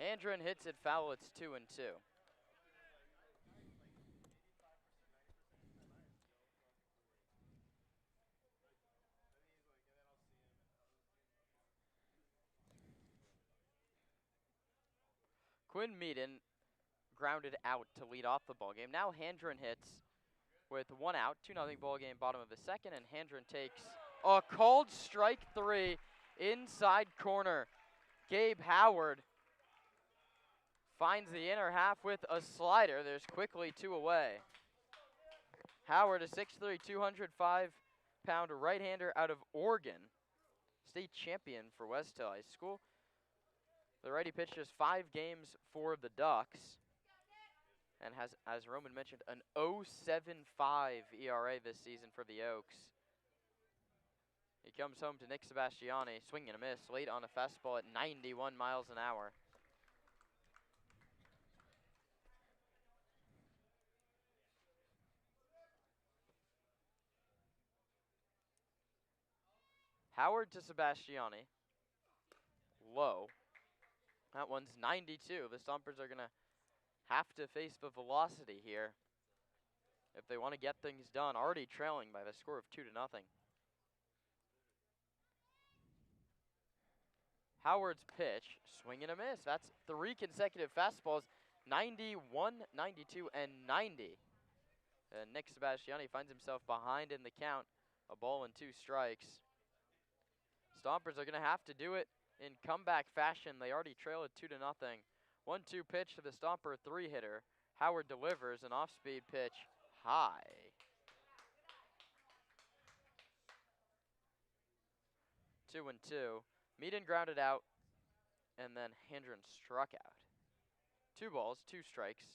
Handren hits it foul. It's 2-2. Quinn Meaden grounded out to lead off the ball game. Now Handren hits with 1 out, 2-0 ball game, bottom of the second, and Handren takes a called strike 3 inside corner. Gabe Howard finds the inner half with a slider. There's quickly 2 away. Howard, a 6'3", 205-pound right-hander out of Oregon, state champion for West Hill High School. The righty pitched just 5 games for the Ducks and has, as Roman mentioned, an 0.75 ERA this season for the Oaks. He comes home to Nick Sebastiani, swing and a miss, late on a fastball at 91 miles an hour. Howard to Sebastiani, low. That one's 92. The Stompers are going to have to face the velocity here if they want to get things done, already trailing by the score of 2-0. Howard's pitch, swing and a miss. That's 3 consecutive fastballs, 91, 92, and 90. And Nick Sebastiani finds himself behind in the count, a ball and 2 strikes. Stompers are going to have to do it in comeback fashion. They already trail at 2-0. 1-2 pitch to the Stomper 3-hitter. Howard delivers an off-speed pitch high. 2-2. Meaden grounded out, and then Handren struck out. 2 balls, 2 strikes,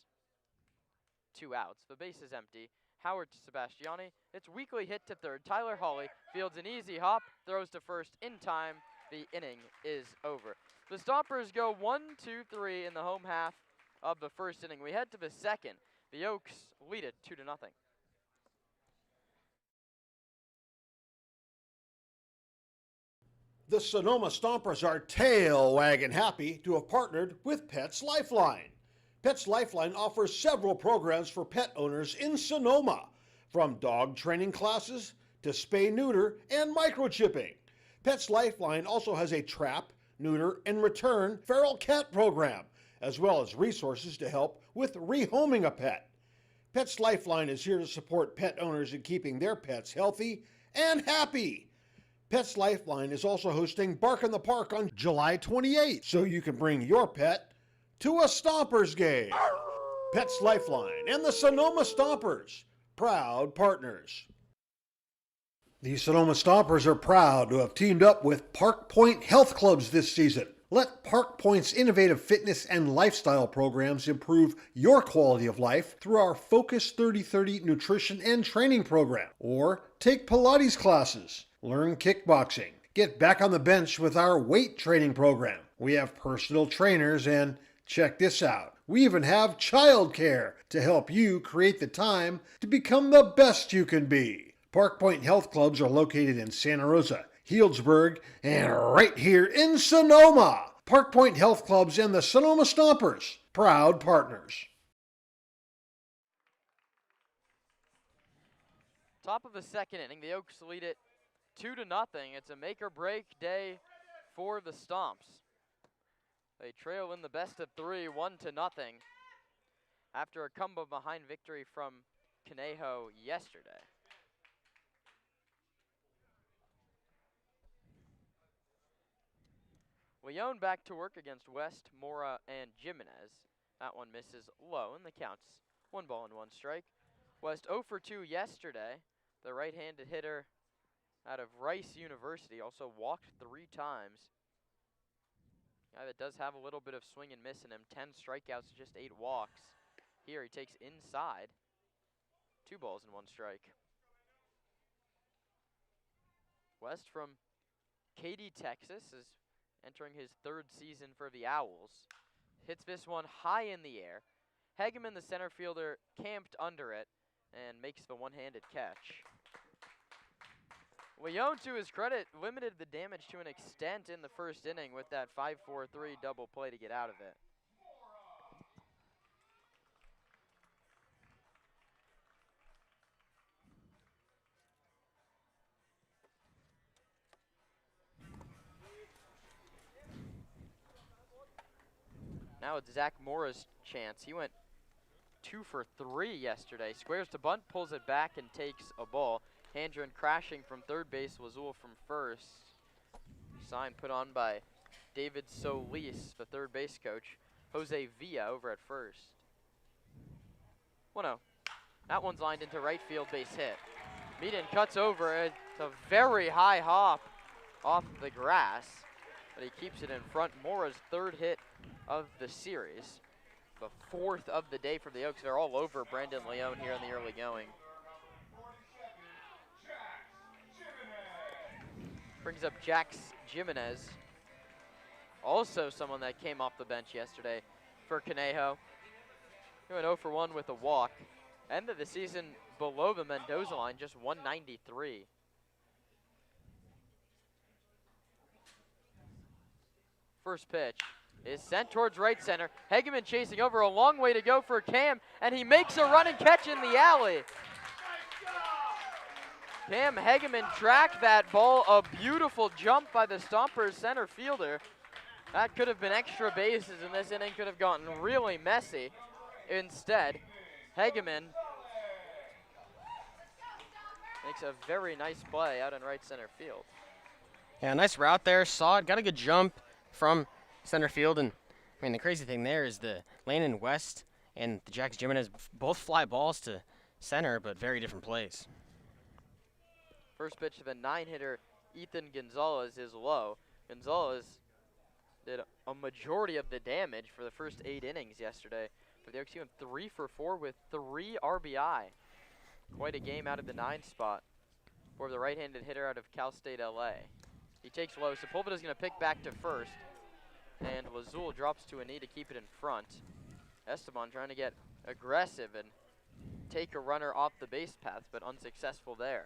2 outs. The base is empty. Howard to Sebastiani. It's weakly hit to third. Tyler Hawley fields an easy hop, throws to first in time. The inning is over. The Stompers go 1-2-3 in the home half of the first inning. We head to the second. The Oaks lead it 2-0. The Sonoma Stompers are tail wagging happy to have partnered with Pets Lifeline. Pets Lifeline offers several programs for pet owners in Sonoma, from dog training classes to spay-neuter and microchipping. Pets Lifeline also has a trap, neuter, and return feral cat program, as well as resources to help with rehoming a pet. Pets Lifeline is here to support pet owners in keeping their pets healthy and happy. Pets Lifeline is also hosting Bark in the Park on July 28th, so you can bring your pet to a Stompers game. Pets Lifeline and the Sonoma Stompers, proud partners. The Sonoma Stompers are proud to have teamed up with Park Point Health Clubs this season. Let Park Point's innovative fitness and lifestyle programs improve your quality of life through our Focus 3030 nutrition and training program. Or take Pilates classes, learn kickboxing, get back on the bench with our weight training program. We have personal trainers and, check this out, we even have childcare to help you create the time to become the best you can be. Park Point Health Clubs are located in Santa Rosa, Healdsburg, and right here in Sonoma. Park Point Health Clubs and the Sonoma Stompers, proud partners. Top of the second inning, the Oaks lead it 2-0. It's a make-or-break day for the Stomps. They trail in the best of 3, 1-0, after a come behind victory from Conejo yesterday. Leone back to work against West, Mora, and Jimenez. That one misses low, and the count's 1 ball and 1 strike. West 0 for 2 yesterday. The right-handed hitter out of Rice University also walked 3 times. Guy that does have a little bit of swing and miss in him. 10 strikeouts, just 8 walks. Here he takes inside. 2 balls and 1 strike. West from Katy, Texas is entering his 3rd season for the Owls. Hits this one high in the air. Hegeman, the center fielder, camped under it and makes the one-handed catch. Leone, to his credit, limited the damage to an extent in the first inning with that 5-4-3 double play to get out of it. Now it's Zach Mora's chance. He went 2 for 3 yesterday. Squares to bunt, pulls it back, and takes a ball. Handren crashing from third base, Lazul from first. Sign put on by David Solis, the third base coach. Jose Villa over at first. 1-0. That one's lined into right field, base hit. Meaden cuts over. It's a very high hop off the grass, but he keeps it in front. Mora's third hit of the series. The fourth of the day for the Oaks. They're all over Brandon Leone here in the early going. Brings up Jax Jimenez. Also someone that came off the bench yesterday for Conejo. He went 0 for 1 with a walk. End of the season below the Mendoza line, just 193. First pitch is sent towards right center. Hegeman chasing over, a long way to go for Cam, and he makes a run and catch in the alley. Cam Hegeman tracked that ball, a beautiful jump by the Stompers center fielder. That could have been extra bases, and this inning could have gotten really messy. Instead, Hegeman makes a very nice play out in right center field. Yeah, nice route there. Saw it, got a good jump from center field. And I mean, the crazy thing there is the Landon West and the Jax Jimenez both fly balls to center, but very different plays. First pitch to the 9-hitter, Ethan Gonzalez, is low. Gonzalez did a majority of the damage for the first 8 innings yesterday. For the Oaks, he went 3 for 4 with 3 RBI. Quite a game out of the 9 spot for the right-handed hitter out of Cal State LA. He takes low. Sepulveda's going to pick back to first. And Lazul drops to a knee to keep it in front. Esteban trying to get aggressive and take a runner off the base path, but unsuccessful there.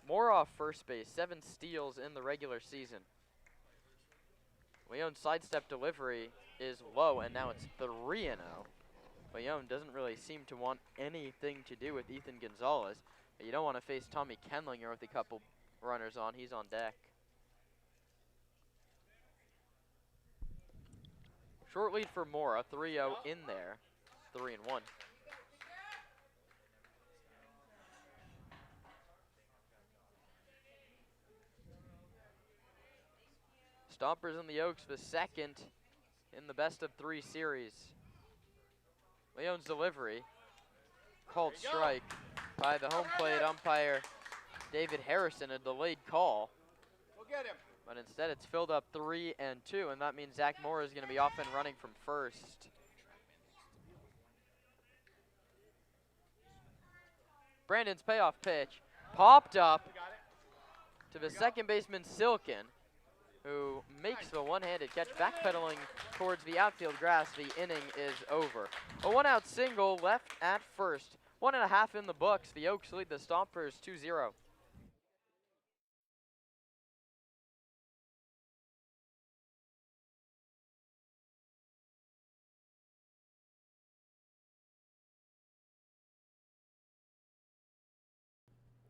More off first base, 7 steals in the regular season. Leone's sidestep delivery is low, and now it's 3-0. Leone doesn't really seem to want anything to do with Ethan Gonzalez. But you don't want to face Tommy Kenlinger with a couple runners on. He's on deck. Short lead for Mora, 3-0 in there, 3-1. Stompers and the Oaks, the second in the best of 3 series. Leone's delivery, called strike by the home plate umpire David Harrison, a delayed call. Go get him. But instead it's filled up 3-2, and that means Zach Moore is going to be off and running from first. Brandon's payoff pitch popped up to the second baseman Silken, who makes the one-handed catch, backpedaling towards the outfield grass. The inning is over. A 1-out single left at first. 1.5 in the books. The Oaks lead the Stompers 2-0.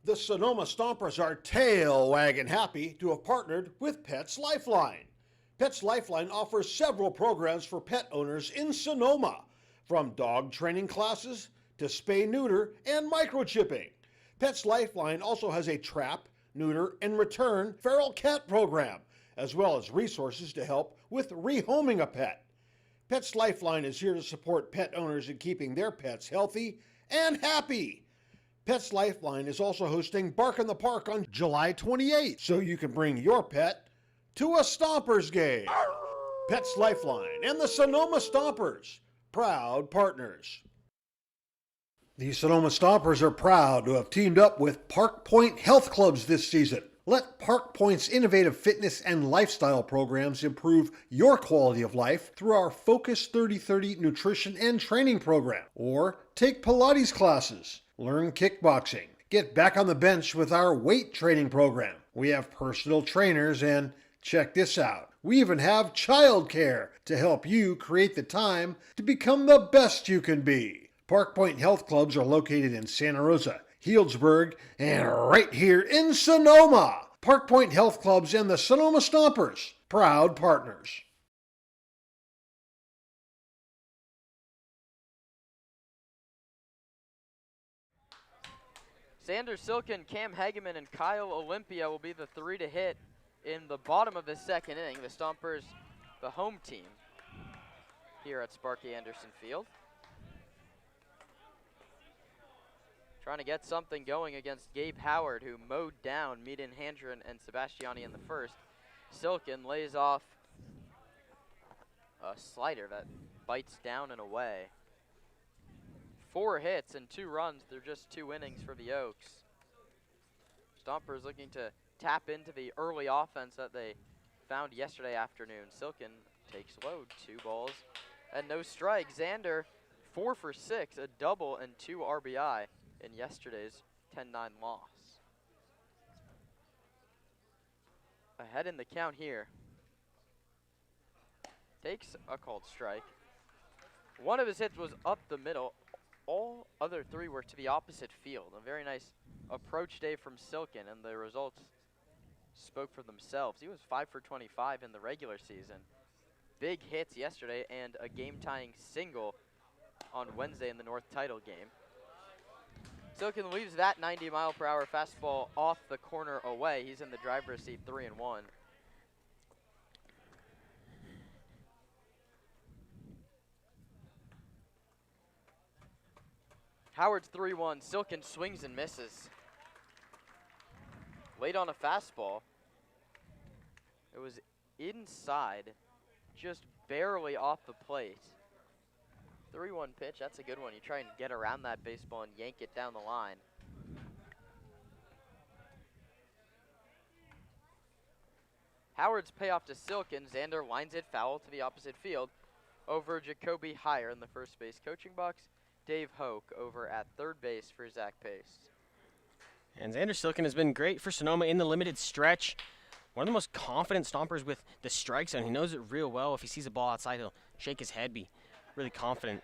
The Sonoma Stompers are tail wagging happy to have partnered with Pets Lifeline. Pets Lifeline offers several programs for pet owners in Sonoma, from dog training classes to spay-neuter and microchipping. Pets Lifeline also has a trap, neuter, and return feral cat program, as well as resources to help with rehoming a pet. Pets Lifeline is here to support pet owners in keeping their pets healthy and happy. Pets Lifeline is also hosting Bark in the Park on July 28th, so you can bring your pet to a Stompers game. Pets Lifeline and the Sonoma Stompers, proud partners. The Sonoma Stompers are proud to have teamed up with Park Point Health Clubs this season. Let Park Point's innovative fitness and lifestyle programs improve your quality of life through our Focus 30/30 nutrition and training program. Or take Pilates classes, learn kickboxing, get back on the bench with our weight training program. We have personal trainers and, check this out, we even have childcare to help you create the time to become the best you can be. Park Point Health Clubs are located in Santa Rosa, Healdsburg, and right here in Sonoma. Park Point Health Clubs, and the Sonoma Stompers, proud partners. Xander Silken, Cam Hageman, and Kyle Olympia will be the three to hit in the bottom of the second inning. The Stompers, the home team here at Sparky Anderson Field. Trying to get something going against Gabe Howard, who mowed down Meaden Handren and Sebastiani in the first. Silken lays off a slider that bites down and away. 4 hits and 2 runs through just 2 innings for the Oaks. Stompers looking to tap into the early offense that they found yesterday afternoon. Silken takes load, 2 balls and no strikes. Xander 4 for 6, a double and 2 RBI in yesterday's 10-9 loss. Ahead in the count here. Takes a called strike. One of his hits was up the middle. All other 3 were to the opposite field. A very nice approach day from Silken, and the results spoke for themselves. He was 5 for 25 in the regular season. Big hits yesterday and a game-tying single on Wednesday in the North title game. Silken leaves that 90-mile-per-hour fastball off the corner away. He's in the driver's seat, 3-1. Howard's 3-1. Silken swings and misses. Late on a fastball. It was inside, just barely off the plate. 3-1 pitch, that's a good one. You try and get around that baseball and yank it down the line. Howard's payoff to Silken. Xander lines it foul to the opposite field over Jacoby Heyer in the first base coaching box. Dave Hoke over at third base for Zach Pace. And Xander Silken has been great for Sonoma in the limited stretch. One of the most confident Stompers with the strike zone. He knows it real well. If he sees a ball outside, he'll shake his head, be really confident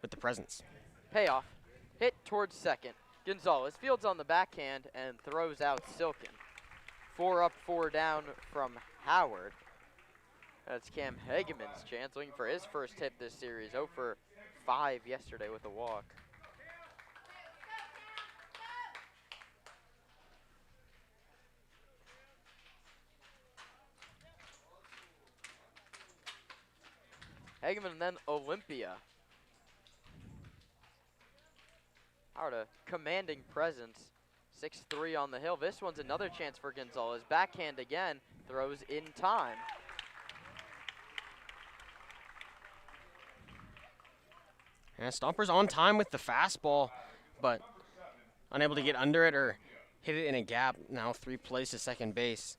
with the presence. Payoff, hit towards second. Gonzalez fields on the backhand and throws out Silken. 4 up, 4 down from Howard. That's Cam Hageman's chance, looking for his first hit this series. 0 for 5 yesterday with a walk. Hageman and then Olympia. Howard, a commanding presence. 6-3 on the hill. This one's another chance for Gonzalez. Backhand again, throws in time. And Stompers on time with the fastball, but unable to get under it or hit it in a gap. Now 3 plays to second base.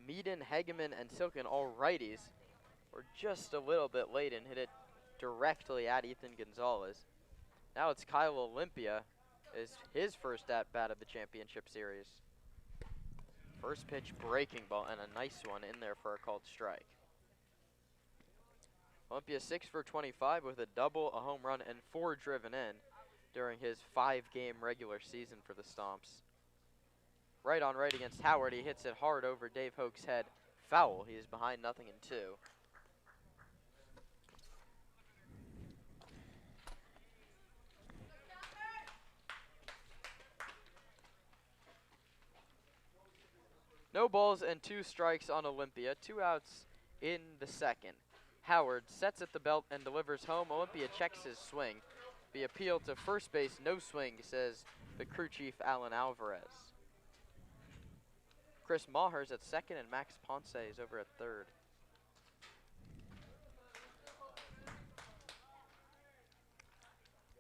Meaden, Hageman, and Silken, all righties, were just a little bit late and hit it directly at Ethan Gonzalez. Now it's Kyle Olympia, is his first at-bat of the championship series. First pitch breaking ball and a nice one in there for a called strike. Olympia 6 for 25 with a double, a home run, and 4 driven in during his 5-game regular season for the Stomps. Right on right against Howard. He hits it hard over Dave Hoke's head. Foul. He is behind 0-2. No balls and 2 strikes on Olympia. 2 outs in the second. Howard sets at the belt and delivers home. Olympia checks his swing. The appeal to first base, no swing, says the crew chief, Alan Alvarez. Chris Maher's at second and Max Ponce is over at third.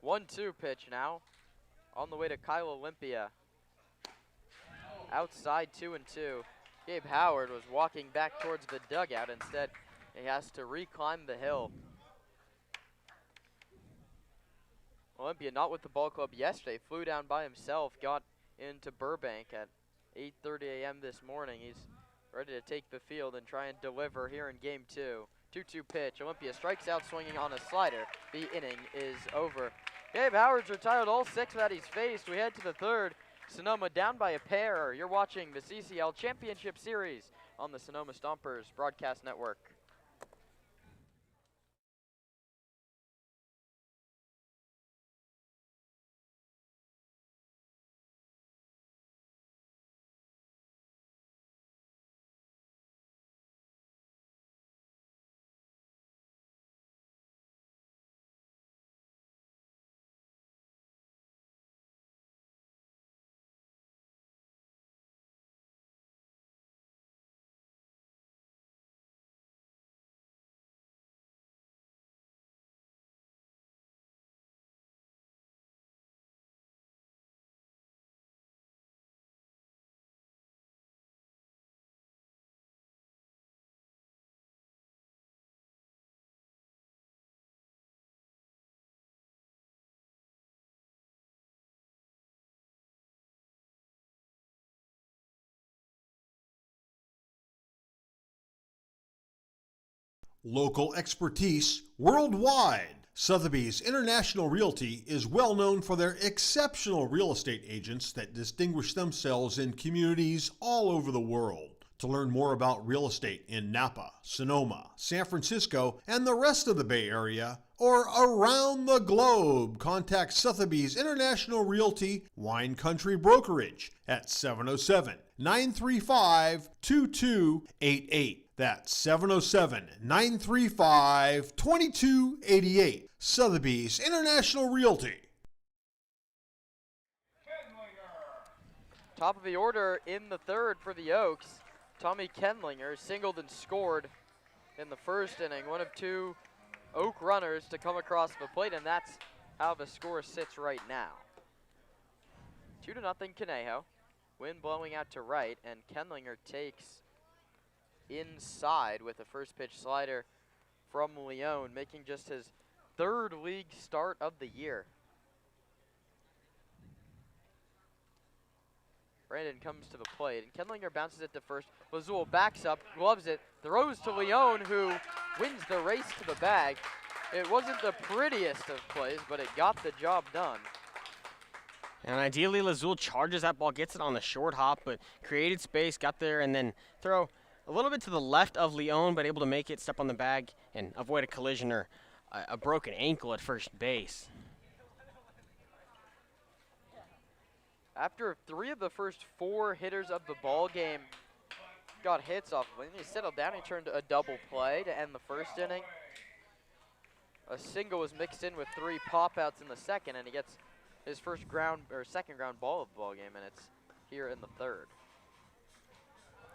One-two pitch now. On the way to Kyle Olympia. Outside 2-2. Gabe Howard was walking back towards the dugout. Instead, he has to reclimb the hill. Olympia not with the ball club yesterday. Flew down by himself. Got into Burbank at 8:30 a.m. this morning. He's ready to take the field and try and deliver here in game 2. 2-2 pitch. Olympia strikes out swinging on a slider. The inning is over. Gabe Howard's retired all 6 that he's faced. We head to the third. Sonoma down by a pair. You're watching the CCL Championship Series on the Sonoma Stompers Broadcast Network. Local expertise worldwide. Sotheby's International Realty is well known for their exceptional real estate agents that distinguish themselves in communities all over the world. To learn more about real estate in Napa, Sonoma, San Francisco, and the rest of the Bay Area, or around the globe, contact Sotheby's International Realty Wine Country Brokerage at 707-935-2288. That's 707-935-2288. Sotheby's International Realty. Top of the order in the third for the Oaks. Tommy Kenlinger singled and scored in the first inning. One of 2 Oak runners to come across the plate, and that's how the score sits right now. 2-0 Conejo. Wind blowing out to right, and Kenlinger takes inside with a first pitch slider from Leone, making just his 3rd league start of the year. Brandon comes to the plate, and Kenlinger bounces it to first. Lazul backs up, gloves it, throws to Leone, who wins the race to the bag. It wasn't the prettiest of plays, but it got the job done. And ideally, Lazul charges that ball, gets it on the short hop, but created space, got there, and then throw a little bit to the left of Leone, but able to make it, step on the bag, and avoid a collision or a broken ankle at first base. After 3 of the first 4 hitters of the ball game got hits off of him, he settled down. He turned a double play to end the first inning. A single was mixed in with 3 pop-outs in the second, and he gets his first second ground ball of the ball game, and it's here in the third.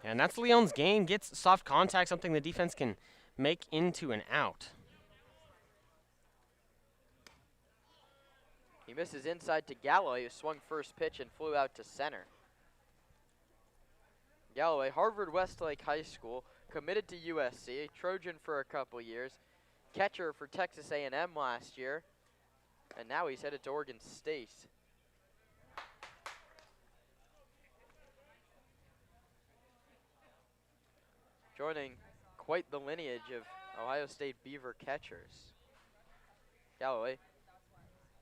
And that's Leone's game. Gets soft contact, something the defense can make into an out. He misses inside to Galloway, who swung first pitch and flew out to center. Galloway, Harvard Westlake High School, committed to USC, a Trojan for a couple years, catcher for Texas A&M last year, and now he's headed to Oregon State. Joining quite the lineage of Ohio State Beaver catchers. Galloway,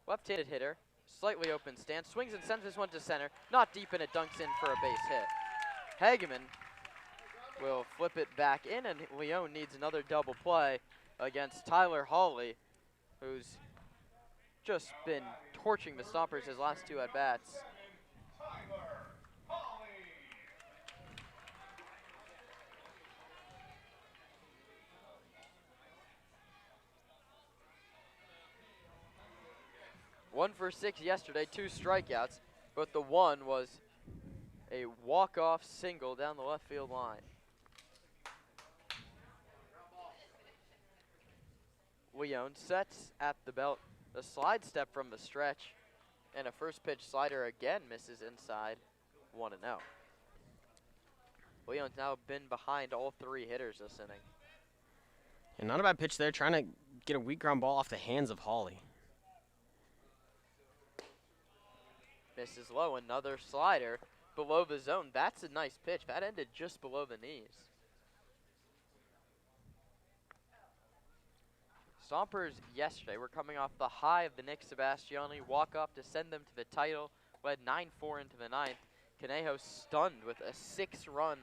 left-handed hitter, slightly open stance, swings and sends this one to center, not deep, and it dunks in for a base hit. Hageman will flip it back in, and Leone needs another double play against Tyler Hawley, who's just been torching the Stompers his last 2 at-bats. One for 6 yesterday, 2 strikeouts, but the one was a walk-off single down the left field line. Leone sets at the belt, a slide step from the stretch, and a first pitch slider again misses inside, 1-0. Leone's now been behind all 3 hitters this inning. And not a bad pitch there, trying to get a weak ground ball off the hands of Hawley. Misses low, another slider below the zone. That's a nice pitch. That ended just below the knees. Stompers yesterday were coming off the high of the Nick Sebastiani walk-off to send them to the title, led 9-4 into the ninth. Conejo stunned with a 6-run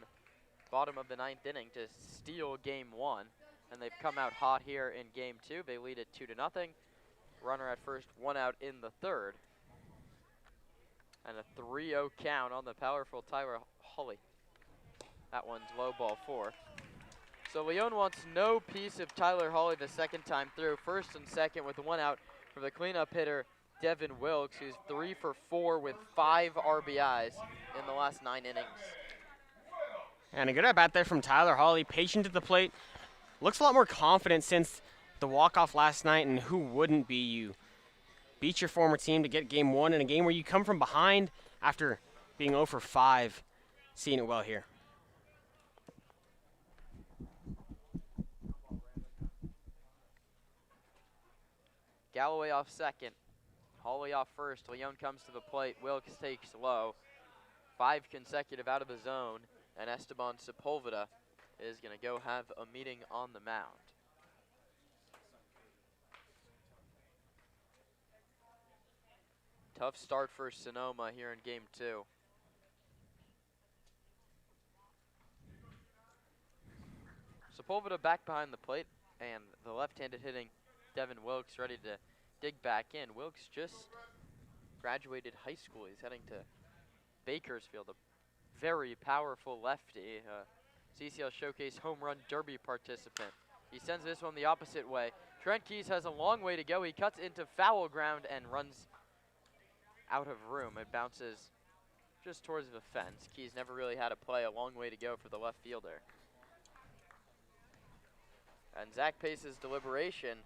bottom of the ninth inning to steal game one, and they've come out hot here in game two. They lead it 2-0. Runner at first, 1 out in the third. And a 3-0 count on the powerful Tyler Hawley. That one's low, ball 4. So Leon wants no piece of Tyler Hawley the second time through. First and second with 1 out for the cleanup hitter, Devin Wilkes, who's 3 for 4 with 5 RBIs in the last 9 innings. And a good at bat there from Tyler Hawley, patient at the plate. Looks a lot more confident since the walk-off last night, and who wouldn't be? You beat your former team to get game one in a game where you come from behind after being 0 for 5, seeing it well here. Galloway off second, Hawley off first. Leon comes to the plate. Wilkes takes low. 5 consecutive out of the zone, and Esteban Sepulveda is going to go have a meeting on the mound. Tough start for Sonoma here in game 2. Sepulveda back behind the plate, and the left-handed hitting Devin Wilkes ready to dig back in. Wilkes just graduated high school. He's heading to Bakersfield, a very powerful lefty, CCL Showcase Home Run Derby participant. He sends this one the opposite way. Trent Keys has a long way to go. He cuts into foul ground and runs out of room. It bounces just towards the fence. Keys never really had to play, a long way to go for the left fielder. And Zach Pace's deliberation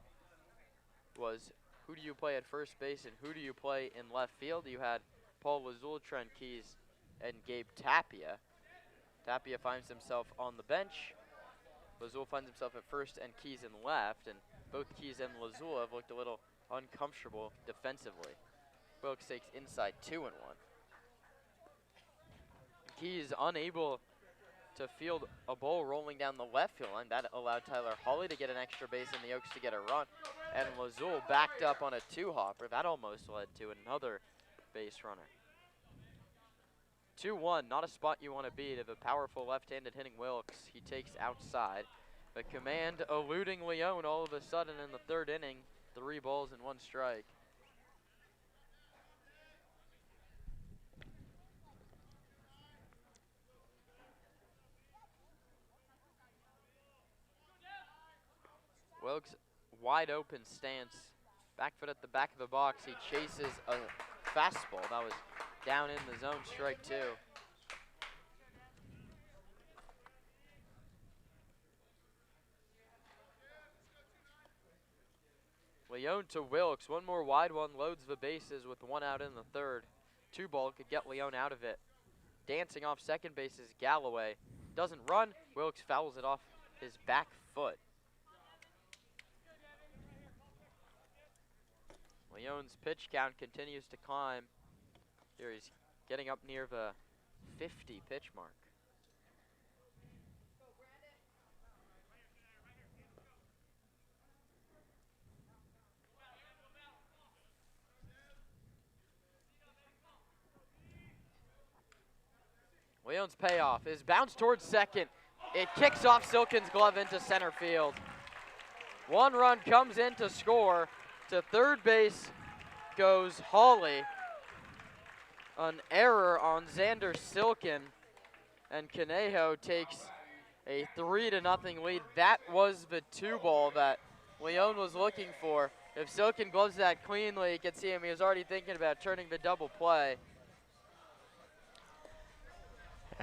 was, who do you play at first base and who do you play in left field? You had Paul Lazul, Trent Keys, and Gabe Tapia. Tapia finds himself on the bench. Lazul finds himself at first and Keys in left, and both Keys and Lazul have looked a little uncomfortable defensively. Wilkes takes inside 2-1. Keys unable to field a ball rolling down the left field line. That allowed Tyler Hawley to get an extra base and the Oaks to get a run. And Lazul backed up on a 2-hopper. That almost led to another base runner. 2-1, not a spot you want to be to the powerful left-handed hitting Wilkes. He takes outside. The command eluding Leon all of a sudden in the third inning. 3 balls and 1 strike. Wilkes, wide open stance. Back foot at the back of the box. He chases a fastball. That was down in the zone, strike 2. Leon to Wilkes. One more wide one. Loads the bases with 1 out in the third. 2 ball could get Leon out of it. Dancing off second base is Galloway. Doesn't run. Wilkes fouls it off his back foot. Leon's pitch count continues to climb. Here he's getting up near the 50 pitch mark. Leon's payoff is bounced towards second. It kicks off Silken's glove into center field. 1 run comes in to score. To third base goes Hawley. An error on Xander Silken, and Conejo takes a 3-0 lead. That was the 2 ball that Leon was looking for. If Silken gloves that cleanly, you can see him. He was already thinking about turning the double play.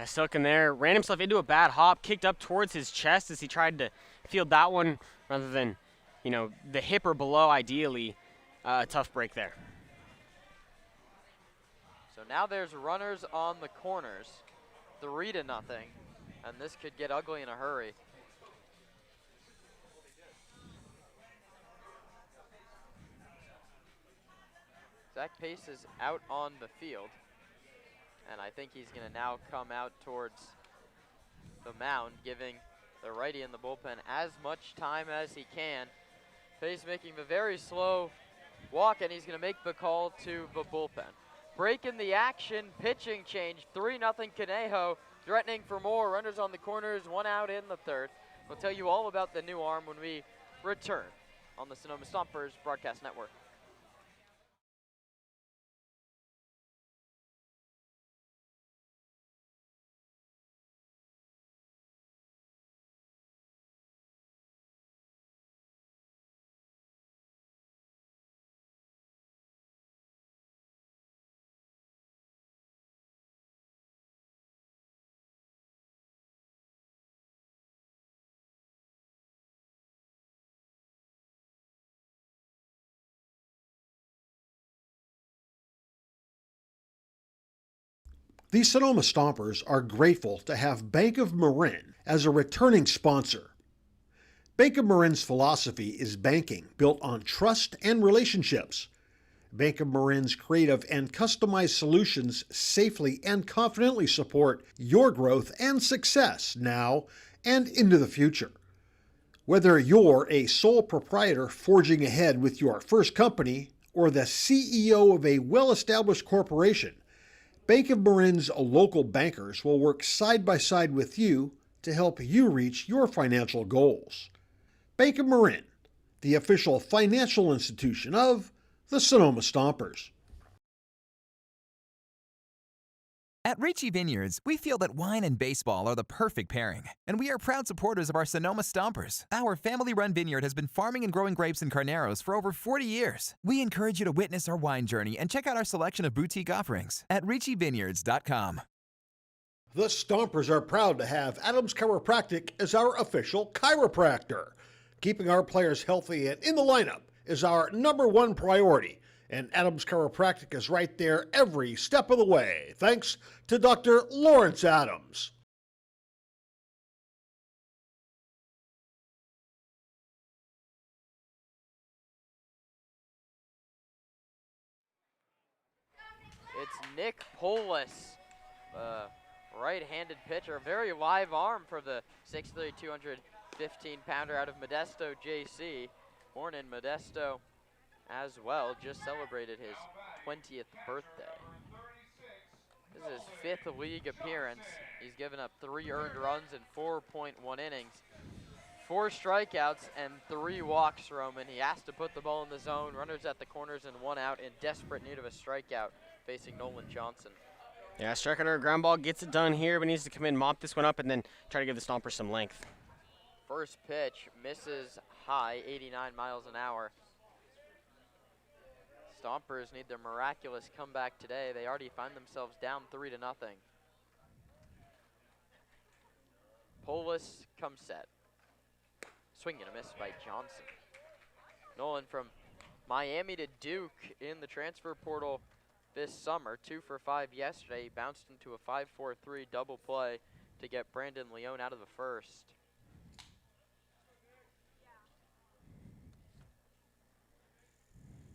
Silken there ran himself into a bad hop, kicked up towards his chest as he tried to field that one rather than, you know, the hip or below, ideally. Tough break there. So now there's runners on the corners, 3-0, and this could get ugly in a hurry. Zach Pace is out on the field, and I think he's going to now come out towards the mound, giving the righty in the bullpen as much time as he can. Pace making the very slow walk, and he's going to make the call to the bullpen. Breaking the action, pitching change, 3-0 Conejo, threatening for more. Runners on the corners, 1 out in the third. We'll tell you all about the new arm when we return on the Sonoma Stompers Broadcast Network. The Sonoma Stompers are grateful to have Bank of Marin as a returning sponsor. Bank of Marin's philosophy is banking built on trust and relationships. Bank of Marin's creative and customized solutions safely and confidently support your growth and success now and into the future. Whether you're a sole proprietor forging ahead with your first company or the CEO of a well-established corporation, Bank of Marin's local bankers will work side by side with you to help you reach your financial goals. Bank of Marin, the official financial institution of the Sonoma Stompers. At Ricci Vineyards, we feel that wine and baseball are the perfect pairing, and we are proud supporters of our Sonoma Stompers. Our family-run vineyard has been farming and growing grapes and carneros for over 40 years. We encourage you to witness our wine journey and check out our selection of boutique offerings at RicciVineyards.com. The Stompers are proud to have Adams Chiropractic as our official chiropractor. Keeping our players healthy and in the lineup is our #1 priority. And Adams Chiropractic is right there every step of the way, thanks to Dr. Lawrence Adams. It's Nick Polis, right-handed pitcher, a very live arm for the 6'3", 215-pounder out of Modesto, JC. Born in Modesto as well, just celebrated his 20th birthday. This is his 5th league appearance. He's given up 3 earned runs in 4.1 innings, 4 strikeouts, and 3 walks, Roman. He has to put the ball in the zone, runners at the corners, and 1 out in desperate need of a strikeout facing Nolan Johnson. Yeah, strikeout or ground ball gets it done here, but needs to come in, mop this one up, and then try to give the Stompers some length. First pitch misses high, 89 miles an hour. Stompers need their miraculous comeback today. They already find themselves down 3-0. Polis comes set. Swing and a miss by Johnson. Nolan from Miami to Duke in the transfer portal this summer. 2 for 5 yesterday. He bounced into a 5-4-3 double play to get Brandon Leone out of the first.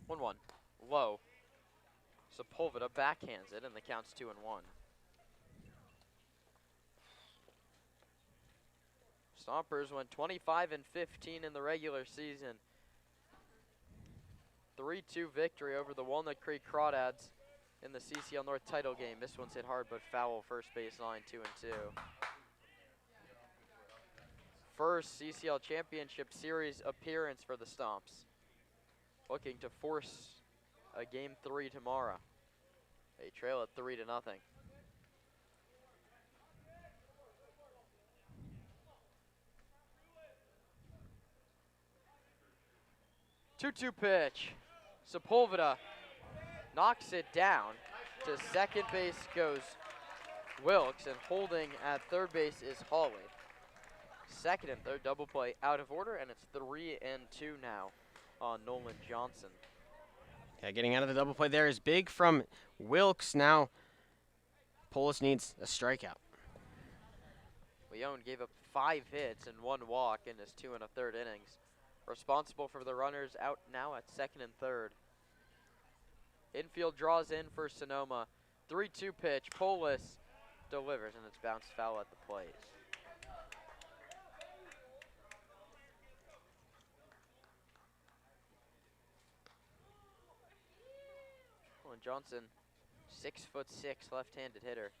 One low. Sepulveda backhands it, and the count's 2-1. Stompers went 25-15 in the regular season. 3-2 victory over the Walnut Creek Crawdads in the CCL North title game. This one's hit hard but foul, first baseline, 2-2. First CCL Championship Series appearance for the Stomps. Looking to force a game 3 tomorrow. They trail at 3-0. 2-2 pitch. Sepulveda knocks it down. To second base goes Wilkes, and holding at third base is Hawley. Second and third double play out of order, and it's 3-2 now on Nolan Johnson. Yeah, getting out of the double play there is big from Wilkes. Now Polis needs a strikeout. Leone gave up 5 hits and 1 walk in his 2 1/3 innings. Responsible for the runners out now at second and third. Infield draws in for Sonoma. 3-2 pitch. Polis delivers, and it's bounced foul at the plate. Johnson, 6'6", left-handed hitter.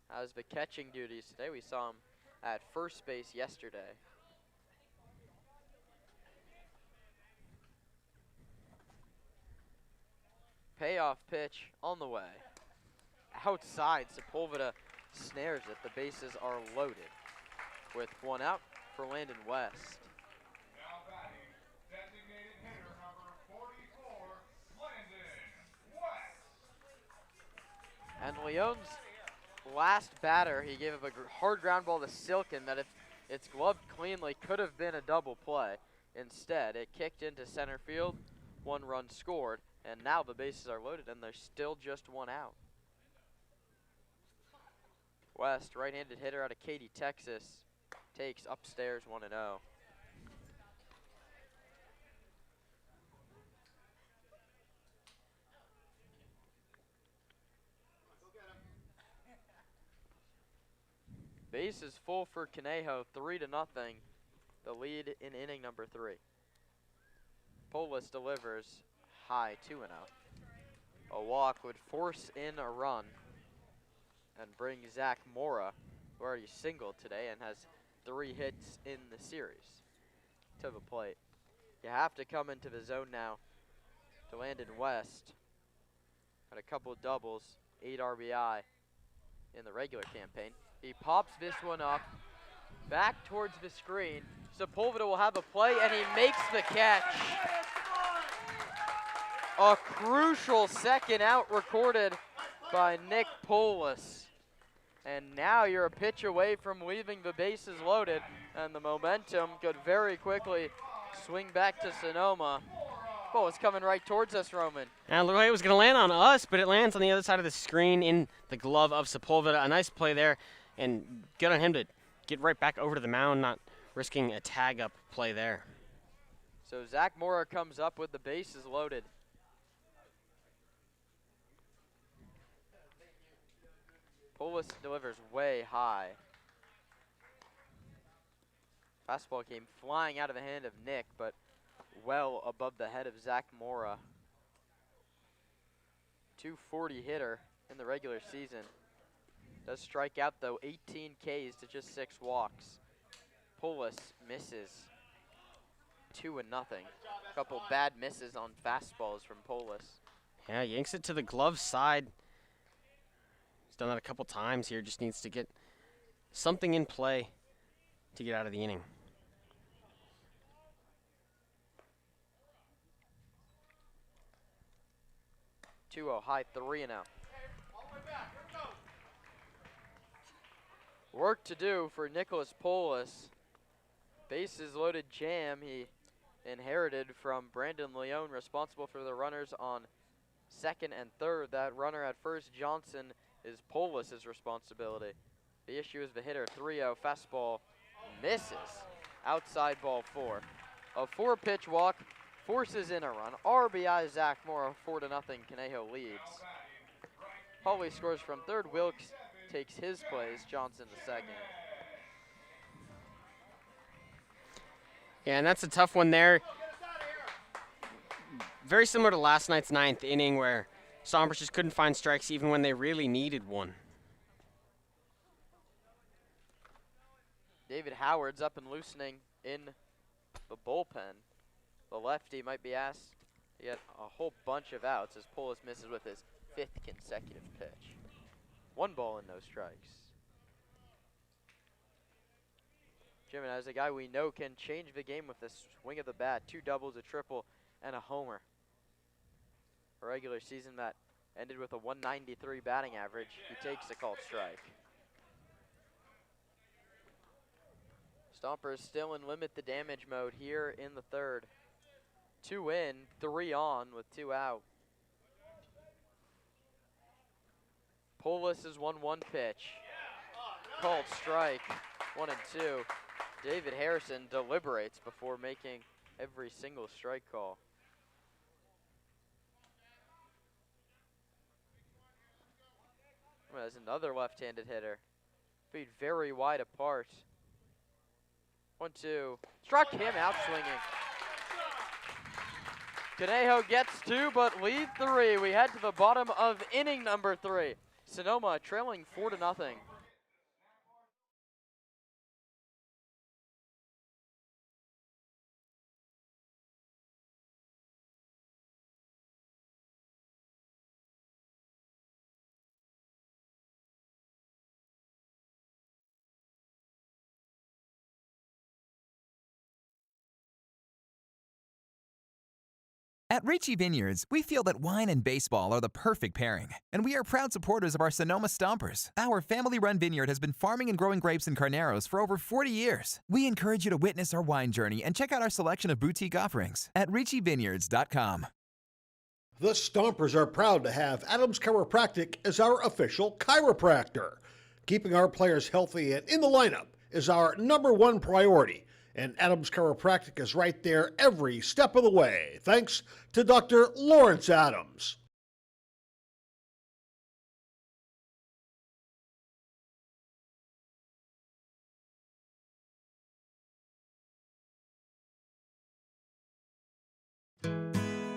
Has the catching duties today. We saw him at first base yesterday. Payoff pitch on the way. Outside, Sepulveda snares it. The bases are loaded with one out for Landon West. Now batting, designated hitter number 44, Landon West. And Leon's last batter, he gave up a hard ground ball to Silken that if it's gloved cleanly could have been a double play. Instead, it kicked into center field, 1 run scored, and now the bases are loaded and there's still just 1 out. West, right-handed hitter out of Katy, Texas, takes upstairs 1-0. Base is full for Conejo, 3-0. The lead in inning number 3. Polis delivers high, 2-0. A walk would force in a run and bring Zach Mora, who already singled today and has 3 hits in the series, to the plate. You have to come into the zone now to Landon West. Had a couple of doubles, 8 RBI in the regular campaign. He pops this one up, back towards the screen. Sepulveda will have a play, and he makes the catch. A crucial second out recorded by Nick Polis. And now you're a pitch away from leaving the bases loaded, and the momentum could very quickly swing back to Sonoma. Oh, it's coming right towards us, Roman. And it looked like it was going to land on us, but it lands on the other side of the screen in the glove of Sepulveda. A nice play there, and good on him to get right back over to the mound, not risking a tag-up play there. So Zach Mora comes up with the bases loaded. Polis delivers way high. Fastball came flying out of the hand of Nick, but well above the head of Zach Mora. 240 hitter in the regular season. Does strike out, though, 18 Ks to just 6 walks. Polis misses 2-0. A couple bad misses on fastballs from Polis. Yeah, yanks it to the glove side. He's done that a couple times here. Just needs to get something in play to get out of the inning. High 3-0. Work to do for Nicholas Polis. Bases loaded jam he inherited from Brandon Leone, responsible for the runners on second and third. That runner at first, Johnson, is Polis' responsibility. The issue is the hitter. 3-0 fastball misses. Outside ball 4. A 4-pitch walk forces in a run. RBI Zach Mora, 4-0. Conejo leads. Hawley scores from third. Wilkes takes his place. Johnson to second. Yeah, and that's a tough one there. Very similar to last night's 9th inning where Stompers just couldn't find strikes even when they really needed one. David Howard's up and loosening in the bullpen. The lefty might be asked to get a whole bunch of outs as Polis misses with his 5th consecutive pitch. 1 ball and no strikes. Jimenez, a guy we know can change the game with the swing of the bat. 2 doubles, a triple, and a homer. A regular season that ended with a 193 batting average. He takes a called strike. Stompers still in limit the damage mode here in the 3rd. 2 in, 3 on with 2 out. Polis' 1-1 pitch. Called strike, 1 and 2. David Harrison deliberates before making every single strike call. There's another left-handed hitter. Feet very wide apart. 1-2. Struck him out swinging. Conejo gets 2, but lead 3. We head to the bottom of inning number 3. Sonoma trailing 4-0. At Ritchie Vineyards, we feel that wine and baseball are the perfect pairing, and we are proud supporters of our Sonoma Stompers. Our family-run vineyard has been farming and growing grapes and carneros for over 40 years. We encourage you to witness our wine journey and check out our selection of boutique offerings at ritchievineyards.com. The Stompers are proud to have Adams Chiropractic as our official chiropractor. Keeping our players healthy and in the lineup is our #1 priority, and Adams Chiropractic is right there every step of the way, thanks to Dr. Lawrence Adams.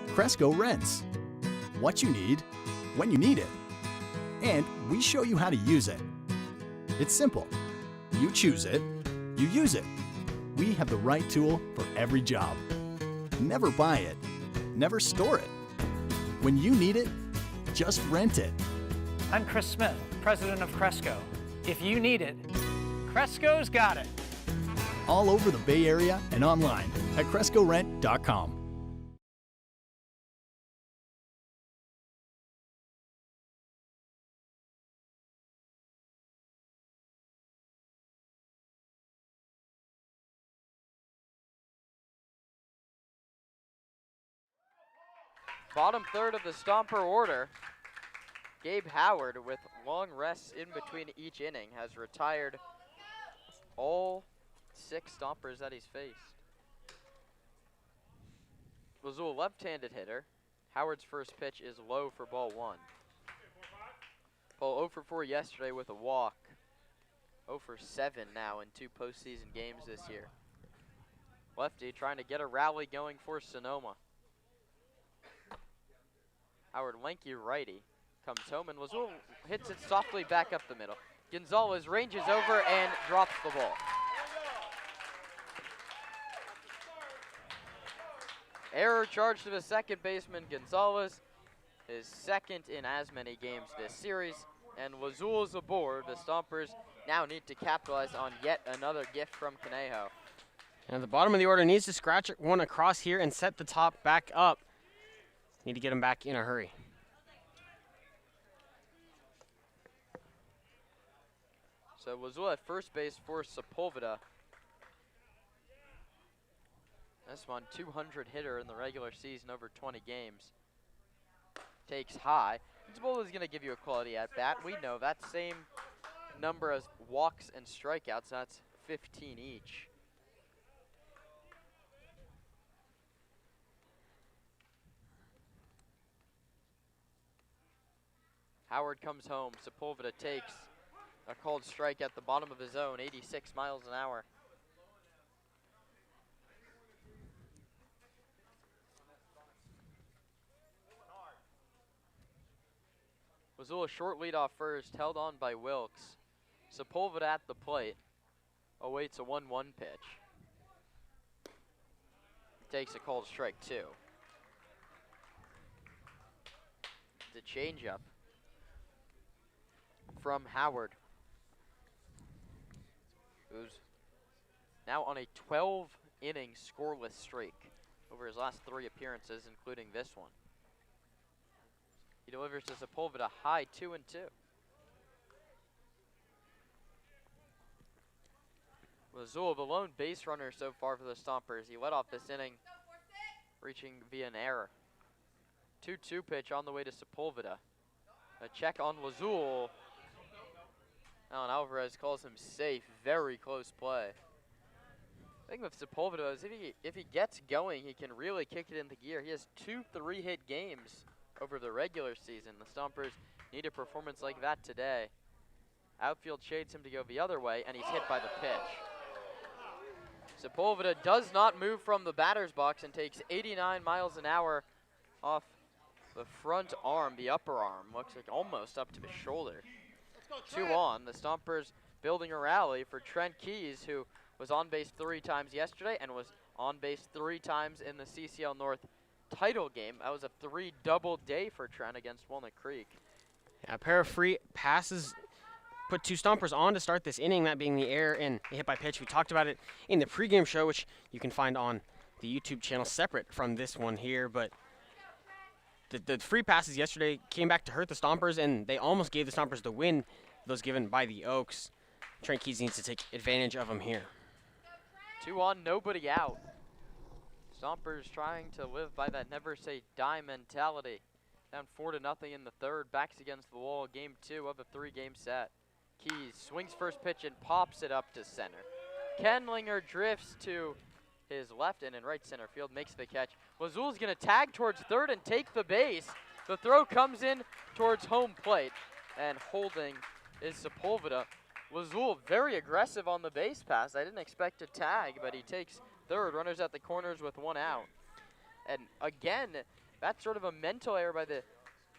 Cresco Rents. What you need, when you need it. And we show you how to use it. It's simple. You choose it, you use it. We have the right tool for every job. Never buy it, never store it. When you need it, just rent it. I'm Chris Smith, president of Cresco. If you need it, Cresco's got it. All over the Bay Area and online at CrescoRent.com. Bottom third of the Stomper order. Gabe Howard, with long rests in between each inning, has retired all 6 Stompers that he's faced. Was a left-handed hitter. Howard's first pitch is low for ball 1. Ball 0 for 4 yesterday with a walk. 0 for 7 now in 2 postseason games this year. Lefty trying to get a rally going for Sonoma. Howard, lanky righty, comes home and Lazul hits it softly back up the middle. Gonzalez ranges over and drops the ball. Error charge to the second baseman, Gonzalez, his second in as many games this series, and Lazul is aboard. The Stompers now need to capitalize on yet another gift from Conejo. And the bottom of the order needs to scratch one across here and set the top back up. Need to get him back in a hurry. So Lazul at first base for Sepulveda. This one, 200 hitter in the regular season, over 20 games. Takes high. Sepulveda's going to give you a quality at bat. We know that same number as walks and strikeouts. That's 15 each. Howard comes home. Sepulveda takes a called strike at the bottom of his zone, 86 miles an hour. Lazul a short lead off first, held on by Wilkes. Sepulveda at the plate awaits a 1-1 pitch. Takes a called strike 2. The changeup from Howard, who's now on a 12-inning scoreless streak over his last 3 appearances, including this one. He delivers to Sepulveda high 2-2. Lazul, the lone base runner so far for the Stompers. He led off this inning, reaching via an error. 2-2 pitch on the way to Sepulveda. A check on Lazul. Alan Alvarez calls him safe. Very close play. The thing with Sepulveda is if he gets going, he can really kick it into gear. He has 2 3-hit games over the regular season. The Stompers need a performance like that today. Outfield shades him to go the other way, and he's hit by the pitch. Sepulveda does not move from the batter's box and takes 89 miles an hour off the front arm, the upper arm. Looks like almost up to the shoulder. 2 on. The Stompers building a rally for Trent Keys, who was on base 3 times yesterday and was on base 3 times in the CCL North title game. That was a 3-double day for Trent against Walnut Creek. Yeah, a pair of free passes put 2 Stompers on to start this inning, that being the error and the hit by pitch. We talked about it in the pregame show, which you can find on the YouTube channel separate from this one here. But the free passes yesterday came back to hurt the Stompers, and they almost gave the Stompers the win, those given by the Oaks. Trent Keys needs to take advantage of them here. 2 on, nobody out. Stompers trying to live by that never say die mentality. Down 4-0 in the third, backs against the wall, game 2 of a 3-game set. Keys swings first pitch and pops it up to center. Kendlinger drifts to his left and in right center field, makes the catch. Lazul's gonna tag towards third and take the base. The throw comes in towards home plate, and holding is Sepulveda. Lazul very aggressive on the base pass. I didn't expect a tag, but he takes third. Runners at the corners with 1 out. And again, that's sort of a mental error by the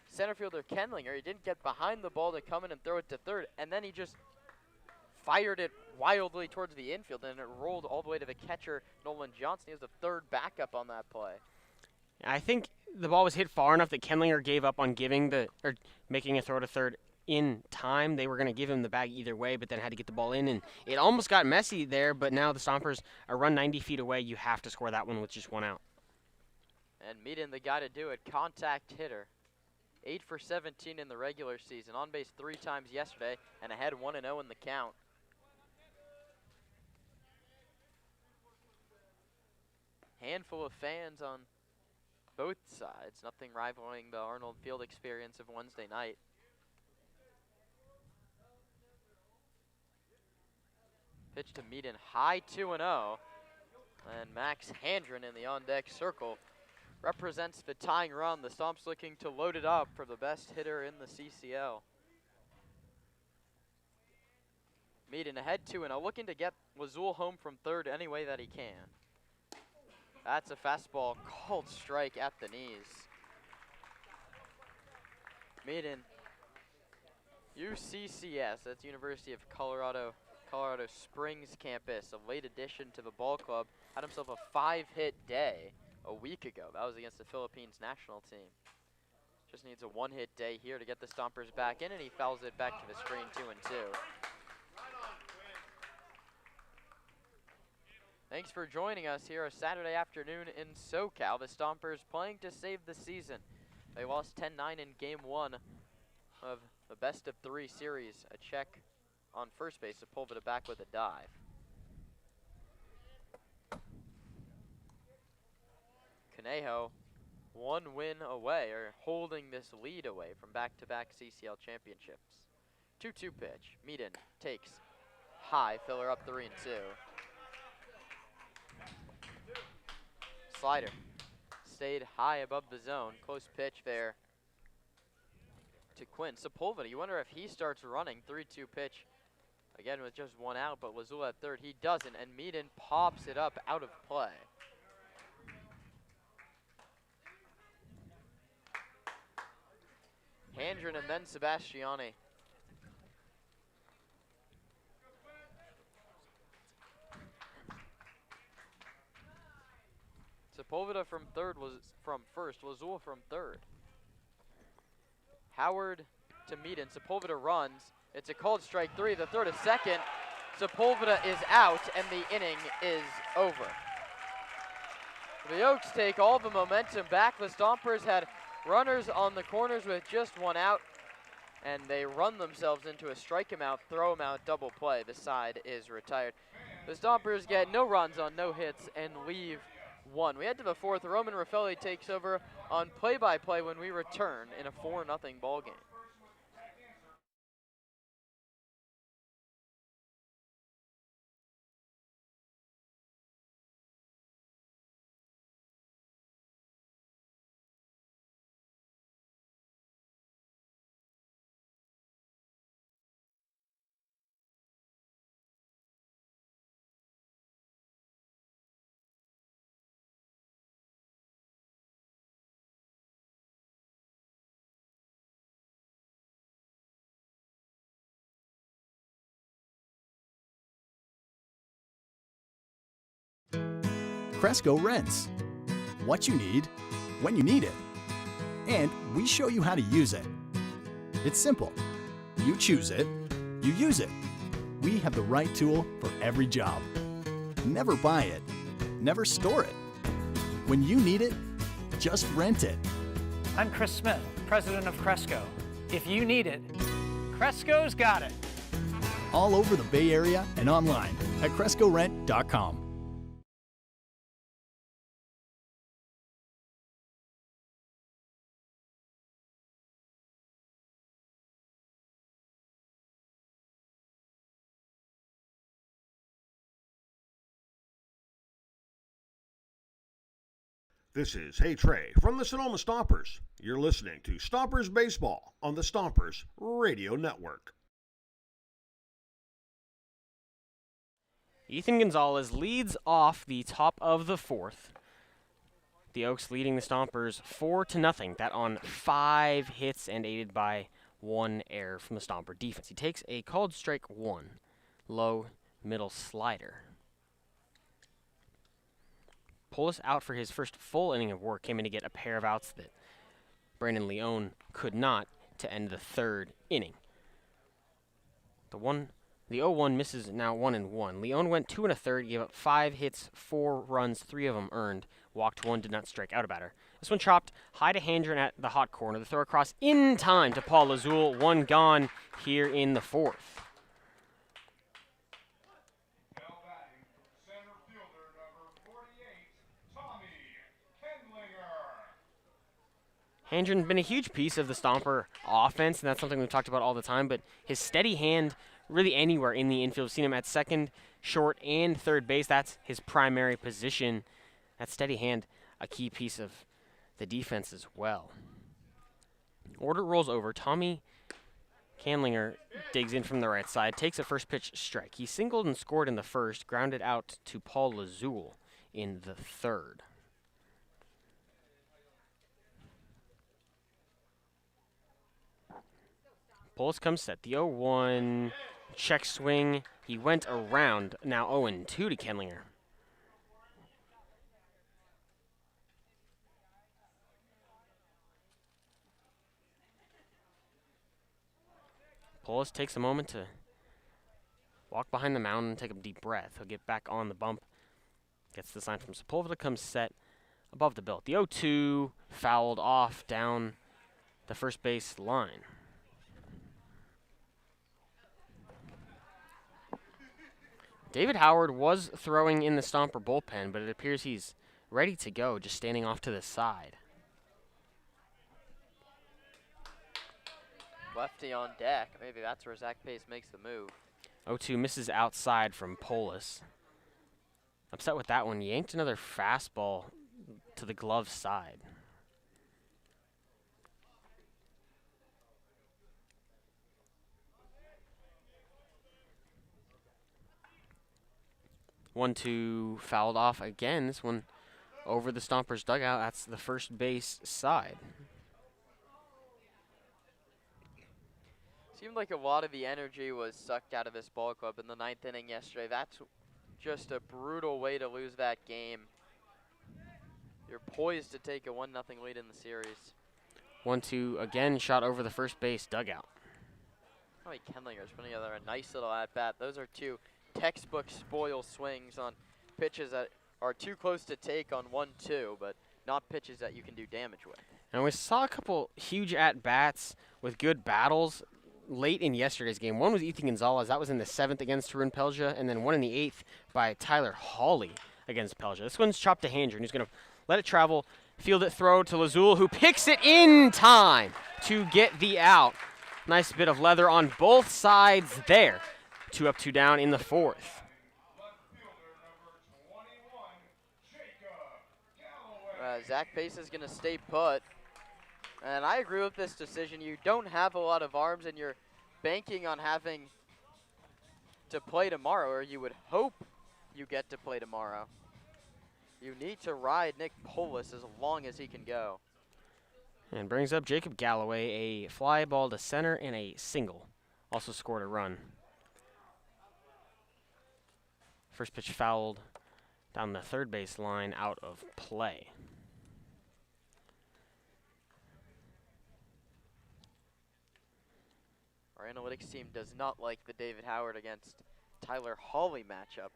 center fielder Kendlinger. He didn't get behind the ball to come in and throw it to third, and then he just fired it wildly towards the infield, and it rolled all the way to the catcher, Nolan Johnson. He was the third backup on that play. I think the ball was hit far enough that Kendlinger gave up on making a throw to third in time. They were going to give him the bag either way, but then had to get the ball in, and it almost got messy there, but now the Stompers are run 90 feet away. You have to score that one with just 1 out. And Meaden, the guy to do it, contact hitter. 8 for 17 in the regular season. On base 3 times yesterday and ahead 1-0 in the count. Handful of fans on both sides. Nothing rivaling the Arnold Field experience of Wednesday night. Pitch to Meaden, high 2-0. And Max Handren in the on-deck circle represents the tying run. The Stomps looking to load it up for the best hitter in the CCL. Meaden ahead 2-0, looking to get Lazul home from third any way that he can. That's a fastball, called strike at the knees. Meaden, UCCS, that's University of Colorado Springs campus, a late addition to the ball club, had himself a 5-hit day a week ago. That was against the Philippines national team. Just needs a 1-hit day here to get the Stompers back in, and he fouls it back to the screen 2-2. Thanks for joining us here a Saturday afternoon in SoCal. The Stompers playing to save the season. They lost 10-9 in game 1 of the best of 3 series. A check on first base, Sepulveda back with a dive. Conejo 1 win away, or holding this lead away from back-to-back CCL championships. 2-2 pitch. Meaden takes high, filler up 3-2. Slider stayed high above the zone. Close pitch there to Quinn. Sepulveda, you wonder if he starts running. 3-2 pitch. Again with just 1 out, but Lazul at third. He doesn't, and Meaden pops it up out of play. Handren and then Sebastiani. Sepulveda from first, Lazul from third. Howard to Meaden, Sepulveda runs. It's a called strike 3, the throw to second. Sepulveda is out and the inning is over. The Oaks take all the momentum back. The Stompers had runners on the corners with just 1 out, and they run themselves into a strike him out, throw him out, double play. The side is retired. The Stompers get no runs on no hits and leave 1. We head to the 4th. Roman Raffelli takes over on play-by-play when we return in a 4-0 ball game. Cresco Rents. What you need, when you need it. And we show you how to use it. It's simple. You choose it, you use it. We have the right tool for every job. Never buy it, never store it. When you need it, just rent it. I'm Chris Smith, president of Cresco. If you need it, Cresco's got it. All over the Bay Area and online at CrescoRent.com. This is Hey Trey from the Sonoma Stompers. You're listening to Stompers Baseball on the Stompers Radio Network. Ethan Gonzalez leads off the top of the fourth. The Oaks leading the Stompers 4-0. That on 5 hits and aided by 1 error from the Stomper defense. He takes a called strike 1, low middle slider. Polis out for his first full inning of work, came in to get a pair of outs that Brandon Leone could not to end the 3rd inning. The 0-1 misses now 1-1. Leone went 2 1/3, gave up 5 hits, 4 runs, 3 of them earned, walked 1, did not strike out a batter. This one chopped high to Handren at the hot corner. The throw across in time to Paul Lazul, 1 gone here in the 4th. Now batting, center fielder number 48, Tommy Kenlinger. Handren been a huge piece of the Stomper offense, and that's something we've talked about all the time, but his steady hand really anywhere in the infield. We've seen him at second, short, and third base. That's his primary position. That steady hand, a key piece of the defense as well. Order rolls over. Tommy Canlinger digs in from the right side, takes a first pitch strike. He singled and scored in the first, grounded out to Paul Lazul in the 3rd. Polis comes set. The 0-1 check swing. He went around. Now 0-2 to Kenlinger. Polis takes a moment to walk behind the mound and take a deep breath. He'll get back on the bump. Gets the sign from Sepulveda, comes set above the belt. The 0-2 fouled off down the first base line. David Howard was throwing in the Stomper bullpen, but it appears he's ready to go, just standing off to the side. Lefty on deck. Maybe that's where Zach Pace makes the move. 0-2 misses outside from Polis. Upset with that one. Yanked another fastball to the glove side. One-two fouled off again. This one over the Stompers dugout. That's the first base side. Seemed like a lot of the energy was sucked out of this ball club in the 9th inning yesterday. That's just a brutal way to lose that game. You're poised to take a 1-0 lead in the series. 1-2 again, shot over the first base dugout. Tommy Kenlinger's putting together a nice little at-bat. Those are 2 textbook spoil swings on pitches that are too close to take on 1-2, but not pitches that you can do damage with. And we saw a couple huge at-bats with good battles late in yesterday's game. One was Ethan Gonzalez. That was in the 7th against Tarun Pelja, and then one in the 8th by Tyler Hawley against Pelja. This one's chopped to Handren, who's going to let it travel, field it, throw to Lazul, who picks it in time to get the out. Nice bit of leather on both sides there. 2 up, 2 down in the 4th. Zach Pace is going to stay put. And I agree with this decision. You don't have a lot of arms, and you're banking on having to play tomorrow, or you would hope you get to play tomorrow. You need to ride Nick Polis as long as he can go. And brings up Jacob Galloway, a fly ball to center and a single. Also scored a run. First pitch fouled down the third base line out of play. Our analytics team does not like the David Howard against Tyler Hawley matchup,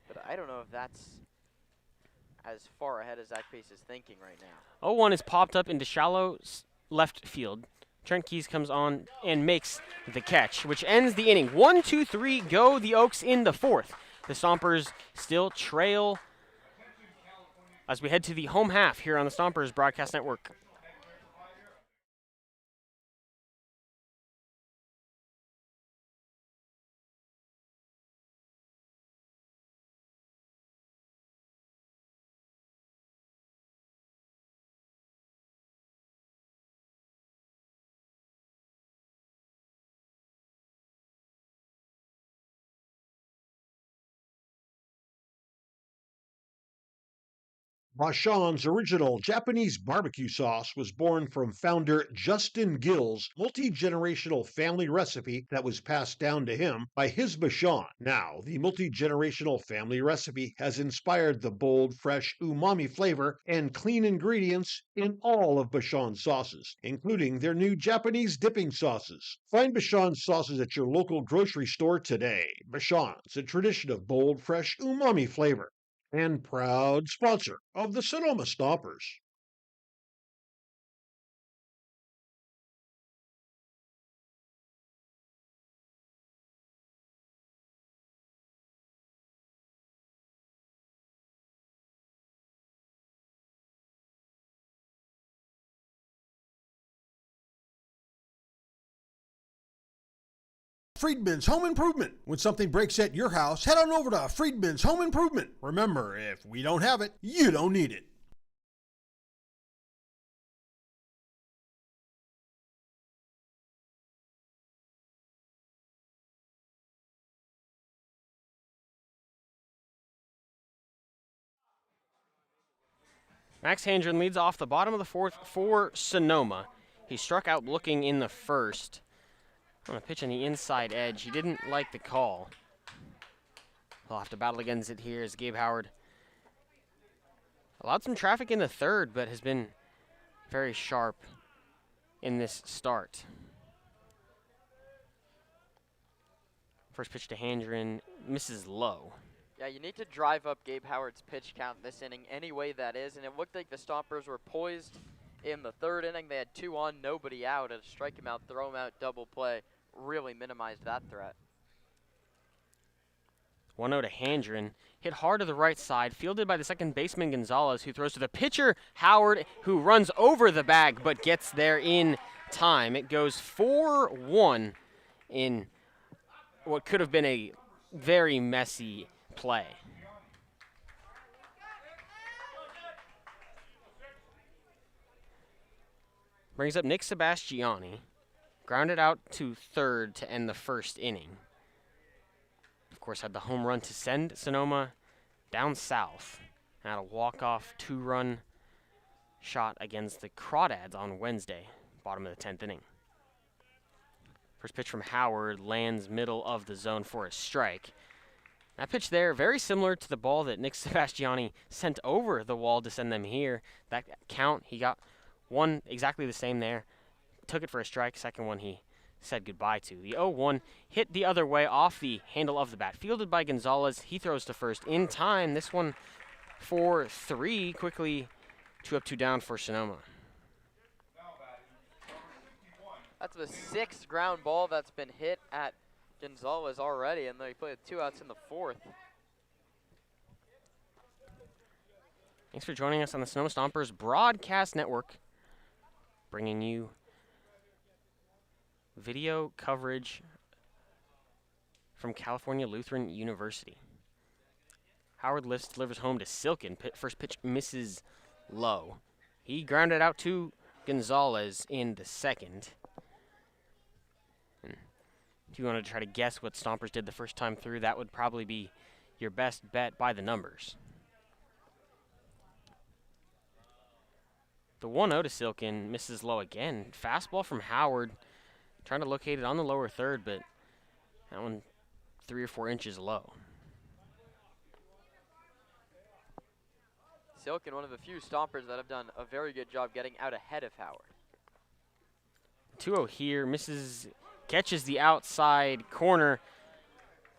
but I don't know if that's as far ahead as Zach Pace is thinking right now. 0-1 is popped up into shallow left field. Trent Keys comes on and makes the catch, which ends the inning. 1-2-3 go the Oaks in the fourth. The Stompers still trail as we head to the home half here on the Stompers Broadcast Network. Bashan's original Japanese barbecue sauce was born from founder Justin Gill's multi-generational family recipe that was passed down to him by his Bashan. Now, the multi-generational family recipe has inspired the bold, fresh umami flavor and clean ingredients in all of Bashan's sauces, including their new Japanese dipping sauces. Find Bashan's sauces at your local grocery store today. Bashan's, a tradition of bold, fresh umami flavor, and proud sponsor of the Sonoma Stompers. Friedman's Home Improvement. When something breaks at your house, head on over to Friedman's Home Improvement. Remember, if we don't have it, you don't need it. Max Handren leads off the bottom of the fourth for Sonoma. He struck out looking in the first. On a pitch on the inside edge. He didn't like the call. He'll have to battle against it here as Gabe Howard allowed some traffic in the third, but has been very sharp in this start. First pitch to Handren misses low. Yeah, you need to drive up Gabe Howard's pitch count this inning any way that is, and it looked like the Stompers were poised in the third inning. They had 2 on, nobody out, and strike him out, throw him out, double play really minimized that threat. 1-0 to Handren. Hit hard to the right side, fielded by the second baseman Gonzalez, who throws to the pitcher Howard, who runs over the bag but gets there in time. It goes 4-1 in what could have been a very messy play. Brings up Nick Sebastiani. Grounded out to third to end the first inning. Of course, had the home run to send Sonoma down south. And had a walk-off 2-run shot against the Crawdads on Wednesday, bottom of the 10th inning. First pitch from Howard lands middle of the zone for a strike. That pitch there, very similar to the ball that Nick Sebastiani sent over the wall to send them here. That count, he got one exactly the same there. Took it for a strike. Second one he said goodbye to. The 0-1 hit the other way off the handle of the bat. Fielded by Gonzalez. He throws to first in time. This one for 3. Quickly 2 up, 2 down for Sonoma. That's the 6th ground ball that's been hit at Gonzalez already, and they played 2 outs in the 4th. Thanks for joining us on the Sonoma Stompers Broadcast Network, bringing you video coverage from California Lutheran University. Howard lifts, delivers home to Silken. First pitch misses low. He grounded out to Gonzalez in the second. And if you want to try to guess what Stompers did the first time through, that would probably be your best bet by the numbers. The 1-0 to Silken misses low again. Fastball from Howard. Trying to locate it on the lower third, but that one 3 or 4 inches low. Silken, one of the few Stompers that have done a very good job getting out ahead of Howard. 2-0 here, catches the outside corner.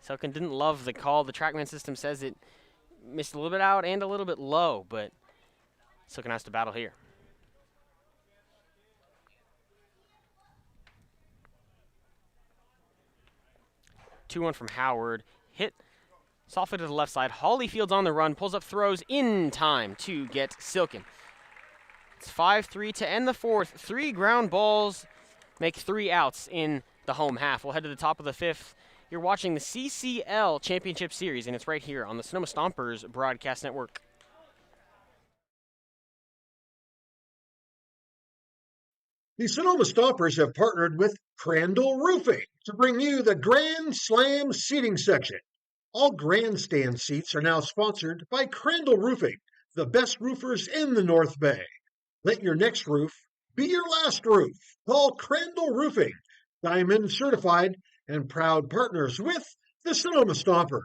Silken didn't love the call. The TrackMan system says it missed a little bit out and a little bit low, but Silken has to battle here. Two-one from Howard. Hit softly to the left side. Hollyfield's on the run, pulls up, throws in time to get Silken. It's 5-3 to end the fourth. 3 ground balls make 3 outs in the home half. We'll head to the top of the fifth. You're watching the CCL Championship Series, and it's right here on the Sonoma Stompers Broadcast Network. The Sonoma Stompers have partnered with Crandall Roofing to bring you the Grand Slam seating section. All grandstand seats are now sponsored by Crandall Roofing, the best roofers in the North Bay. Let your next roof be your last roof. Call Crandall Roofing, Diamond certified and proud partners with the Sonoma Stompers.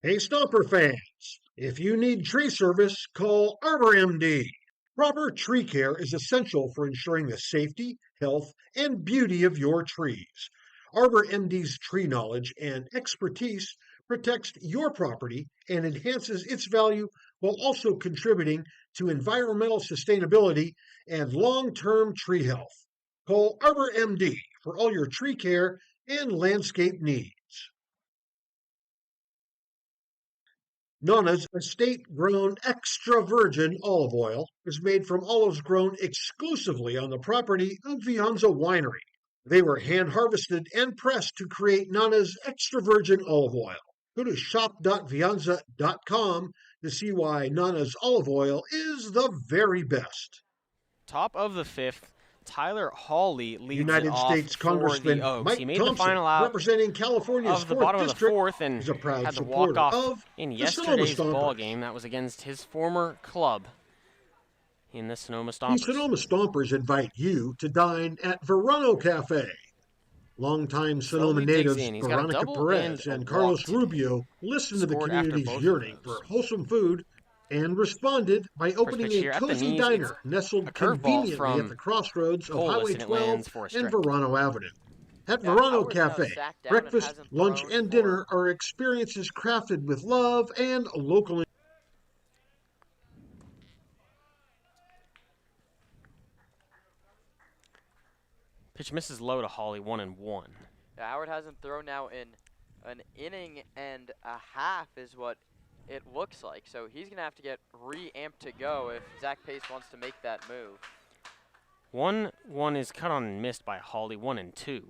Hey Stomper fans, if you need tree service, call Arbor MD. Proper tree care is essential for ensuring the safety, health, and beauty of your trees. Arbor MD's tree knowledge and expertise protects your property and enhances its value while also contributing to environmental sustainability and long-term tree health. Call Arbor MD for all your tree care and landscape needs. Nana's estate-grown extra virgin olive oil is made from olives grown exclusively on the property of Vianza Winery. They were hand-harvested and pressed to create Nana's extra virgin olive oil. Go to shop.vianza.com to see why Nana's olive oil is the very best. Top of the fifth, Tyler Hawley leads United it off States for Congressman the Oaks. Mike He made Thompson, the final out representing California's of the 4th bottom of the District, fourth and is a proud had the supporter walk-off of in the Sonoma yesterday's ball Stompers. game. That was against his former club in the Sonoma The Stompers. Sonoma Stompers invite you to dine at Verano Cafe. Longtime Sonoma Slowly digs natives in. He's got a Veronica double Perez and a and Carlos walk today. Rubio listened to the Scored after community's both of yearning those. for wholesome food and responded by opening pitch a here at the cozy knees. diner It's nestled a curveball conveniently from at the crossroads of Polis, Highway and it 12 lands for a and strike. Verano Avenue. At Yeah, Verano Howard's now Cafe, sacked down and breakfast, hasn't lunch, thrown and for- dinner are experiences crafted with love and local. Pitch misses low to Hawley, 1-1. Yeah, Howard hasn't thrown now in an inning and a half is what it looks like. So he's going to have to get re-amped to go if Zach Pace wants to make that move. 1-1 is cut on and missed by Hawley, 1-2.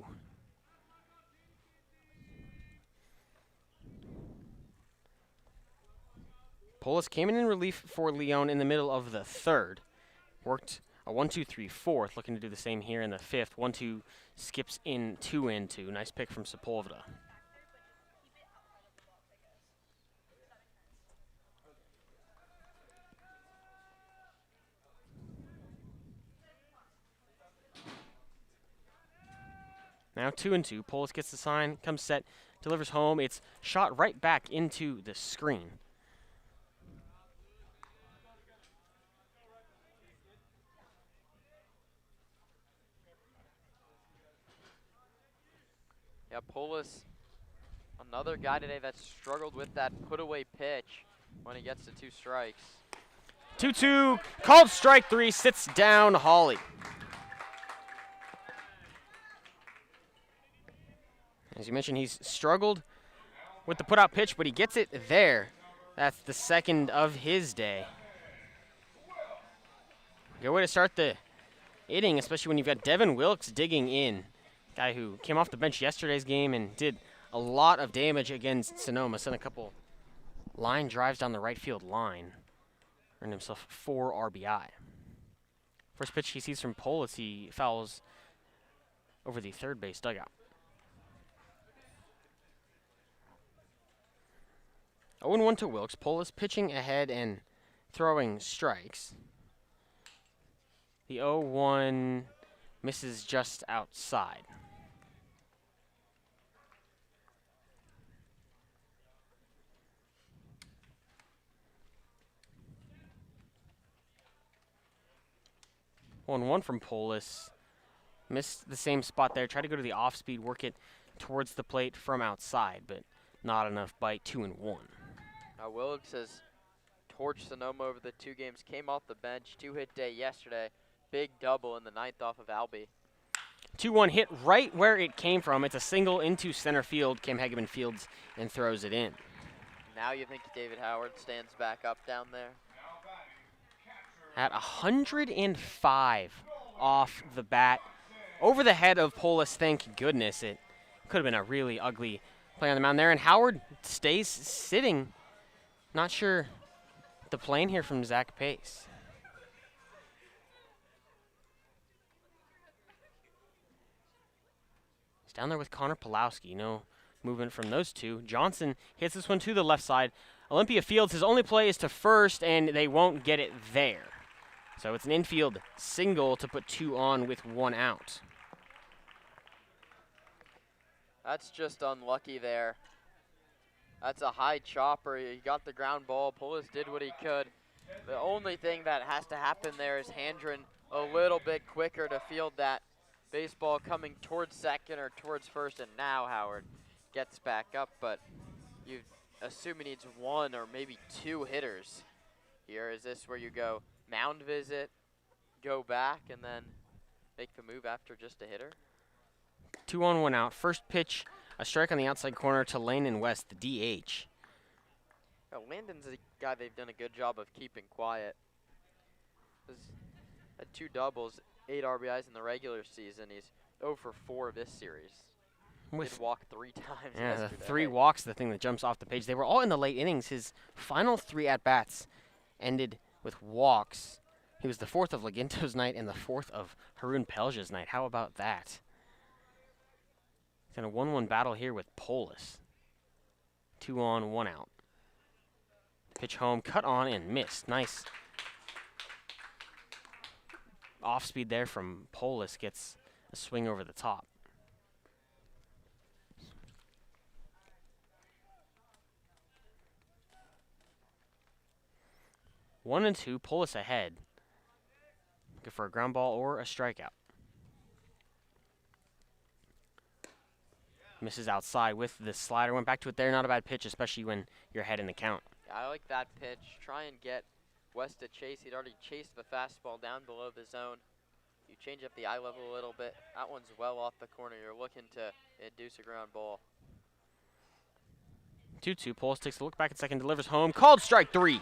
Polis came in relief for Leon in the middle of the third. Worked a 1-2-3 fourth, looking to do the same here in the fifth. 1-2 skips in 2-2. Nice pick from Sepulveda. Now 2-2. Polis gets the sign, comes set, delivers home. It's shot right back into the screen. Yeah, Polis, another guy today that struggled with that put-away pitch when he gets to 2 strikes. 2-2, called strike 3, sits down Hawley. As you mentioned, he's struggled with the put-out pitch, but he gets it there. That's the second of his day. Good way to start the inning, especially when you've got Devin Wilkes digging in. Guy who came off the bench yesterday's game and did a lot of damage against Sonoma. Sent a couple line drives down the right field line. Earned himself 4 RBI. First pitch he sees from Polis, he fouls over the third base dugout. 0-1 to Wilkes. Polis pitching ahead and throwing strikes. The 0-1 misses just outside. 1-1 from Polis. Missed the same spot there. Tried to go to the off speed, work it towards the plate from outside, but not enough bite. 2-1. Now Wilkes has torched Sonoma over the 2 games. Came off the bench, 2-hit day yesterday. Big double in the 9th off of Albie. 2-1 hit right where it came from. It's a single into center field. Cam Hageman fields and throws it in. Now you think David Howard stands back up down there? At 105 off the bat. Over the head of Polis, thank goodness. It could have been a really ugly play on the mound there. And Howard stays sitting. Not sure the plan here from Zach Pace. He's down there with Connor Pulowski. No movement from those two. Johnson hits this one to the left side. Olympia Fields, his only play is to first, and they won't get it there. So it's an infield single to put 2 on with 1 out. That's just unlucky there. That's a high chopper. He got the ground ball. Polis did what he could. The only thing that has to happen there is Handren a little bit quicker to field that baseball coming towards second or towards first, and now Howard gets back up, but you assume he needs 1 or maybe 2 hitters here. Is this where you go mound visit, go back, and then make the move after just a hitter? 2 on, 1 out. First pitch, a strike on the outside corner to Landon West, the DH. Landon's a guy they've done a good job of keeping quiet. He's had 2 doubles, 8 RBIs in the regular season. He's 0 for 4 this series. Did walk 3 times Yeah, the yesterday. 3 walks, the thing that jumps off the page. They were all in the late innings. His final 3 at-bats ended with walks. He was the 4th of Laginto's night and the 4th of Haroon Pelja's night. How about that? It's in a 1-1 battle here with Polis. 2 on, 1 out. Pitch home, cut on and missed. Nice off speed there from Polis. Gets a swing over the top. One and 2, Polis ahead. Looking for a ground ball or a strikeout. Misses outside with the slider. Went back to it there. Not a bad pitch, especially when you're ahead in the count. I like that pitch. Try and get West to chase. He'd already chased the fastball down below the zone. You change up the eye level a little bit. That one's well off the corner. You're looking to induce a ground ball. 2-2. Polis takes a look back at second, delivers home. Called strike 3.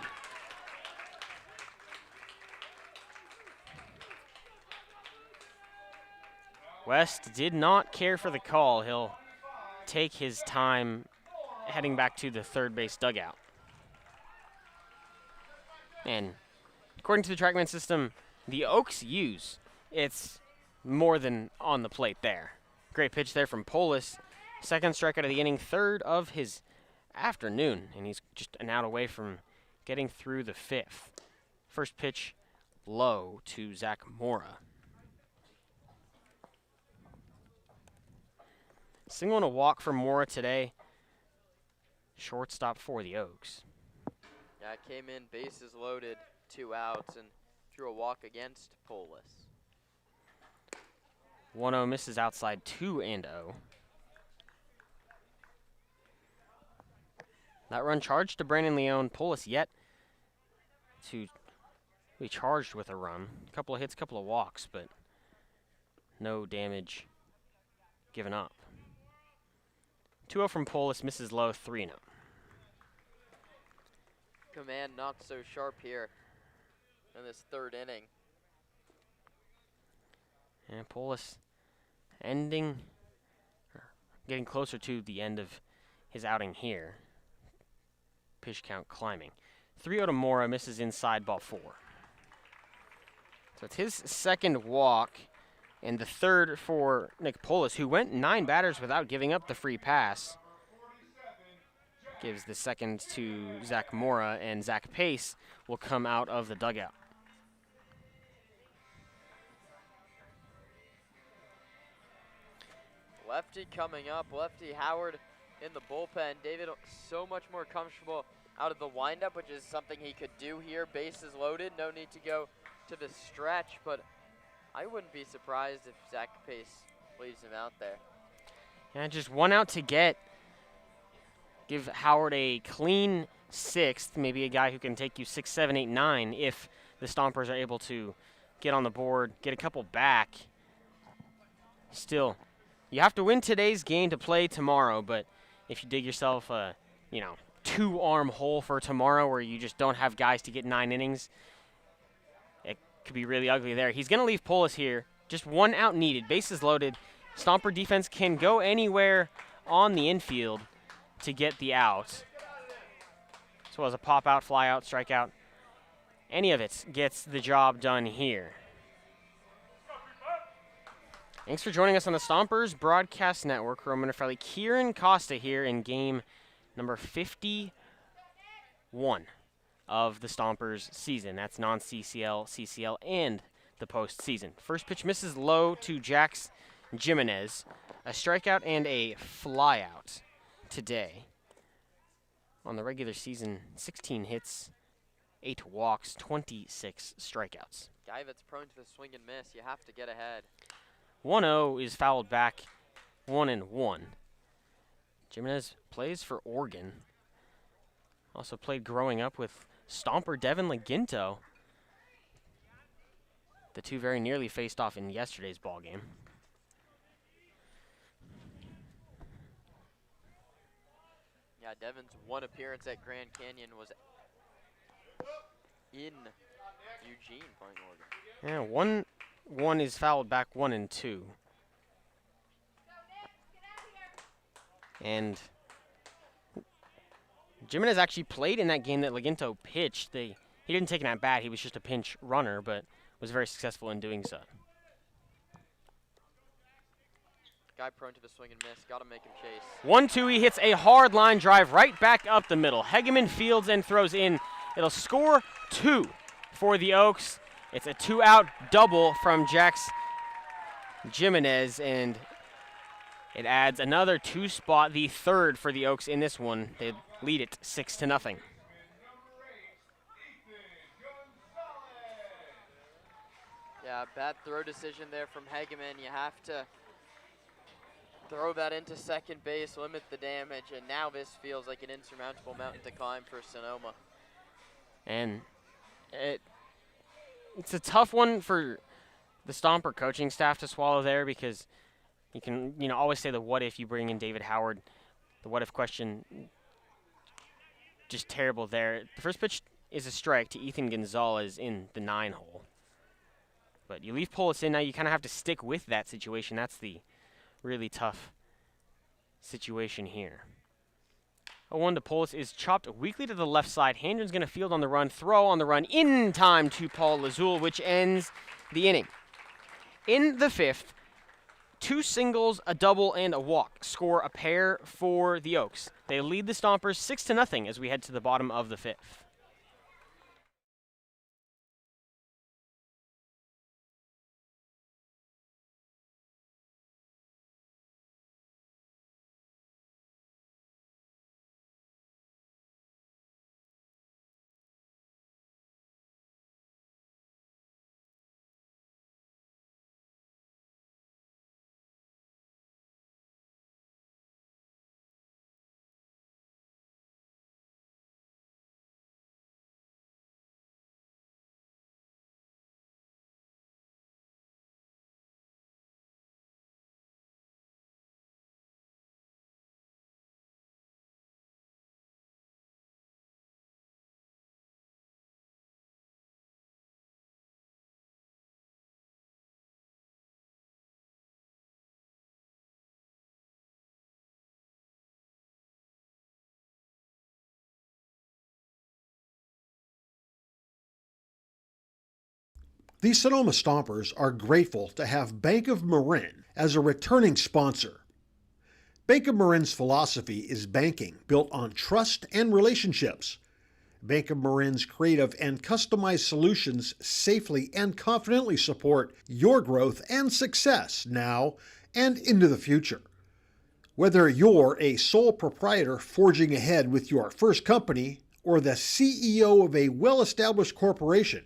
West did not care for the call. He'll take his time heading back to the third base dugout. And according to the TrackMan system, the Oaks use, it's more than on the plate there. Great pitch there from Polis. Second strikeout of the inning, 3rd of his afternoon, and he's just an out away from getting through the 5th. First pitch low to Zach Mora. Single and a walk for Mora today. Shortstop for the Oaks. Yeah, came in, bases loaded, 2 outs, and threw a walk against Polis. 1-0 misses outside, 2-0. That run charged to Brandon Leone. Polis yet to be charged with a run. A couple of hits, couple of walks, but no damage given up. 2-0 from Polis, misses low, 3-0. Command not so sharp here in this 3rd inning. And Polis getting closer to the end of his outing here. Pitch count climbing. 3-0 to Mora, misses inside, ball 4. So it's his 2nd walk and the 3rd for Nick Polis, who went 9 batters without giving up the free pass. Gives the 2nd to Zach Mora, and Zach Pace will come out of the dugout. Lefty coming up, Lefty Howard in the bullpen. David so much more comfortable out of the windup, which is something he could do here. Bases loaded, no need to go to the stretch, but I wouldn't be surprised if Zach Pace leaves him out there. Yeah, just one out to get. Give Howard a clean sixth, maybe a guy who can take you 6, 7, 8, 9 if the Stompers are able to get on the board, get a couple back. Still, you have to win today's game to play tomorrow, but if you dig yourself a, 2-arm hole for tomorrow where you just don't have guys to get 9 innings, it could be really ugly there. He's going to leave Polis here. Just one out needed. Bases loaded. Stomper defense can go anywhere on the infield to get the out. So as a pop out, fly out, strike out, any of it gets the job done here. Thanks for joining us on the Stompers Broadcast Network. Roman Raffaelli, Kieran Costa here in game number 51 of the Stompers season. That's non-CCL, CCL, and the postseason. First pitch misses low to Jax Jimenez. A strikeout and a flyout today. On the regular season, 16 hits, 8 walks, 26 strikeouts. Guy that's prone to the swing and miss, you have to get ahead. 1-0 is fouled back, 1-1. Jimenez plays for Oregon. Also played growing up with Stomper Devin Laginto. The two very nearly faced off in yesterday's ball game. Yeah, Devin's one appearance at Grand Canyon was in Eugene playing Oregon. Yeah, 1-1 is fouled back, 1-2. And Jimenez actually played in that game that Laginto pitched. He didn't take it at bat. He was just a pinch runner, but was very successful in doing so. Guy prone to the swing and miss. Got to make him chase. 1-2. He hits a hard line drive right back up the middle. Hegeman fields and throws in. It'll score 2 for the Oaks. It's a 2-out double from Jax Jimenez, and it adds another 2 spot, the third for the Oaks in this one. They lead it 6-0. Yeah, bad throw decision there from Hegeman. You have to throw that into second base, limit the damage, and now this feels like an insurmountable mountain to climb for Sonoma. And it's a tough one for the Stomper coaching staff to swallow there, because you can always say the what if you bring in David Howard. The what if question, just terrible there. The first pitch is a strike to Ethan Gonzalez in the 9-hole. But you leave Polis in, now you kind of have to stick with that situation. That's the really tough situation here. 0-1 to Polis is chopped weakly to the left side. Handren's going to field on the run, throw on the run in time to Paul Lazul, which ends the inning. In the 5th, 2 singles, a double, and a walk score a pair for the Oaks. They lead the Stompers 6-0 as we head to the bottom of the 5th. The Sonoma Stompers are grateful to have Bank of Marin as a returning sponsor. Bank of Marin's philosophy is banking built on trust and relationships. Bank of Marin's creative and customized solutions safely and confidently support your growth and success now and into the future. Whether you're a sole proprietor forging ahead with your first company or the CEO of a well-established corporation,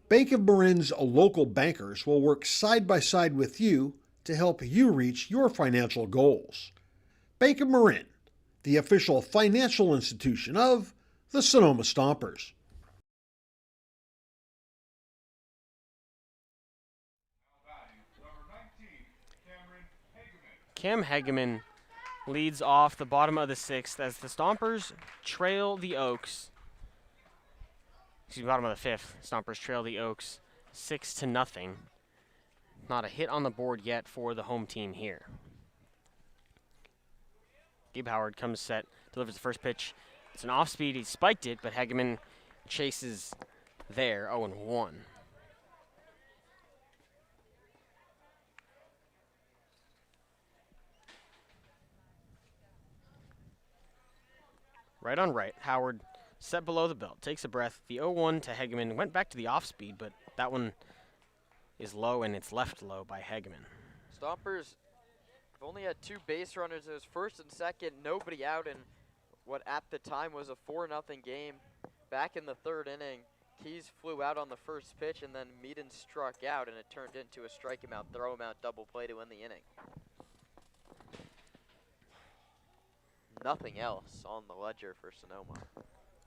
Bank of Marin's local bankers will work side by side with you to help you reach your financial goals. Bank of Marin, the official financial institution of the Sonoma Stompers. Cam Hegeman leads off the bottom of the 6th as the Stompers trail the Oaks. Bottom of the 5th. Stompers trail the Oaks 6-0. Not a hit on the board yet for the home team here. Gabe Howard comes set, delivers the first pitch. It's an off speed. He spiked it, but Hegeman chases there, 0-1. Right on right. Howard set below the belt, takes a breath. The 0-1 to Hegeman went back to the off speed, but that one is low and it's left low by Hegeman. Stompers have only had 2 base runners. It was first and second, nobody out in what at the time was a 4-0 game. Back in the 3rd inning, Keys flew out on the first pitch and then Meaden struck out and it turned into a strike him out, throw him out double play to win the inning. Nothing else on the ledger for Sonoma.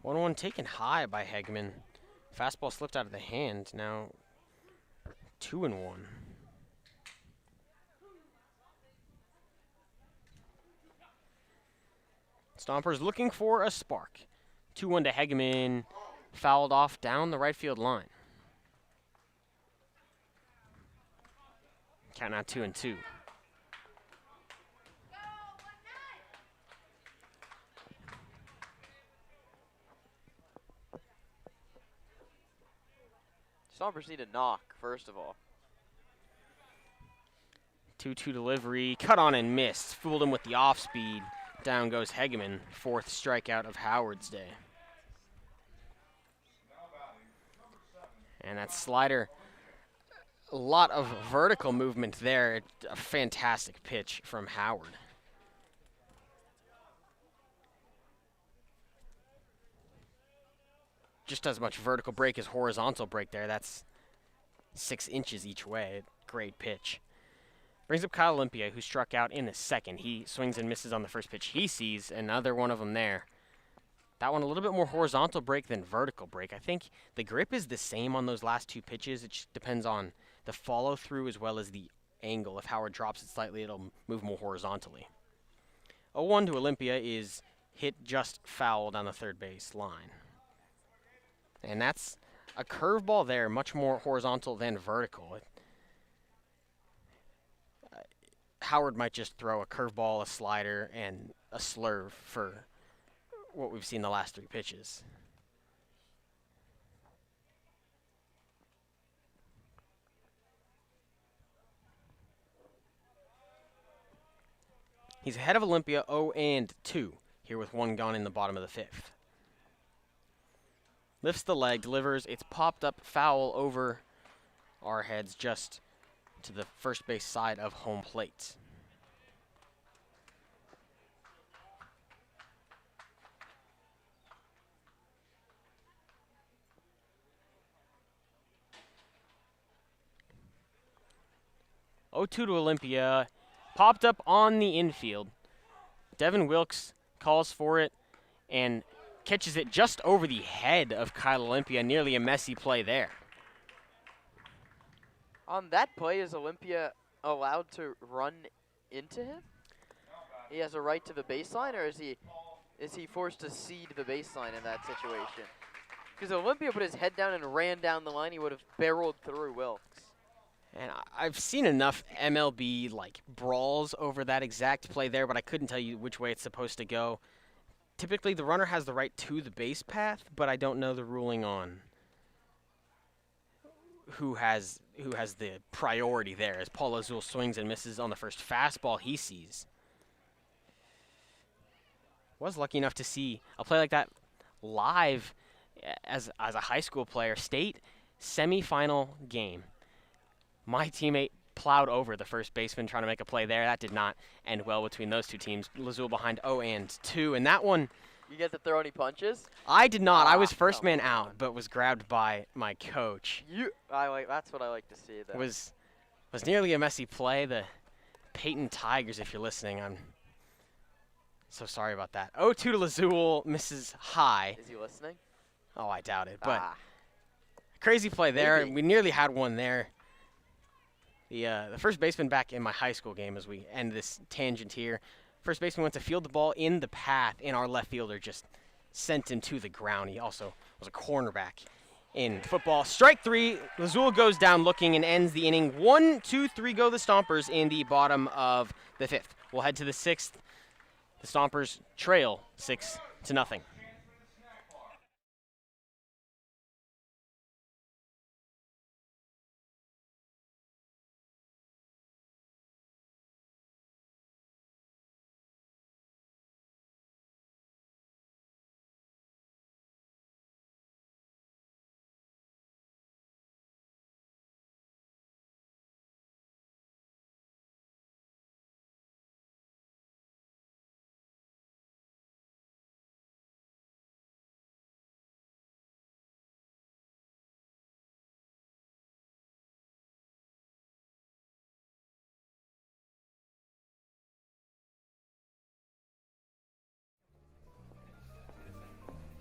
1-1 taken high by Hegeman. Fastball slipped out of the hand. Now 2-1. Stompers looking for a spark. 2-1 to Hegeman. Fouled off down the right field line. Count now 2-2. Stompers need a knock, first of all. 2-2 delivery. Cut on and missed. Fooled him with the off speed. Down goes Hegeman. 4th strikeout of Howard's day. And that slider, a lot of vertical movement there. A fantastic pitch from Howard. Just as much vertical break as horizontal break there. That's 6 inches each way. Great pitch. Brings up Kyle Olympia, who struck out in the 2nd. He swings and misses on the first pitch he sees. Another one of them there. That one a little bit more horizontal break than vertical break. I think the grip is the same on those last 2 pitches. It just depends on the follow through as well as the angle. If Howard drops it slightly, it'll move more horizontally. 0-1 to Olympia is hit just foul down the 3rd base line. And that's a curveball there, much more horizontal than vertical. Howard might just throw a curveball, a slider, and a slurve for what we've seen the last 3 pitches. He's ahead of Olympia 0-2 here with 1 gone in the bottom of the 5th. Lifts the leg, delivers. It's popped up foul over our heads just to the first base side of home plate. Oh, 2 to Olympia. Popped up on the infield. Devin Wilkes calls for it and catches it just over the head of Kyle Olympia. Nearly a messy play there. On that play, is Olympia allowed to run into him? He has a right to the baseline, or is he forced to cede the baseline in that situation? Because Olympia put his head down and ran down the line, he would have barreled through Wilkes. And I've seen enough MLB like brawls over that exact play there, but I couldn't tell you which way it's supposed to go. Typically, the runner has the right to the base path, but I don't know the ruling on who has the priority there. As Paul Azul swings and misses on the first fastball he sees. Was lucky enough to see a play like that live as a high school player. State semifinal game. My teammate plowed over the first baseman trying to make a play there. That did not end well between those 2 teams. Lazul behind 0-2, and that one You get to throw any punches? I did not. I was Ah, first come man on. out, but was grabbed by my coach. That's what I like to see. It Though. was nearly a messy play. The Peyton Tigers, if you're listening, I'm so sorry about that. 0-2 to Lazul, misses high. Is he listening? Oh, I doubt it. But Ah. crazy play there. Maybe. We nearly had one there. The first baseman back in my high school game, as we end this tangent here, first baseman went to field the ball in the path, and our left fielder just sent him to the ground. He also was a cornerback in football. Strike 3, Lazul goes down looking and ends the inning. 1-2-3 go the Stompers in the bottom of the 5th. We'll head to the 6th. The Stompers trail 6-0.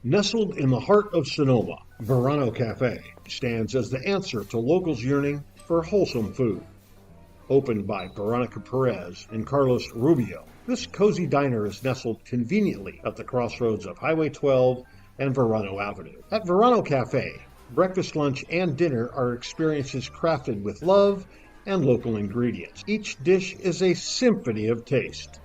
Nestled in the heart of Sonoma, Verano Cafe stands as the answer to locals yearning for wholesome food. Opened by Veronica Perez and Carlos Rubio, this cozy diner is nestled conveniently at the crossroads of Highway 12 and Verano Avenue. At Verano Cafe, breakfast, lunch, and dinner are experiences crafted with love and local ingredients. Each dish is a symphony of taste.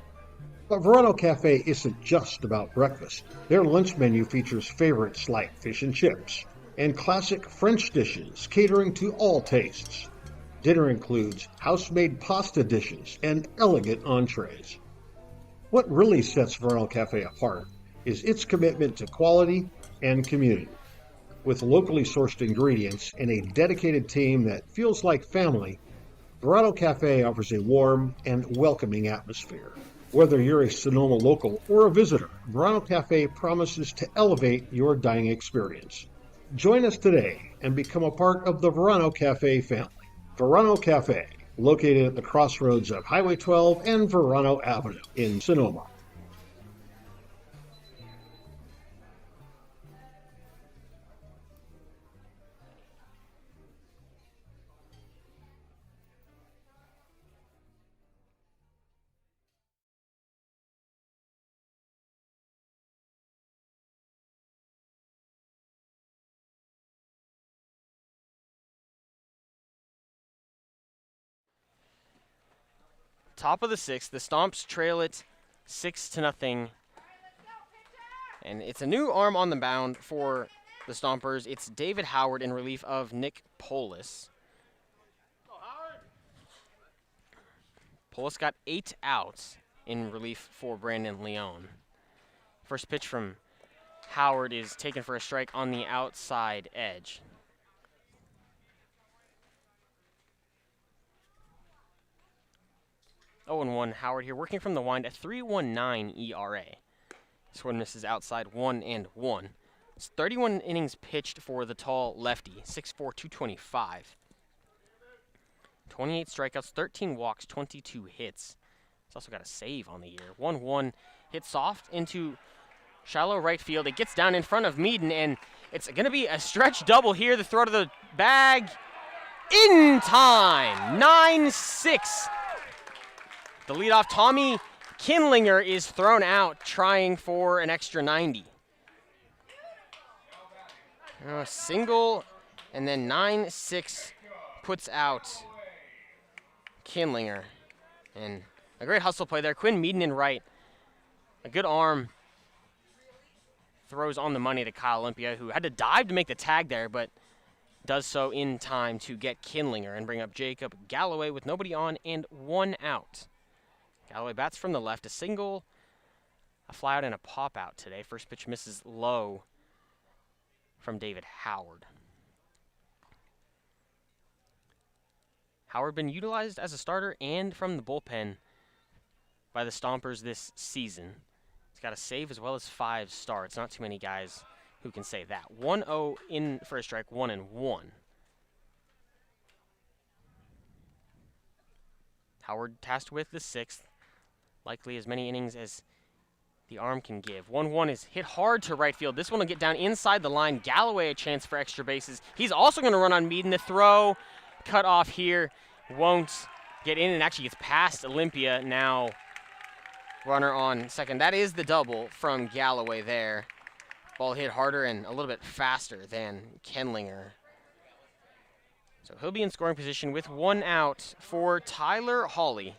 But Verano Cafe isn't just about breakfast. Their lunch menu features favorites like fish and chips and classic French dishes catering to all tastes. Dinner includes house-made pasta dishes and elegant entrees. What really sets Verano Cafe apart is its commitment to quality and community. With locally sourced ingredients and a dedicated team that feels like family, Verano Cafe offers a warm and welcoming atmosphere. Whether you're a Sonoma local or a visitor, Verano Cafe promises to elevate your dining experience. Join us today and become a part of the Verano Cafe family. Verano Cafe, located at the crossroads of Highway 12 and Verano Avenue in Sonoma. Top of the 6th, the Stomps trail it 6-0. And it's a new arm on the mound for the Stompers. It's David Howard in relief of Nick Polis. Polis got 8 outs in relief for Brandon Leone. First pitch from Howard is taken for a strike on the outside edge. Oh, 0-1 Howard here, working from the wind, a 3.19 ERA. This one misses outside 1-1. It's 31 innings pitched for the tall lefty, 6'4", 225. 28 strikeouts, 13 walks, 22 hits. He's also got a save on the year. 1-1, hit soft into shallow right field. It gets down in front of Meaden, and it's going to be a stretch double here. The throw to the bag in time, 9-6. The leadoff, Tommy Kinlinger, is thrown out trying for an extra 90. A single, and then 9-6 puts out Kinlinger. And a great hustle play there. Quinn Meaden in right. A good arm. Throws on the money to Kyle Olympia, who had to dive to make the tag there, but does so in time to get Kinlinger and bring up Jacob Galloway with nobody on and 1 out. Galloway bats from the left, a single, a fly out, and a pop out today. First pitch misses low from David Howard. Howard been utilized as a starter and from the bullpen by the Stompers this season. He's got a save as well as 5 starts. Not too many guys who can say that. 1-0 in for a strike, 1-1. Howard tasked with the 6th. Likely as many innings as the arm can give. 1-1 is hit hard to right field. This one will get down inside the line. Galloway a chance for extra bases. He's also going to run on Meaden. The throw cut off here. Won't get in and actually gets past Olympia. Now runner on second. That is the double from Galloway there. Ball hit harder and a little bit faster than Kenlinger. So he'll be in scoring position with 1 out for Tyler Hawley.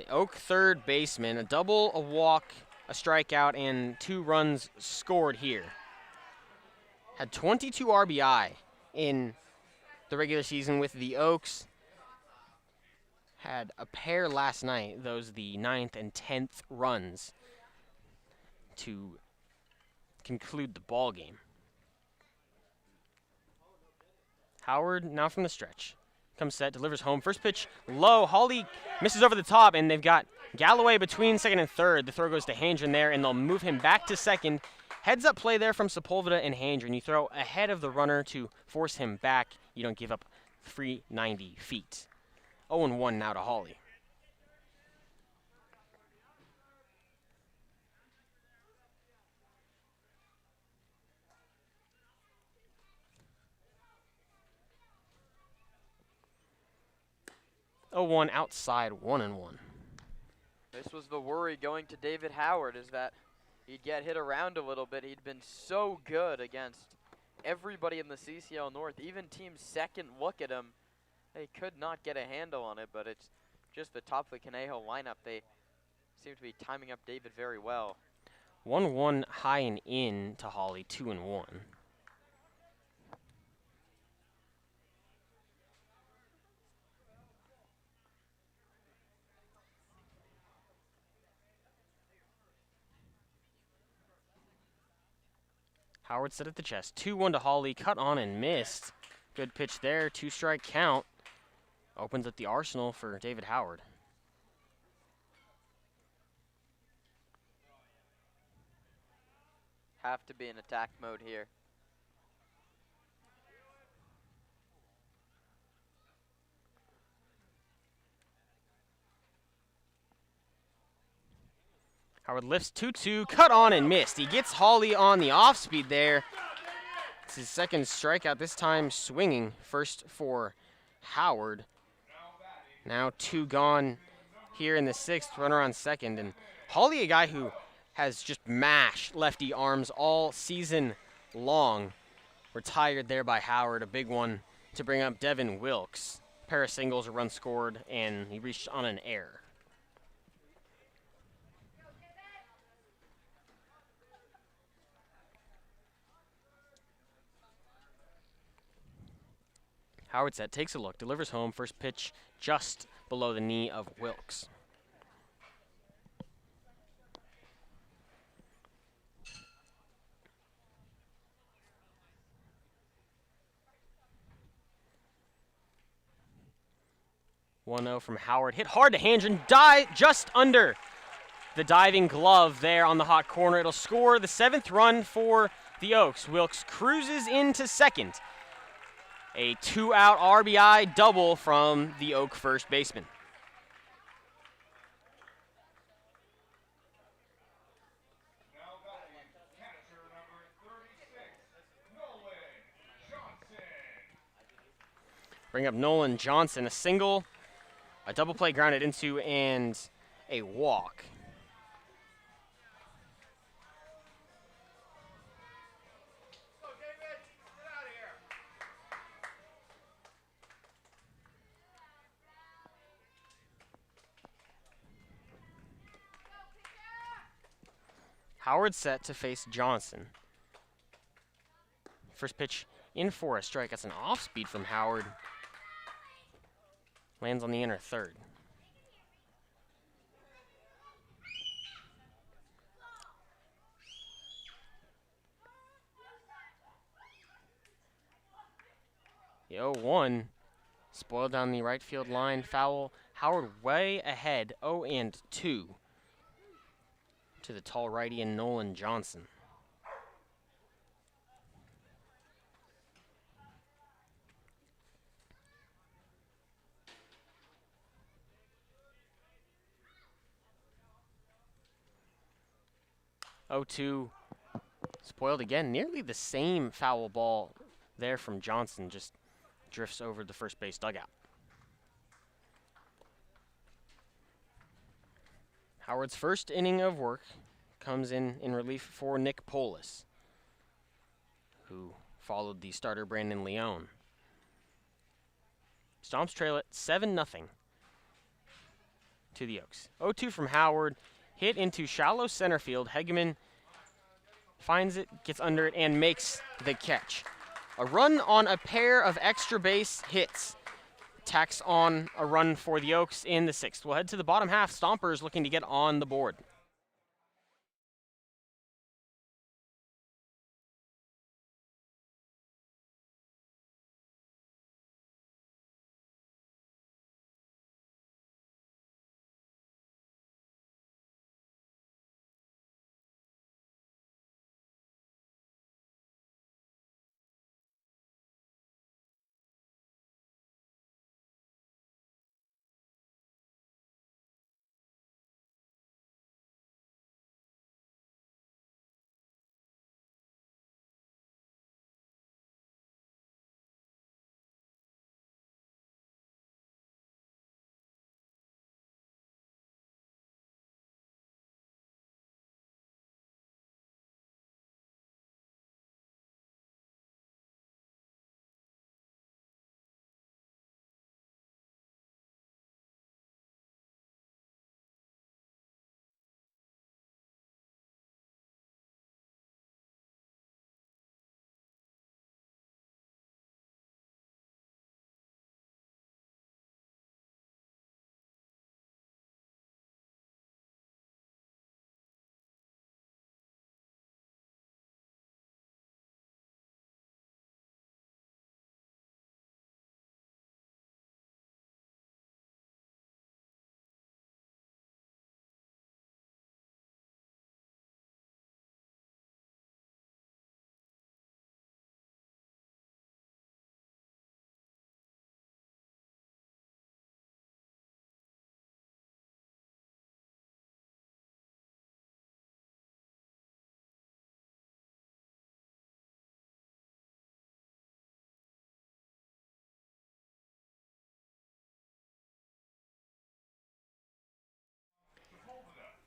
Oak third baseman, a double, a walk, a strikeout, and 2 runs scored here. Had 22 RBI in the regular season with the Oaks. Had a pair last night, those the 9th and 10th runs to conclude the ball game. Howard now from the stretch. Comes set, delivers home. First pitch low. Hawley misses over the top, and they've got Galloway between second and third. The throw goes to Handren there, and they'll move him back to second. Heads up play there from Sepulveda and Handren. You throw ahead of the runner to force him back. You don't give up 390 feet. 0-1 now to Hawley. One outside, 1-1. This was the worry going to David Howard, is that he'd get hit around a little bit. He'd been so good against everybody in the CCL North. Even teams second look at him, they could not get a handle on it, but it's just the top of the Conejo lineup. They seem to be timing up David very well. 1-1 high and in to Hawley, 2-1. Howard set at the chest. 2-1 to Hawley. Cut on and missed. Good pitch there. 2-strike count. Opens up the arsenal for David Howard. Have to be in attack mode here. Howard lifts 2-2, cut on and missed. He gets Hawley on the off-speed there. It's his second strikeout, this time swinging. First for Howard. Now 2 gone here in the 6th, runner on second. And Hawley, a guy who has just mashed lefty arms all season long. Retired there by Howard, a big one to bring up Devin Wilkes. Pair of singles, a run scored, and he reached on an error. Howard set, takes a look, delivers home. First pitch just below the knee of Wilkes. (1-0) from Howard. Hit hard to Handren. Just under the diving glove there on the hot corner. It'll score the 7th run for the Oaks. Wilkes cruises into second. A 2-out RBI double from the Oak first baseman. Now batting, catcher number 36, Nolan Johnson. Bring up Nolan Johnson, a single, a double play grounded into, and a walk. Howard set to face Johnson. First pitch in for a strike. That's an off speed from Howard. Lands on the inner third. The 0-1 spoiled down the right field line. Foul Howard way ahead, 0-2 to the tall righty and Nolan Johnson. Oh-2 spoiled again. Nearly the same foul ball there from Johnson, just drifts over the first base dugout. Howard's first inning of work comes in relief for Nick Polis, who followed the starter Brandon Leone. Stomps trail it 7-0 to the Oaks. 0-2 from Howard, hit into shallow center field. Hegeman finds it, gets under it, and makes the catch. A run on a pair of extra base hits tacks on a run for the Oaks in the 6th. We'll head to the bottom half. Stompers looking to get on the board.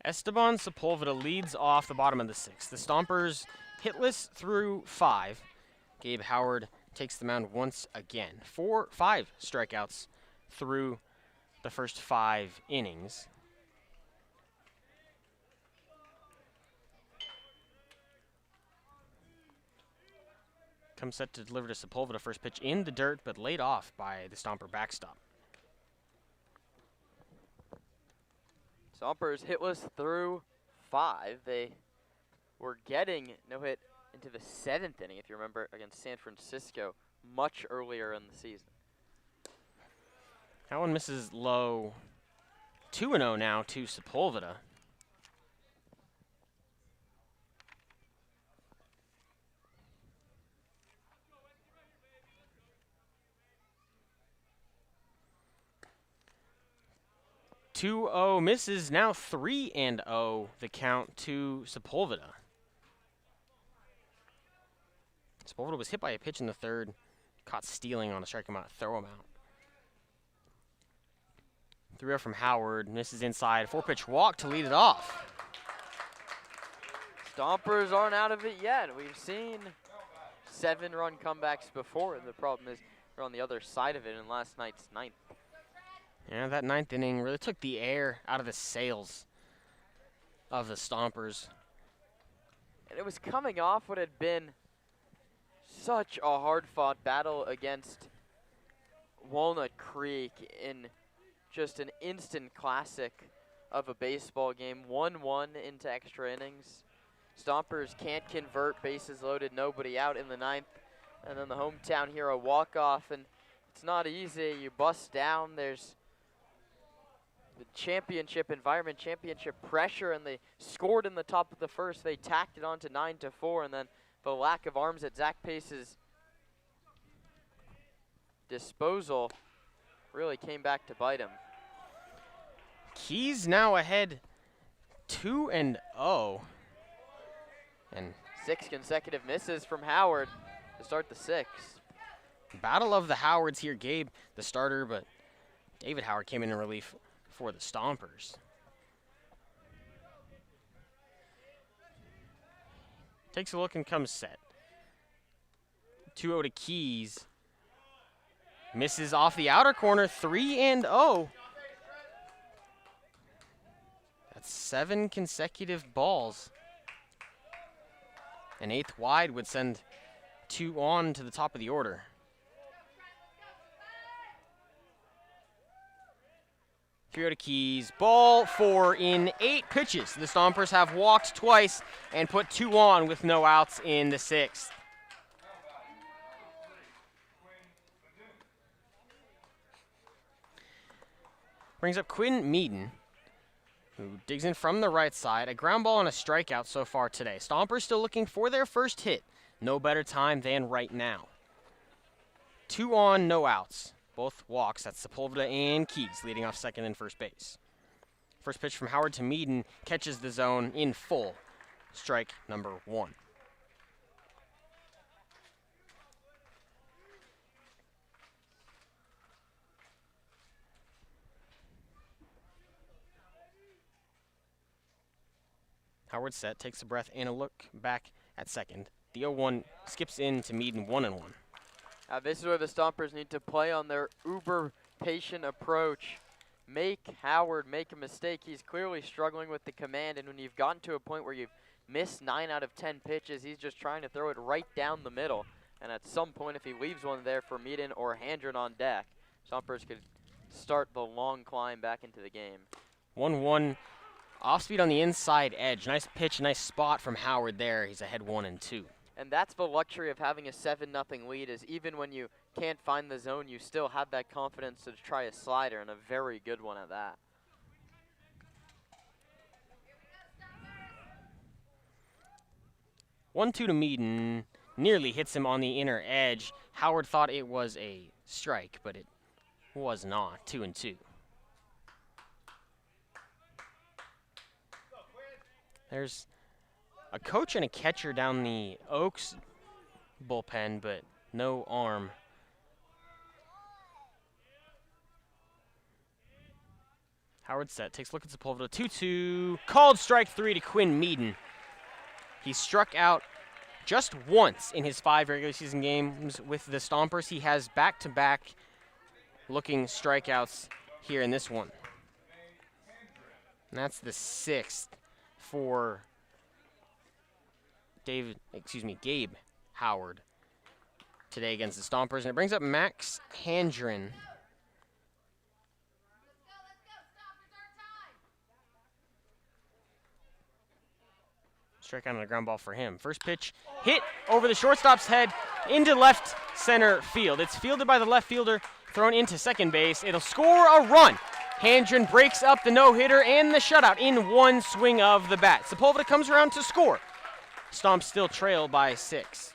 Esteban Sepulveda leads off the bottom of the 6th. The Stompers hitless through 5. Gabe Howard takes the mound once again. 5 strikeouts through the first 5 innings. Comes set to deliver to Sepulveda. First pitch in the dirt, but laid off by the Stomper backstop. Stompers hitless through 5. They were getting no hit into the 7th inning, if you remember, against San Francisco much earlier in the season. That one misses low. 2-0 now to Sepulveda. Misses, now 3-0 the count to Sepulveda. Sepulveda was hit by a pitch in the 3rd, caught stealing on a strike him out, throw him out. 3-0 from Howard, misses inside, 4-pitch walk to lead it off. Stompers aren't out of it yet. We've seen 7-run comebacks before. The problem is they're on the other side of it in last night's 9th. Yeah, that 9th inning really took the air out of the sails of the Stompers. And it was coming off what had been such a hard-fought battle against Walnut Creek in just an instant classic of a baseball game. 1-1 into extra innings. Stompers can't convert, bases loaded, nobody out in the 9th. And then the hometown hero walk-off, and it's not easy. You bust down, there's the championship, environment championship pressure, and they scored in the top of the first. They tacked it on to 9-4, and then the lack of arms at Zach Pace's disposal really came back to bite him. Keys now ahead 2-0. And 6 consecutive misses from Howard to start the sixth. battle of the Howards here. Gabe, the starter, but David Howard came in relief for the Stompers. Takes a look and comes set. 2-0 to Keys. Misses off the outer corner, 3-0. That's 7 consecutive balls. An 8th wide would send 2 on to the top of the order. To Keys, ball 4 in 8 pitches. The Stompers have walked twice and put 2 on with no outs in the 6th. Brings up Quinn Meaden, who digs in from the right side. A ground ball and a strikeout so far today. Stompers still looking for their first hit. No better time than right now. 2 on, no outs. Both walks. That's Sepulveda and Keys leading off second and first base. First pitch from Howard to Meaden catches the zone in full. Strike number 1. Howard set, takes a breath and a look back at second. The 0-1 skips in to Meaden 1-1. This is where the Stompers need to play on their uber patient approach. Make Howard make a mistake. He's clearly struggling with the command, and when you've gotten to a point where you've missed 9 out of 10 pitches, he's just trying to throw it right down the middle. And at some point, if he leaves one there for Meaden or Handren on deck, Stompers could start the long climb back into the game. 1-1. Off speed on the inside edge. Nice pitch, nice spot from Howard there. He's ahead 1-2. And that's the luxury of having a 7-0 lead, is even when you can't find the zone, you still have that confidence to try a slider, and a very good one at that. One-two to Meaden. Nearly hits him on the inner edge. Howard thought it was a strike, but it was not. 2-2. There's a coach and a catcher down the Oaks bullpen, but no arm. Howard set, takes a look at Sepulveda. 2-2. Called strike 3 to Quinn Meaden. He struck out just once in his 5 regular season games with the Stompers. He has back-to-back looking strikeouts here in this one. And that's the 6th for Gabe Howard today against the Stompers. And it brings up Max Handren. Strikeout on a ground ball for him. First pitch hit over the shortstop's head into left center field. It's fielded by the left fielder, thrown into second base. It'll score a run. Handren breaks up the no-hitter and the shutout in one swing of the bat. Sepulveda comes around to score. Stomps still trail by 6.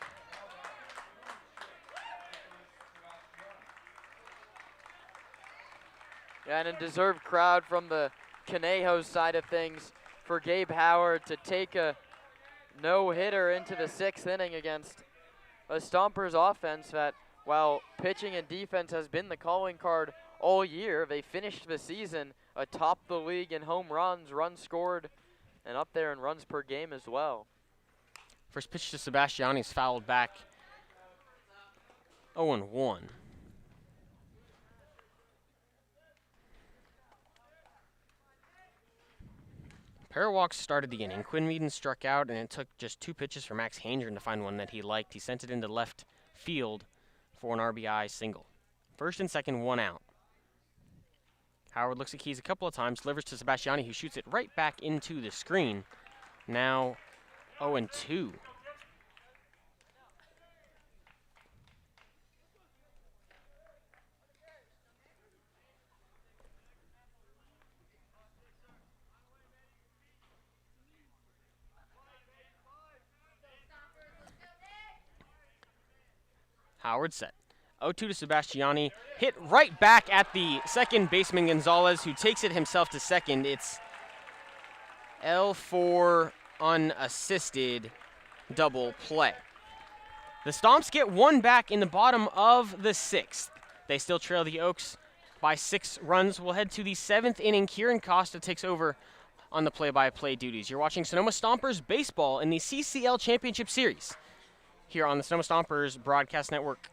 Yeah, and a deserved crowd from the Conejo side of things for Gabe Howard to take a no-hitter into the 6th inning against a Stompers offense that, while pitching and defense has been the calling card all year, they finished the season atop the league in home runs, runs scored, and up there in runs per game as well. First pitch to Sebastiani's fouled back. 0-1. Pair of walks started the inning. Quinn Meaden struck out, and it took just 2 pitches for Max Handren to find one that he liked. He sent it into left field for an RBI single. First and second, 1 out. Howard looks at Keys a couple of times, delivers to Sebastiani, who shoots it right back into the screen. Now 0-2. Howard set. 0-2 to Sebastiani. Hit right back at the second baseman Gonzalez, who takes it himself to second. It's L4 unassisted double play. The Stomps get one back in the bottom of the 6th. They still trail the Oaks by 6 runs. We'll head to the 7th inning. Kieran Costa takes over on the play-by-play duties. You're watching Sonoma Stompers baseball in the CCL Championship Series here on the Sonoma Stompers Broadcast Network.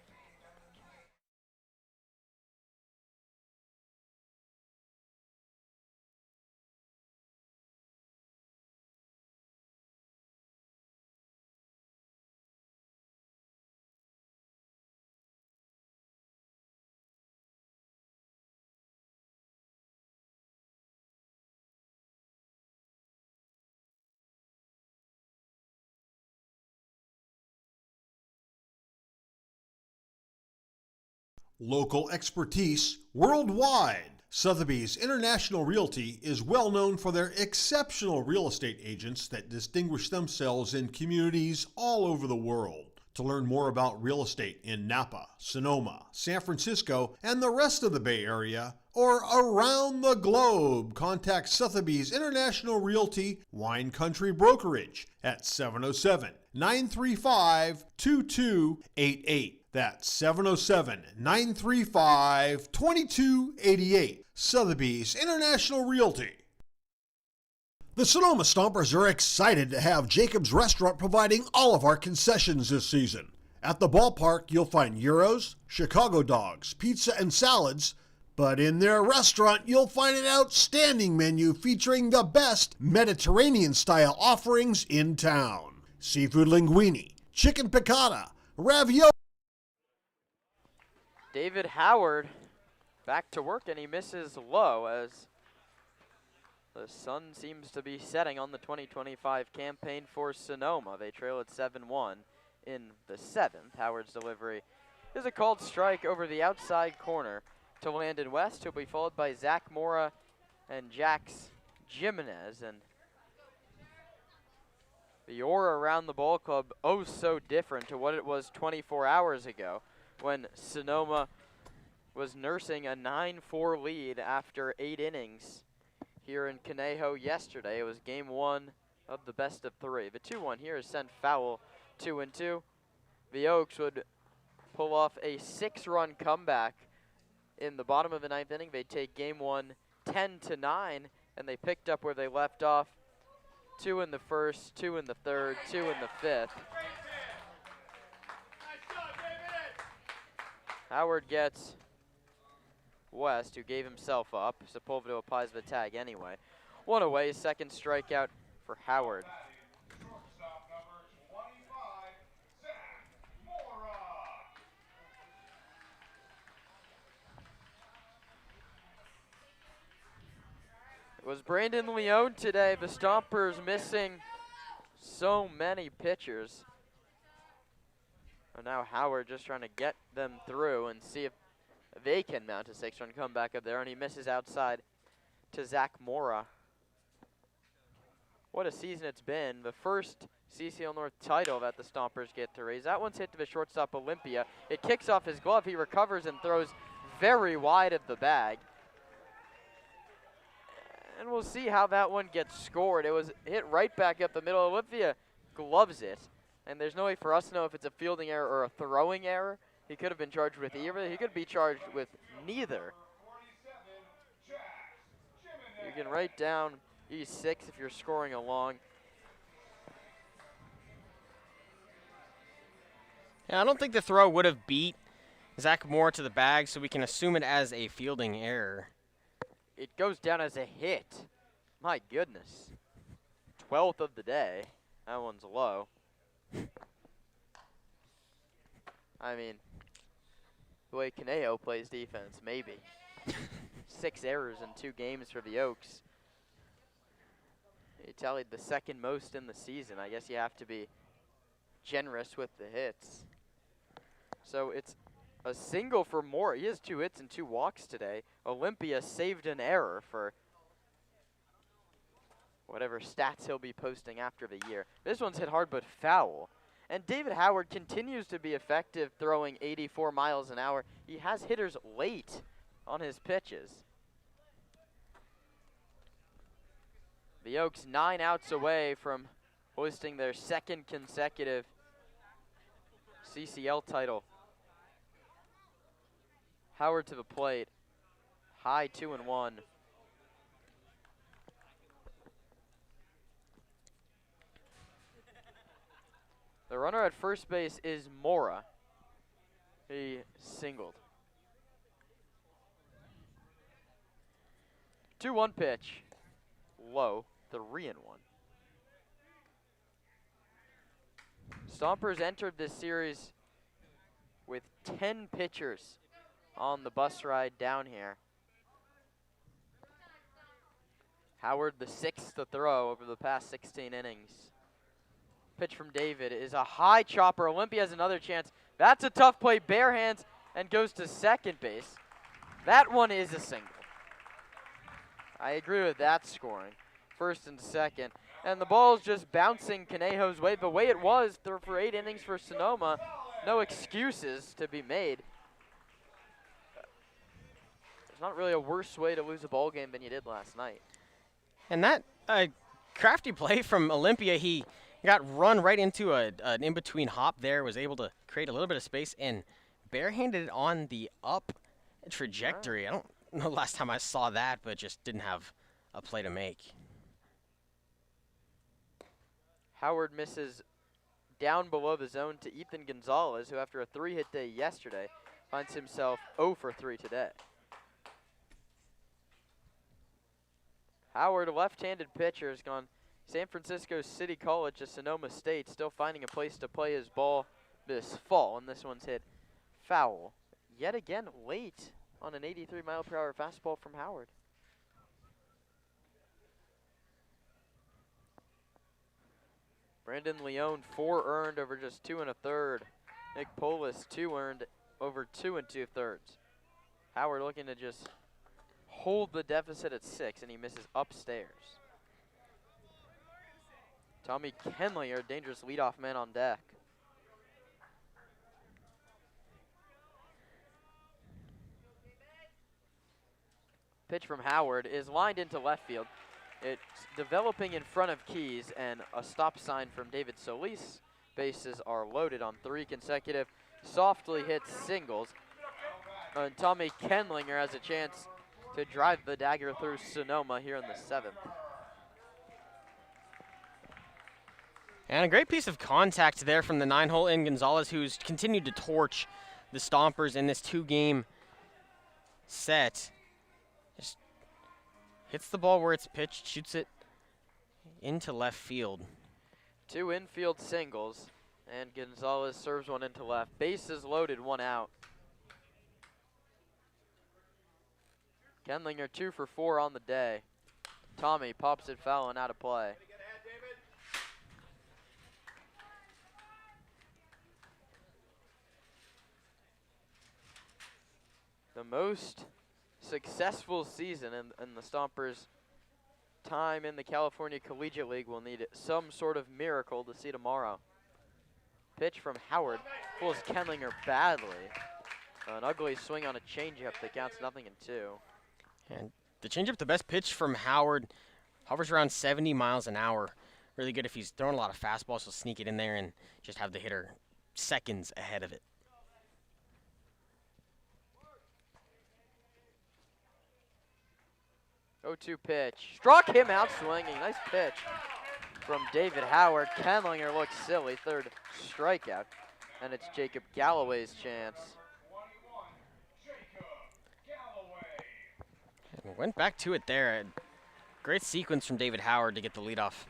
Local expertise worldwide. Sotheby's International Realty is well known for their exceptional real estate agents that distinguish themselves in communities all over the world. To learn more about real estate in Napa, Sonoma, San Francisco, and the rest of the Bay Area, or around the globe, contact Sotheby's International Realty Wine Country Brokerage at 707-935-2288. That's 707-935-2288. Sotheby's International Realty. The Sonoma Stompers are excited to have Jacob's Restaurant providing all of our concessions this season. At the ballpark, you'll find gyros, Chicago dogs, pizza, and salads. But in their restaurant, you'll find an outstanding menu featuring the best Mediterranean-style offerings in town. Seafood linguine, chicken piccata, ravioli. David Howard back to work, and he misses low as the sun seems to be setting on the 2025 campaign for Sonoma. They trail at 7-1 in the 7th. Howard's delivery is a called strike over the outside corner to Landon West. He'll be followed by Zach Mora and Jax Jimenez. And the aura around the ball club, oh so different to what it was 24 hours ago, when Sonoma was nursing a 9-4 lead after 8 innings here in Conejo yesterday. It was game 1 of the best of 3. The 2-1 here is sent foul, 2-2. The Oaks would pull off a 6-run comeback in the bottom of the 9th inning. They take game 1 10-9, and they picked up where they left off. 2 in the 1st, 2 in the 3rd, 2 in the 5th. Howard gets West, who gave himself up. Sepulveda applies the tag anyway. 1 away, second strikeout for Howard. Shortstop number 25, Zach Mora. It was Brandon Leone today. The Stompers missing so many pitchers. And now Howard just trying to get them through and see if they can mount a 6-run comeback up there. And he misses outside to Zach Mora. What a season it's been. The first CCL North title that the Stompers get to raise. That one's hit to the shortstop Olympia. It kicks off his glove. He recovers and throws very wide of the bag. And we'll see how that one gets scored. It was hit right back up the middle. Olympia gloves it. And there's no way for us to know if it's a fielding error or a throwing error. He could have been charged with either. He could be charged with neither. You can write down E6 if you're scoring along. Yeah, I don't think the throw would have beat Zach Moore to the bag, so we can assume it as a fielding error. It goes down as a hit. My goodness. 12th of the day. That one's low. I mean, the way Conejo plays defense, maybe. 6 errors in 2 games for the Oaks. He tallied the second most in the season. I guess you have to be generous with the hits. So it's a single for Moore. He has 2 hits and 2 walks today. Olympia saved an error for whatever stats he'll be posting after the year. This one's hit hard but foul. And David Howard continues to be effective throwing 84 miles an hour. He has hitters late on his pitches. The Oaks 9 outs away from hoisting their second consecutive CCL title. Howard to the plate. High 2-1. The runner at first base is Mora. He singled. 2-1 pitch. Low. 3-1. Stompers entered this series with 10 pitchers on the bus ride down here. Howard, the 6th to throw over the past 16 innings. Pitch from David is a high chopper. Olympia has another chance. That's a tough play, bare hands, and goes to second base. That one is a single. I agree with that scoring. First and second. And the ball's just bouncing Conejo's way. The way it was for 8 innings for Sonoma, no excuses to be made. There's not really a worse way to lose a ball game than you did last night. And that crafty play from Olympia, he got run right into an in-between hop there, was able to create a little bit of space and barehanded it on the up trajectory. I don't know the last time I saw that, but just didn't have a play to make. Howard misses down below the zone to Ethan Gonzalez, who after a 3-hit day yesterday finds himself 0 for 3 today. Howard, a left-handed pitcher, has gone San Francisco City College to Sonoma State, still finding a place to play his ball this fall, and this one's hit foul. Yet again, late on an 83-mile-per-hour fastball from Howard. Brandon Leone, 4 earned over just 2 1/3. Nick Polis, 2 earned over 2 2/3. Howard looking to just hold the deficit at 6, and he misses upstairs. Tommy Kenley, our dangerous leadoff man on deck. Pitch from Howard is lined into left field. It's developing in front of Keys, and a stop sign from David Solis. Bases are loaded on 3 consecutive softly hit singles. And Tommy Kenlinger has a chance to drive the dagger through Sonoma here in the 7th. And a great piece of contact there from the 9-hole in Gonzalez, who's continued to torch the Stompers in this 2-game set. Just hits the ball where it's pitched, shoots it into left field. 2 infield singles, and Gonzalez serves one into left. Bases loaded, 1 out. Kenlinger 2 for 4 on the day. Tommy pops it foul and out of play. The most successful season in the Stompers' time in the California Collegiate League will need some sort of miracle to see tomorrow. Pitch from Howard pulls Kenlinger badly. An ugly swing on a changeup that counts 0-2. And the changeup, the best pitch from Howard, hovers around 70 miles an hour. Really good if he's throwing a lot of fastballs, he'll sneak it in there and just have the hitter seconds ahead of it. Oh, 2 pitch. Struck him out swinging. Nice pitch from David Howard. Kenlinger looks silly. 3rd strikeout. And it's Jacob Galloway's chance. And went back to it there. Great sequence from David Howard to get the leadoff.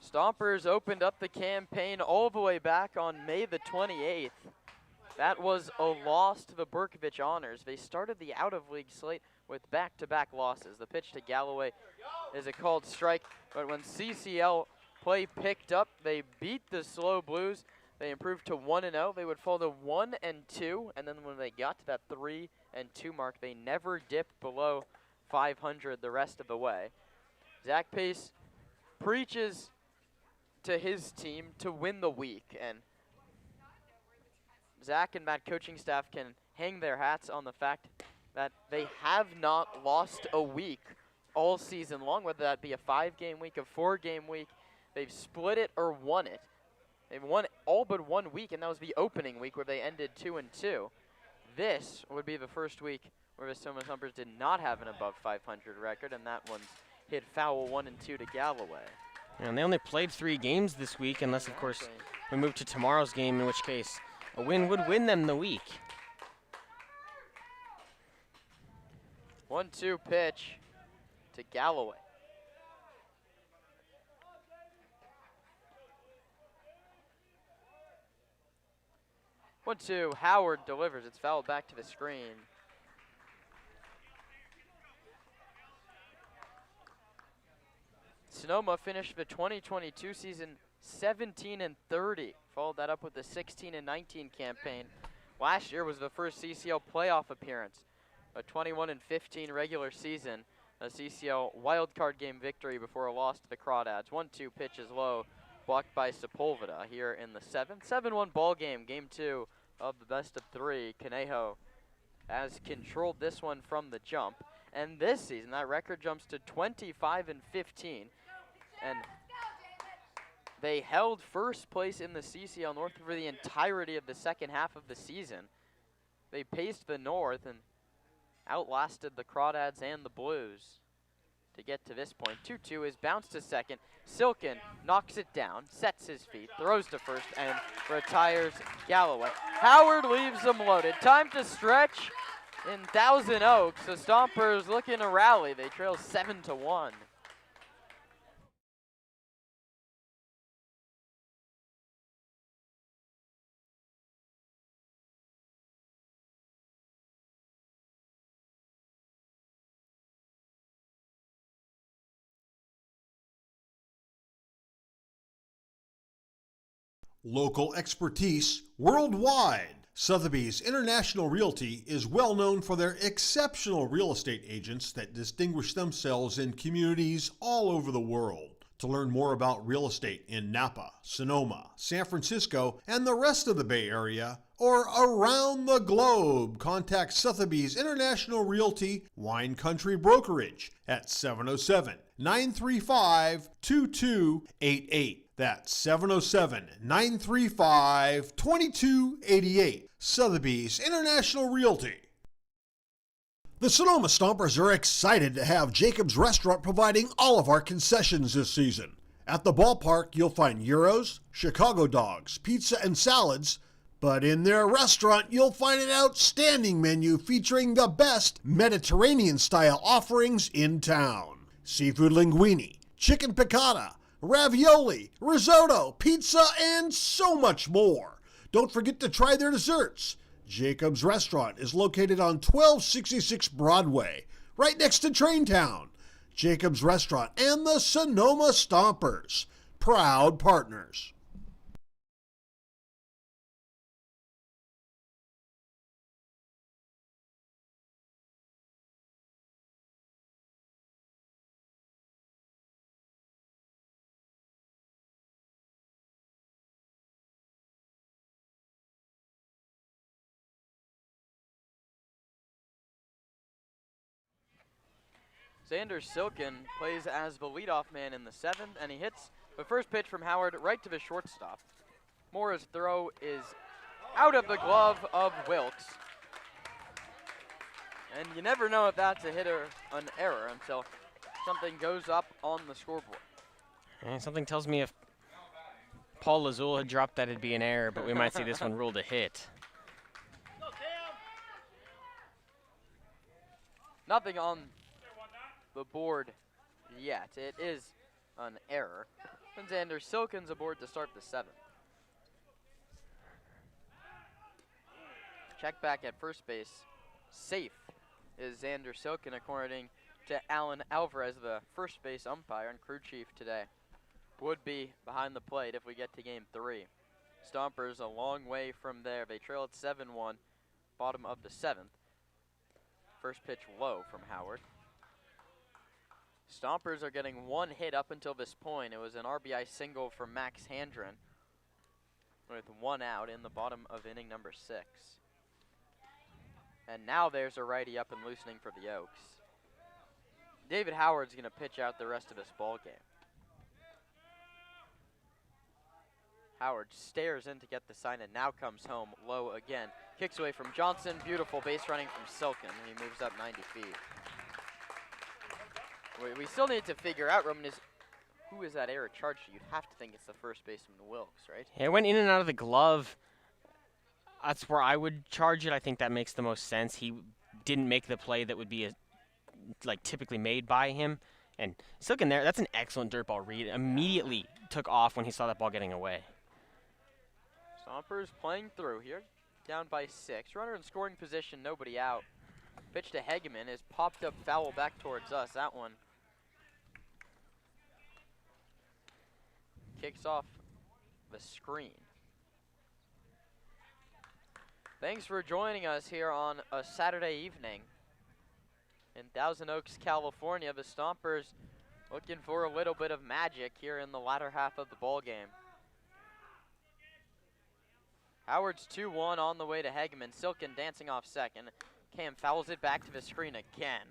Stompers opened up the campaign all the way back on May the 28th. That was a loss to the Berkovich Honors. They started the out-of-league slate with back-to-back losses. The pitch to Galloway is a called strike, but when CCL play picked up, they beat the Slow Blues. they improved to 1-0. They would fall to 1-2, and then when they got to that 3-2 mark, they never dipped below 500 the rest of the way. Zach Pace preaches to his team to win the week, and Zach and that coaching staff can hang their hats on the fact that they have not lost a week all season long, whether that be a 5-game week, a 4-game week. They've split it or won it. They've won all but 1 week, and that was the opening week where they ended 2-2. This would be the first week where the Sonoma Stompers did not have an above 500 record, and that one's hit foul 1-2 to Galloway. And they only played 3 games this week, unless, of course, we move to tomorrow's game, in which case a win would win them the week. 1-2 pitch to Galloway. One, two, Howard delivers. It's fouled back to the screen. Sonoma finished the 2022 season 17-30. Followed that up with the 16-19 campaign. Last year was the first CCL playoff appearance. A 21-15 regular season. A CCL wildcard game victory before a loss to the Crawdads. 1-2 pitch is low. Blocked by Sepulveda here in the 7th. 7-1 ball game, game 2 of the best of 3. Conejo has controlled this one from the jump. And this season, that record jumps to 25-15. And they held first place in the CCL North for the entirety of the second half of the season. They paced the North and outlasted the Crawdads and the Blues to get to this point. 2-2 is bounced to second. Silken knocks it down, sets his feet, throws to first, and retires Galloway. Howard leaves them loaded. Time to stretch in Thousand Oaks. The Stompers looking to rally. They trail 7-1. Local expertise worldwide. Sotheby's International Realty is well known for their exceptional real estate agents that distinguish themselves in communities all over the world. To learn more about real estate in Napa, Sonoma, San Francisco, and the rest of the Bay Area, or around the globe, contact Sotheby's International Realty Wine Country Brokerage at 707-935-2288. That's 707-935-2288. Sotheby's International Realty. The Sonoma Stompers are excited to have Jacob's Restaurant providing all of our concessions this season. At the ballpark, you'll find gyros, Chicago dogs, pizza, and salads. But in their restaurant, you'll find an outstanding menu featuring the best Mediterranean-style offerings in town. Seafood linguine, chicken piccata, ravioli, risotto, pizza, and so much more. Don't forget to try their desserts. Jacob's Restaurant is located on 1266 Broadway, right next to Traintown. Jacob's Restaurant and the Sonoma Stompers, proud partners. Xander Silken plays as the leadoff man in the 7th, and he hits the first pitch from Howard right to the shortstop. Mora's throw is out of the glove of Wilkes. And you never know if that's a hit or an error until something goes up on the scoreboard. And something tells me if Paul Lazul had dropped that, it'd be an error, but we might see this one ruled a hit. Nothing on the board yet. It is an error. And Xander Silken's aboard to start the 7th. Check back at first base. Safe is Xander Silken, according to Alan Alvarez, the first base umpire and crew chief today. Would be behind the plate if we get to game 3. Stompers a long way from there. They trail at 7-1, bottom of the 7th. First pitch low from Howard. Stompers are getting one hit up until this point. It was an RBI single for Max Handren with one out in the bottom of inning number 6. And now there's a righty up and loosening for the Oaks. David Howard's going to pitch out the rest of this ball game. Howard stares in to get the sign and now comes home low again. Kicks away from Johnson. Beautiful base running from Silken. He moves up 90 feet. We still need to figure out, Roman, is who is that error charged to? You'd have to think it's the first baseman, Wilkes, right? Yeah, it went in and out of the glove. That's where I would charge it. I think that makes the most sense. He didn't make the play that would be typically made by him. And Silken there, that's an excellent dirt ball read. Immediately took off when he saw that ball getting away. Stompers playing through here, down by 6. Runner in scoring position, nobody out. Pitch to Hegeman is popped up foul back towards us. That one kicks off the screen. Thanks for joining us here on a Saturday evening in Thousand Oaks, California. The Stompers looking for a little bit of magic here in the latter half of the ball game. Howard's 2-1 on the way to Hegeman. Silken dancing off second. Cam fouls it back to the screen again.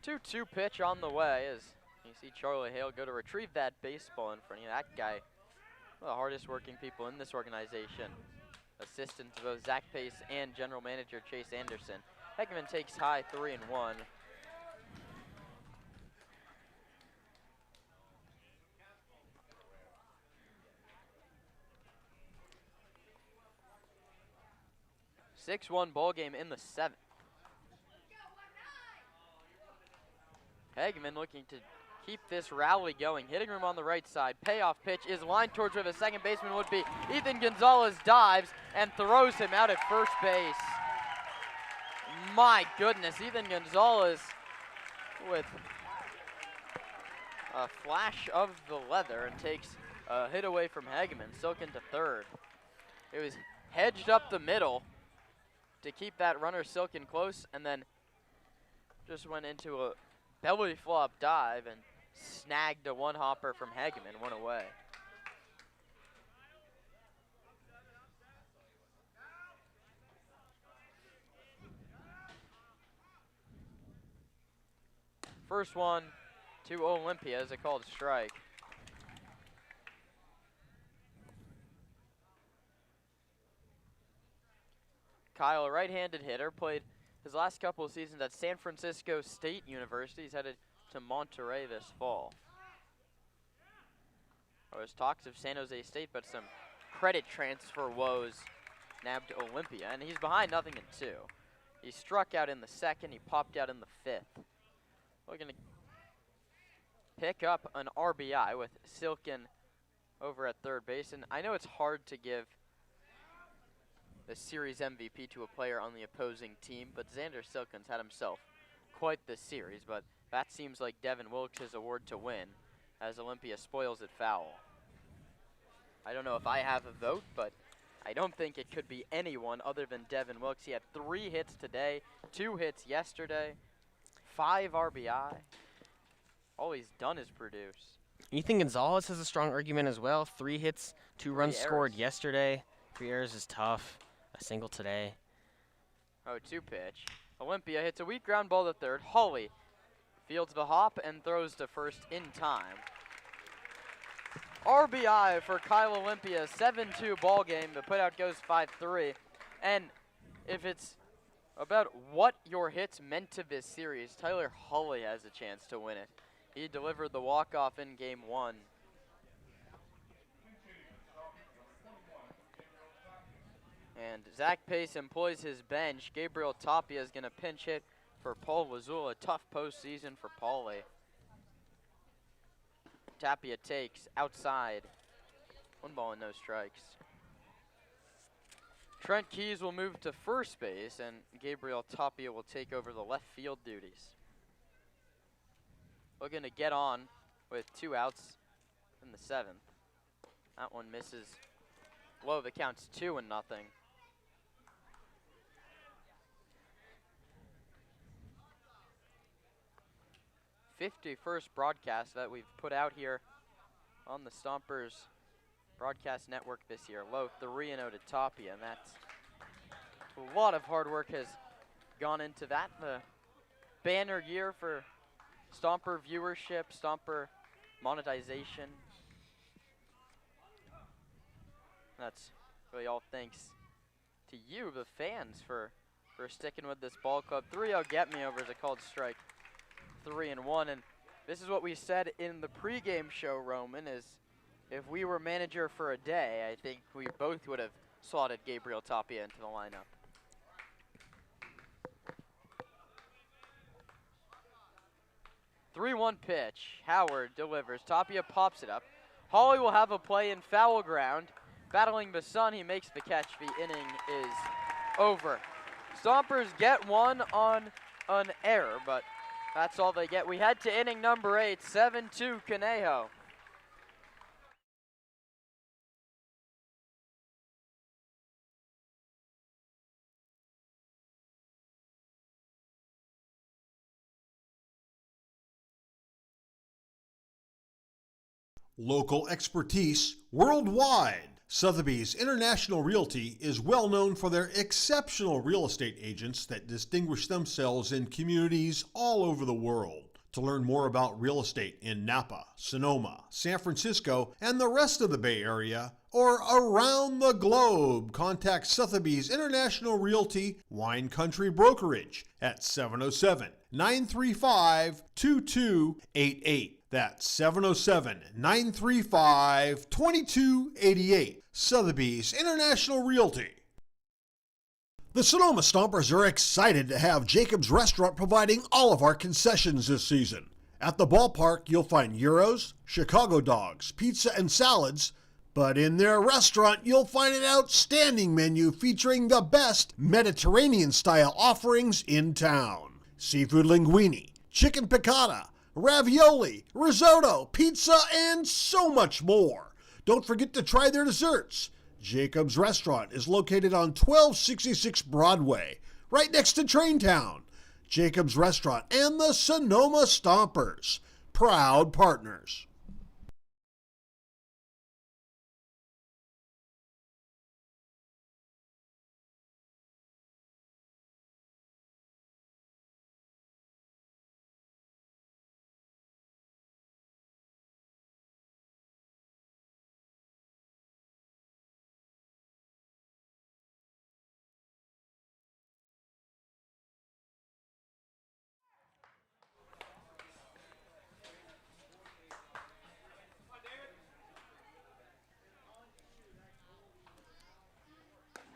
Two-two pitch on the way as you see Charlie Hale go to retrieve that baseball in front of you. That guy, one of the hardest working people in this organization. Assistant to both Zach Pace and general manager Chase Anderson. Hegeman takes high 3-1. Six-1 ball game in the 7th. Hegeman looking to keep this rally going. Hitting room on the right side. Payoff pitch is lined towards where the second baseman would be. Ethan Gonzalez dives and throws him out at first base. My goodness, Ethan Gonzalez with a flash of the leather and takes a hit away from Hegeman. Silken to third. It was hedged up the middle to keep that runner Silken close, and then just went into a belly flop dive and snagged a one-hopper from Hegeman, one away. First one to Olympia is a called strike. Kyle, a right-handed hitter, played his last couple of seasons at San Francisco State University. He's headed to Monterey this fall. There was talks of San Jose State, but some credit transfer woes nabbed Olympia, and he's behind 0-2. He struck out in the 2nd, he popped out in the 5th. We're going to pick up an RBI with Silken over at third base, and I know it's hard to give the series MVP to a player on the opposing team, but Xander Silken's had himself quite the series, but that seems like Devin Wilkes' award to win as Olympia spoils it foul. I don't know if I have a vote, but I don't think it could be anyone other than Devin Wilkes. He had 3 hits today, 2 hits yesterday, 5 RBI. All he's done is produce. Ethan Gonzalez has a strong argument as well. 3 hits, 2 runs scored yesterday. 3 errors is tough. A single today. 0-2 pitch. Olympia hits a weak ground ball to third. Hawley fields the hop and throws to first in time. RBI for Kyle Olympia. 7-2 ball game. The putout goes 5-3. And if it's about what your hits meant to this series, Tyler Hawley has a chance to win it. He delivered the walk-off in game 1. And Zach Pace employs his bench. Gabriel Tapia is going to pinch hit for Paul Wazula. Tough postseason for Paulie. Tapia takes outside. 1 ball and no strikes. Trent Keys will move to first base, and Gabriel Tapia will take over the left field duties. Looking to get on with 2 outs in the 7th. That one misses low. The count's 2-0. 51st broadcast that we've put out here on the Stompers broadcast network this year. Low 3-0 to Tapia, and that's a lot of hard work has gone into that. The banner year for Stomper viewership, Stomper monetization. That's really all thanks to you, the fans, for sticking with this ball club. 3-0 get me over is a called strike. 3-1, and this is what we said in the pregame show, Roman, is if we were manager for a day, I think we both would have slotted Gabriel Tapia into the lineup. Three-one pitch. Howard delivers. Tapia pops it up. Hawley will have a play in foul ground. Battling the sun, he makes the catch. The inning is over. Stompers get one on an error, but that's all they get. We head to inning number 8, 7-2 Conejo. Local expertise worldwide. Sotheby's International Realty is well known for their exceptional real estate agents that distinguish themselves in communities all over the world. To learn more about real estate in Napa, Sonoma, San Francisco, and the rest of the Bay Area, or around the globe, contact Sotheby's International Realty Wine Country Brokerage at 707-935-2288. That's 707-935-2288. Sotheby's International Realty. The Sonoma Stompers are excited to have Jacob's Restaurant providing all of our concessions this season. At the ballpark, you'll find gyros, Chicago dogs, pizza, and salads. But in their restaurant, you'll find an outstanding menu featuring the best Mediterranean-style offerings in town. Seafood linguine, chicken piccata, ravioli, risotto, pizza, and so much more. Don't forget to try their desserts. Jacob's Restaurant is located on 1266 Broadway, right next to Traintown. Jacob's Restaurant and the Sonoma Stompers, proud partners.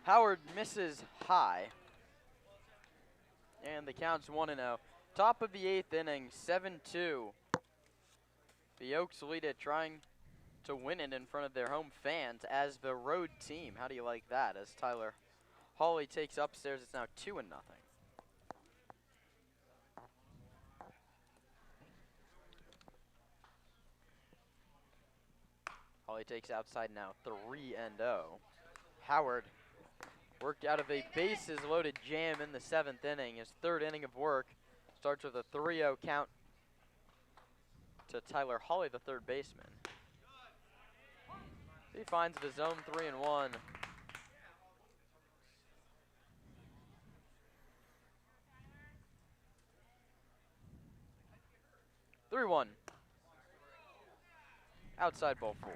Howard misses high, and the count's 1-0. Top of the 8th inning, 7-2. The Oaks lead it, trying to win it in front of their home fans as the road team. How do you like that? As Tyler Hawley takes upstairs, it's now 2-0. Hawley takes outside now, 3-0. Howard worked out of a bases-loaded jam in the 7th inning. His 3rd inning of work starts with a 3-0 count to Tyler Hawley, the 3rd baseman. He finds the zone 3-1. Outside ball 4.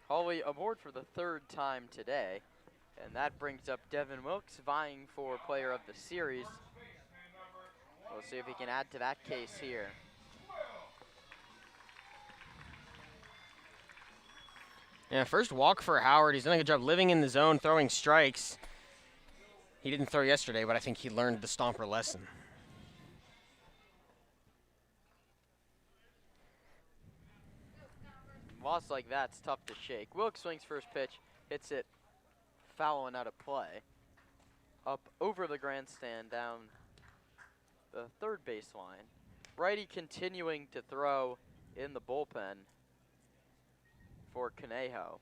Hawley aboard for the 3rd time today, and that brings up Devin Wilkes vying for player of the series. We'll see if he can add to that case here. Yeah, first walk for Howard. He's doing a good job living in the zone, throwing strikes. He didn't throw yesterday, but I think he learned the Stomper lesson. loss like that's tough to shake. Wilkes swings first pitch, hits it foul and out of play. Up over the grandstand, down the third baseline. Righty continuing to throw in the bullpen for Conejo.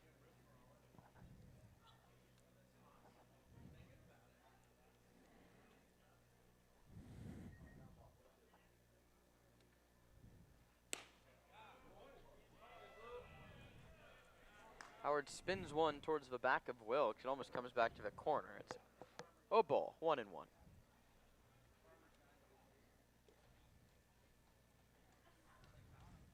Howard spins one towards the back of Wilkes. It almost comes back to the corner. It's a ball, 1-1.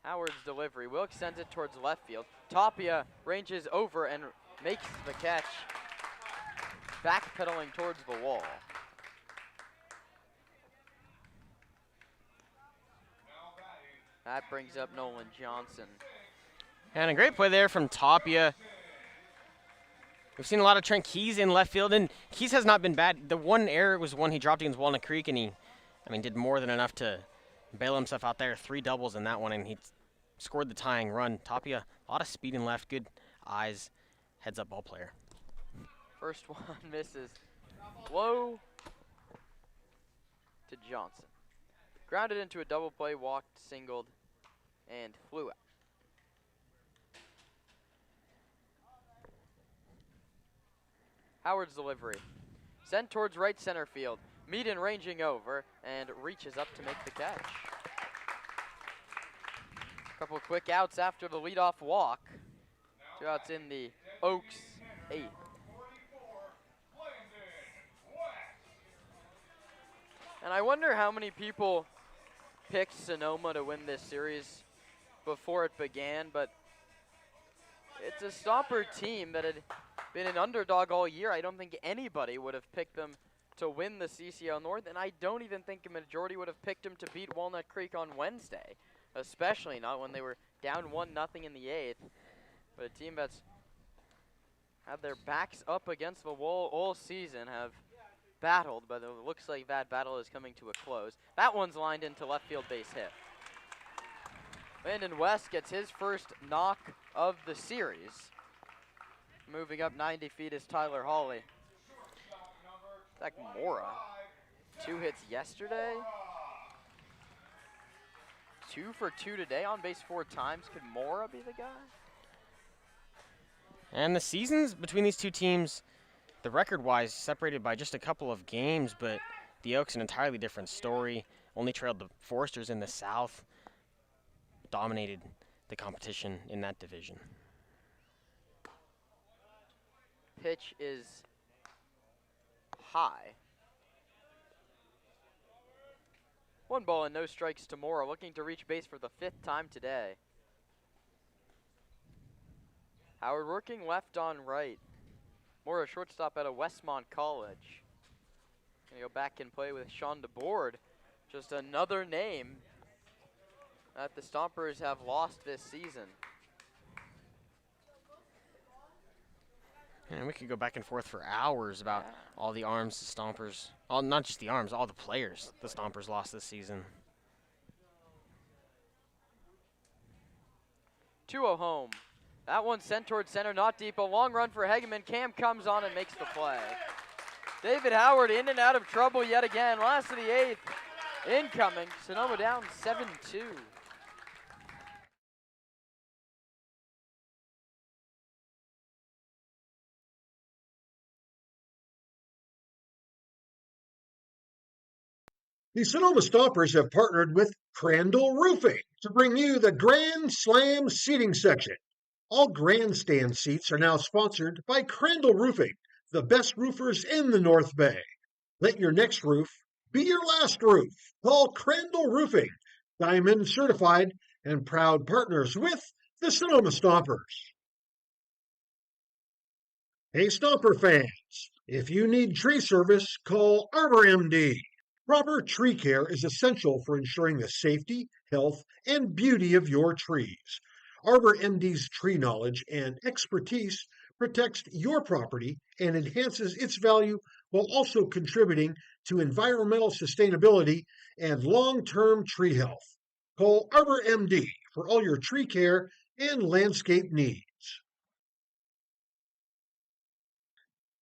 Howard's delivery. Wilkes sends it towards left field. Tapia ranges over and makes the catch, backpedaling towards the wall. That brings up Nolan Johnson. And a great play there from Tapia. We've seen a lot of Trent Keys in left field, and Keys has not been bad. The one error was one he dropped against Walnut Creek, and he, did more than enough to bail himself out there. 3 doubles in that one, and he scored the tying run. Tapia, a lot of speed in left, good eyes, heads-up ball player. First one misses. Low to Johnson. Grounded into a double play, walked, singled, and flew out. Howard's delivery. Sent towards right center field. Meaden ranging over and reaches up to make the catch. Couple quick outs after the leadoff walk. 2 outs in the Oaks 8th. And I wonder how many people picked Sonoma to win this series before it began, but it's a Stomper team that had been an underdog all year. I don't think anybody would have picked them to win the CCL North, and I don't even think a majority would have picked them to beat Walnut Creek on Wednesday, especially not when they were down 1-0 in the 8th. But a team that's had their backs up against the wall all season have battled, but it looks like that battle is coming to a close. That one's lined into left field base hit. Landon West gets his first knock of the series. Moving up 90 feet is Tyler Hawley. Zach Mora, 2 hits yesterday. 2 for 2 today, on base 4 times. Could Mora be the guy? And the seasons between these two teams, the record-wise, separated by just a couple of games, but the Oaks an entirely different story. Only trailed the Foresters in the South. Dominated the competition in that division. Pitch is high. 1 ball and no strikes to Mora, looking to reach base for the 5th time today. Howard working left on right. Mora, shortstop out of Westmont College. Gonna go back and play with Sean DeBoard. Just another name that the Stompers have lost this season. And we could go back and forth for hours about all the arms the Stompers, not just the arms, all the players the Stompers lost this season. 2-0 home. That one sent towards center, not deep. A long run for Hegeman. Cam comes on and makes the play. David Howard in and out of trouble yet again. Last of the 8th. Incoming. Sonoma down 7-2. The Sonoma Stompers have partnered with Crandall Roofing to bring you the Grand Slam seating section. All grandstand seats are now sponsored by Crandall Roofing, the best roofers in the North Bay. Let your next roof be your last roof. Call Crandall Roofing, Diamond certified and proud partners with the Sonoma Stompers. Hey Stomper fans, if you need tree service, call Arbor MD. Proper tree care is essential for ensuring the safety, health, and beauty of your trees. Arbor MD's tree knowledge and expertise protects your property and enhances its value while also contributing to environmental sustainability and long-term tree health. Call Arbor MD for all your tree care and landscape needs.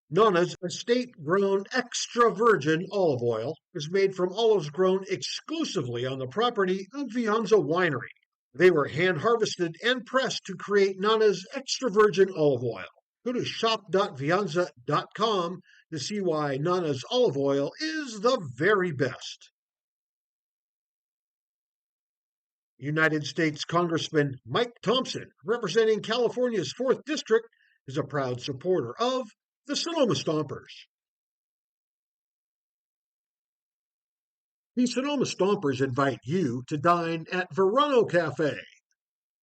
Nona's estate-grown extra virgin olive oil is made from olives grown exclusively on the property of Vianza Winery. They were hand-harvested and pressed to create Nana's extra virgin olive oil. Go to shop.vianza.com to see why Nana's olive oil is the very best. United States Congressman Mike Thompson, representing California's 4th District, is a proud supporter of the Sonoma Stompers. The Sonoma Stompers invite you to dine at Verano Cafe.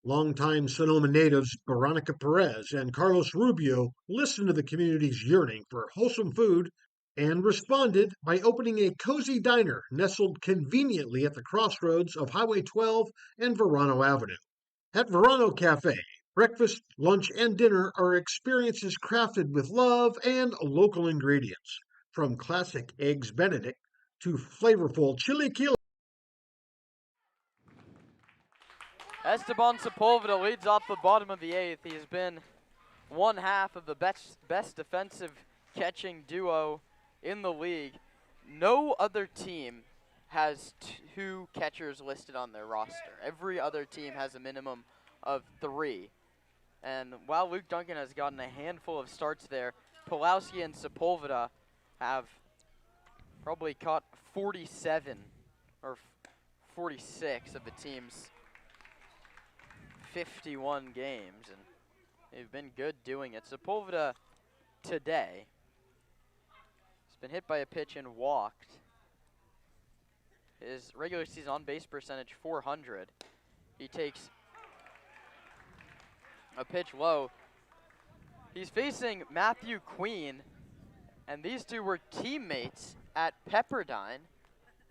Longtime Sonoma natives Veronica Perez and Carlos Rubio listened to the community's yearning for wholesome food and responded by opening a cozy diner nestled conveniently at the crossroads of Highway 12 and Verano Avenue. At Verano Cafe, breakfast, lunch, and dinner are experiences crafted with love and local ingredients, from classic Eggs Benedict to flavorful chili kilo. Esteban Sepulveda leads off the bottom of the 8th. He has been one half of the best defensive catching duo in the league. No other team has 2 catchers listed on their roster. Every other team has a minimum of 3. And while Luke Duncan has gotten a handful of starts there, Pulowski and Sepulveda have probably caught 47 or 46 of the team's 51 games, and they've been good doing it. Sepulveda today has been hit by a pitch and walked. His regular season on-base percentage 400. He takes a pitch low. He's facing Matthew Queen, and these two were teammates at Pepperdine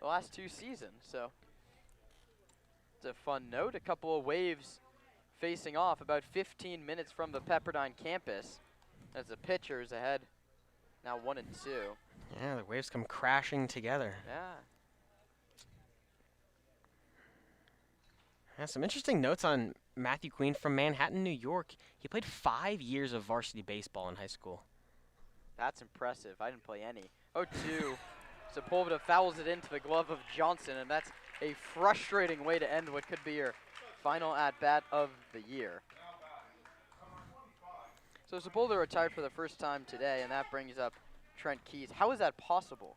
the last 2 seasons, so it's a fun note. A couple of Waves facing off about 15 minutes from the Pepperdine campus as the pitchers ahead now 1-2. Yeah, the Waves come crashing together. Yeah. Yeah, some interesting notes on Matthew Queen from Manhattan, New York. He played 5 years of varsity baseball in high school. That's impressive. I didn't play any. 0-2. Sepulveda fouls it into the glove of Johnson, and that's a frustrating way to end what could be your final at-bat of the year. So Sepulveda retired for the first time today, and that brings up Trent Keys. How is that possible?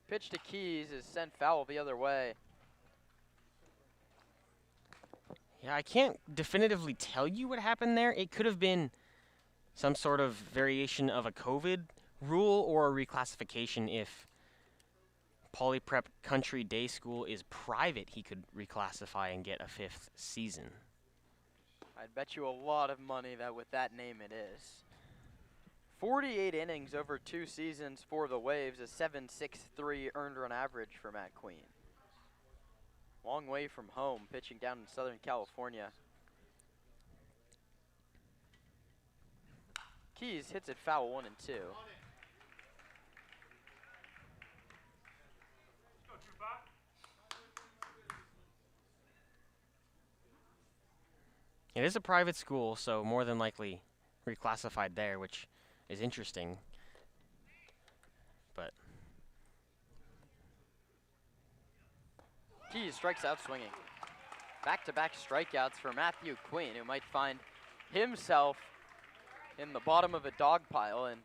Pitch to Keys is sent foul the other way. Yeah, I can't definitively tell you what happened there. It could have been some sort of variation of a COVID rule or a reclassification. If Poly Prep Country Day School is private, he could reclassify and get a 5th season. I'd bet you a lot of money that with that name it is. 48 innings over 2 seasons for the Waves, a 7.63 earned run average for Matt Queen. Long way from home, pitching down in Southern California. Keys hits it foul 1-2. It is a private school, so more than likely reclassified there, which is interesting. But Keys strikes out swinging. Back-to-back strikeouts for Matthew Queen, who might find himself in the bottom of a dog pile in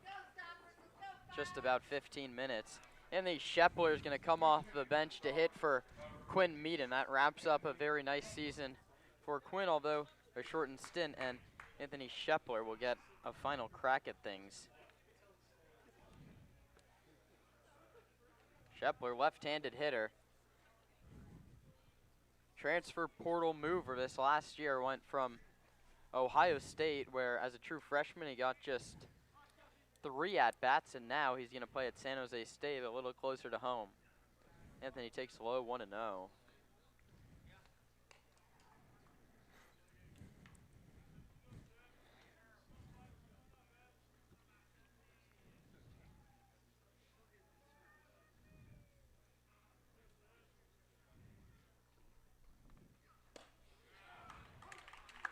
just about 15 minutes. Anthony Shepler is going to come off the bench to hit for Quinn Meaden. That wraps up a very nice season for Quinn, although a shortened stint, and Anthony Shepler will get a final crack at things. Shepler, left-handed hitter. Transfer portal mover this last year, went from Ohio State, where as a true freshman he got just 3 at-bats, and now he's going to play at San Jose State, a little closer to home. Anthony takes low 1-0.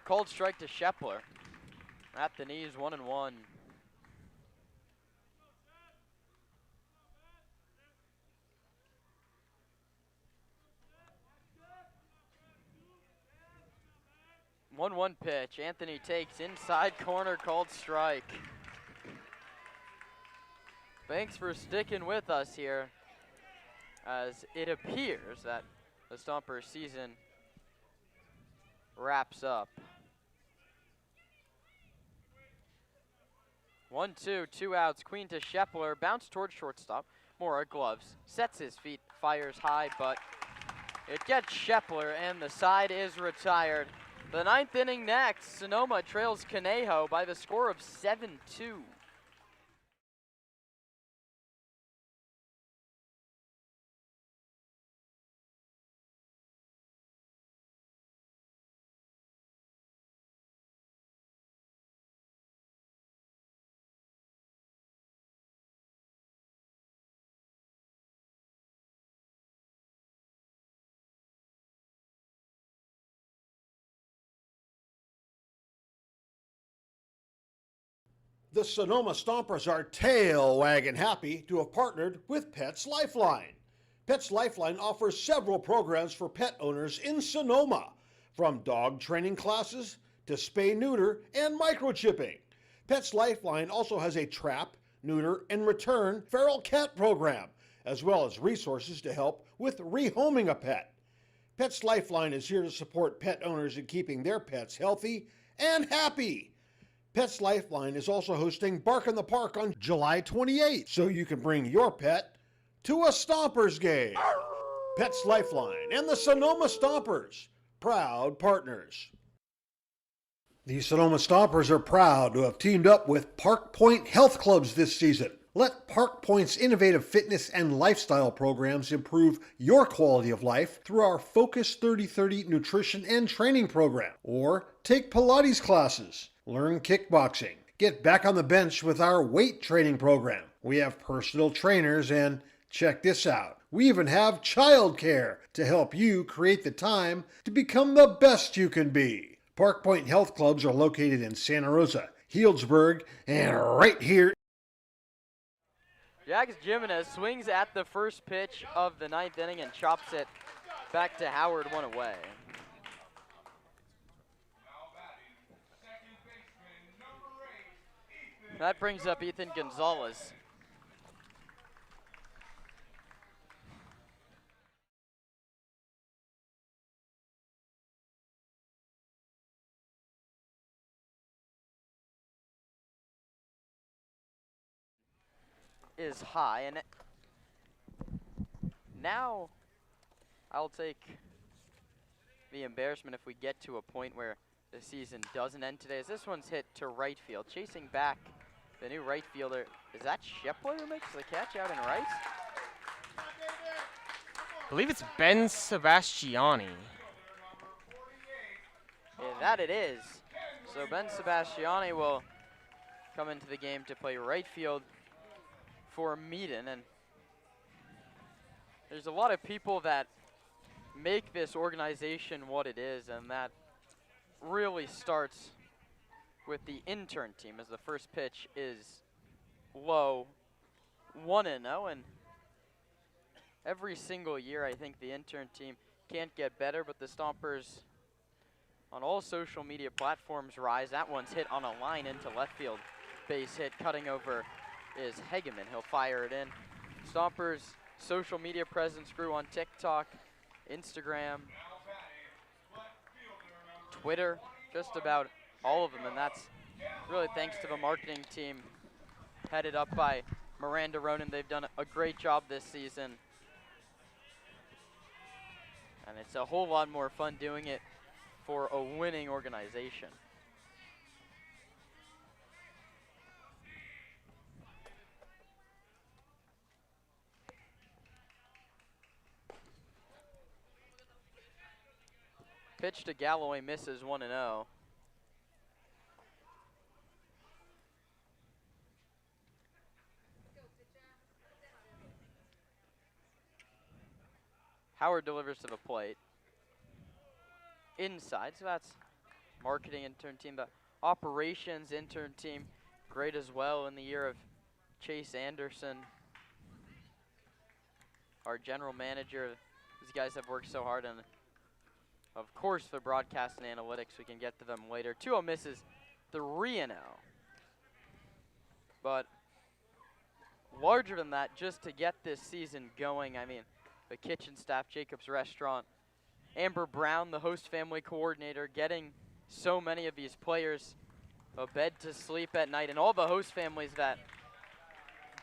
called strike to Shepler. At the knees, 1-1. One pitch. Anthony takes inside corner, called strike. Thanks for sticking with us here, as it appears that the Stompers season wraps up. 1-2, 2 outs. Queen to Shepler, bounce towards shortstop. Mora gloves, sets his feet, fires high, but it gets Shepler, and the side is retired. The 9th inning next. Sonoma trails Conejo by the score of 7-2. The Sonoma Stompers are tail wagging happy to have partnered with Pets Lifeline. Pets Lifeline offers several programs for pet owners in Sonoma, from dog training classes to spay-neuter and microchipping. Pets Lifeline also has a trap, neuter, and return feral cat program, as well as resources to help with rehoming a pet. Pets Lifeline is here to support pet owners in keeping their pets healthy and happy. Pets Lifeline is also hosting Bark in the Park on July 28th, so you can bring your pet to a Stompers game. Pets Lifeline and the Sonoma Stompers, proud partners. The Sonoma Stompers are proud to have teamed up with Park Point Health Clubs this season. Let Park Point's innovative fitness and lifestyle programs improve your quality of life through our Focus 3030 nutrition and training program. Or take Pilates classes, learn kickboxing, get back on the bench with our weight training program. We have personal trainers, and check this out, we even have childcare to help you create the time to become the best you can be. Park Point Health Clubs are located in Santa Rosa, Healdsburg, and right here. Jax Jimenez swings at the first pitch of the 9th inning and chops it back to Howard, 1 away. That brings up Ethan Gonzalez. Is high, and now I'll take the embarrassment if we get to a point where the season doesn't end today, as this one's hit to right field. Chasing back the new right fielder. Is that Shepler who makes the catch out in right? I believe it's Ben Sebastiani. Yeah, that it is. So Ben Sebastiani will come into the game to play right field for Meaden, and there's a lot of people that make this organization what it is, and that really starts with the intern team, as the first pitch is low, 1-0, and every single year I think the intern team can't get better, but the Stompers on all social media platforms rise. That one's hit on a line into left field. Base hit, cutting over is Hegeman. He'll fire it in. Stompers' social media presence grew on TikTok, Instagram, Twitter, just about all of them, and that's really thanks to the marketing team headed up by Miranda Ronan. They've done a great job this season, and it's a whole lot more fun doing it for a winning organization. Pitch to Galloway, misses, 1-0. Howard delivers to the plate. Inside, so that's marketing intern team, the operations intern team, great as well in the year of Chase Anderson, our general manager. These guys have worked so hard, and of course the broadcast and analytics, we can get to them later. 2-0 misses, 3-0. But larger than that, just to get this season going, I mean, the kitchen staff, Jacob's Restaurant, Amber Brown, the host family coordinator, getting so many of these players a bed to sleep at night, and all the host families that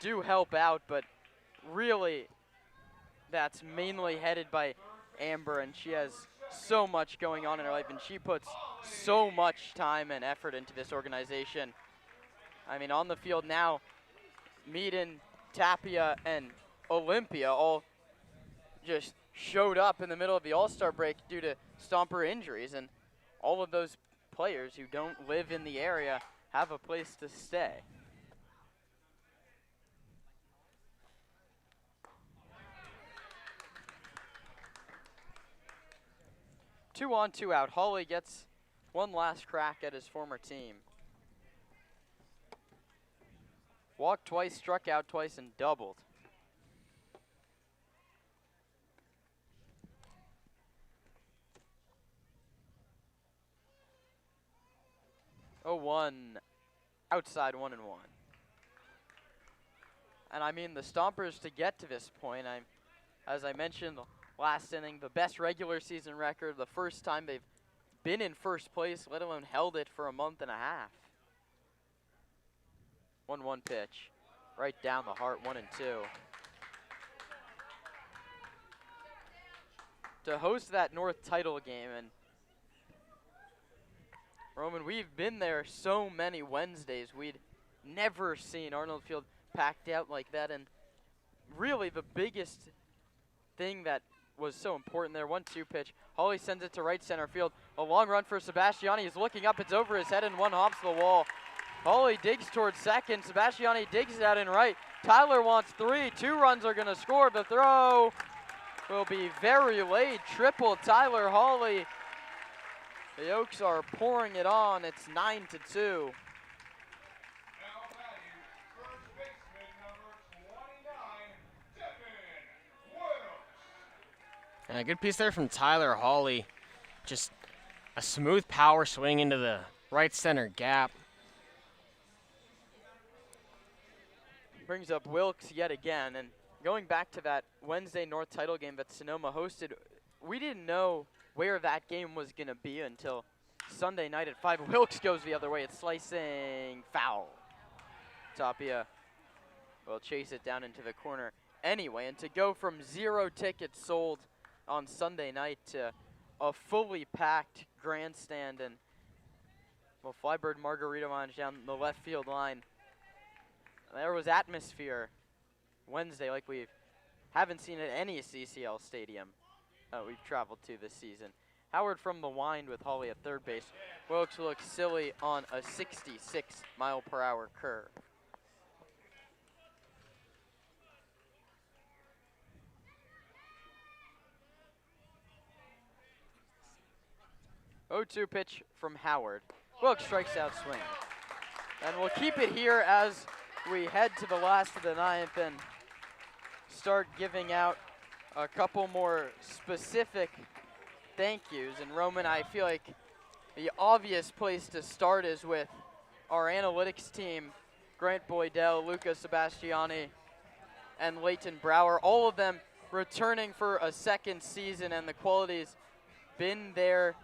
do help out, but really that's mainly headed by Amber, and she has so much going on in her life, and she puts so much time and effort into this organization. I mean, on the field now, Meaden, Tapia, and Olympia all just showed up in the middle of the All-Star break due to Stomper injuries, and all of those players who don't live in the area have a place to stay. Two on, two out. Hawley gets one last crack at his former team. Walked twice, struck out twice, and doubled. Oh, 1 outside, 1-1. And I mean, the Stompers, to get to this point, as I mentioned last inning, the best regular season record, the first time they've been in first place, let alone held it for a month and a half. 1-1 pitch, right down the heart, 1-2. To host that North title game, and Roman, we've been there so many Wednesdays. We'd never seen Arnold Field packed out like that, and really the biggest thing that was so important there, 1-2 pitch. Hawley sends it to right center field. A long run for Sebastiani. He's looking up, it's over his head, and one hops the wall. Hawley digs towards second. Sebastiani digs it out in right. Tyler wants 3. 2 runs are going to score. The throw will be very late. Triple Tyler Hawley. The Oaks are pouring it on. It's 9-2. Now batting, first baseman number 29, Devin Wilkes. And a good piece there from Tyler Hawley. Just a smooth power swing into the right center gap. Brings up Wilkes yet again, and going back to that Wednesday North title game that Sonoma hosted, we didn't know where that game was going to be until Sunday night at 5. Wilkes goes the other way. It's slicing foul. Tapia will chase it down into the corner anyway, and to go from 0 tickets sold on Sunday night to a fully packed grandstand and, well, Flybird Margarita Lounge down the left field line. There was atmosphere Wednesday like we haven't seen at any CCL stadium we've traveled to this season. Howard from the wind with Hawley at third base. Wilkes looks silly on a 66-mile-per-hour curve. Oh-2 pitch from Howard. Wilkes strikes out swinging. And we'll keep it here as we head to the last of the ninth and start giving out a couple more specific thank yous. And Roman, I feel like the obvious place to start is with our analytics team, Grant Boydell, Luca Sebastiani, and Leighton Brower, all of them returning for a second season, and the quality's been there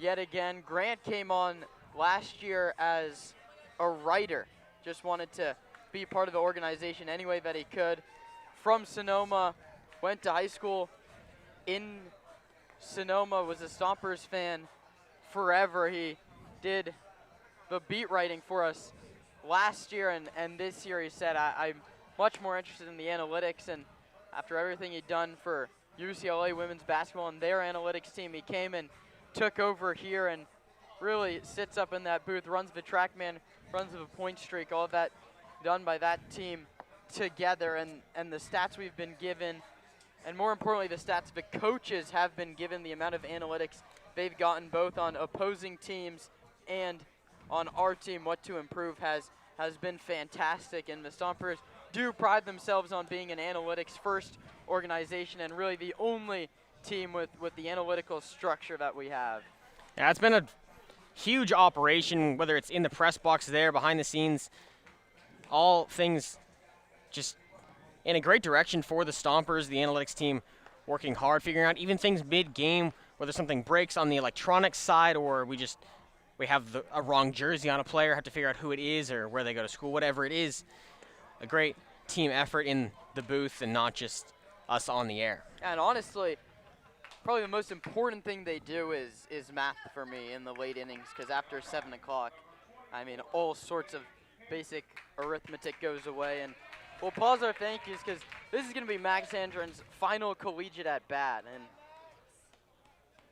yet again. Grant came on last year as a writer, just wanted to be part of the organization any way that he could. From Sonoma, went to high school in Sonoma, was a Stompers fan forever. He did the beat writing for us last year, and this year he said, I'm much more interested in the analytics, and after everything he'd done for UCLA women's basketball and their analytics team, he came and took over here and really sits up in that booth, runs the TrackMan, runs the point streak, all of that done by that team together, and the stats we've been given, and more importantly, the stats the coaches have been given, the amount of analytics they've gotten both on opposing teams and on our team. What to improve has been fantastic, and the Stompers do pride themselves on being an analytics first organization and really the only team with the analytical structure that we have. Yeah, it's been a huge operation, whether it's in the press box there, behind the scenes, all things just in a great direction for the Stompers, the analytics team working hard, figuring out even things mid-game, whether something breaks on the electronics side or we have a wrong jersey on a player, have to figure out who it is or where they go to school, whatever it is. A great team effort in the booth and not just us on the air. And honestly, probably the most important thing they do is math for me in the late innings, because after 7 o'clock, I mean, all sorts of basic arithmetic goes away. And we'll pause our thank yous because this is going to be Max Handren's final collegiate at bat. And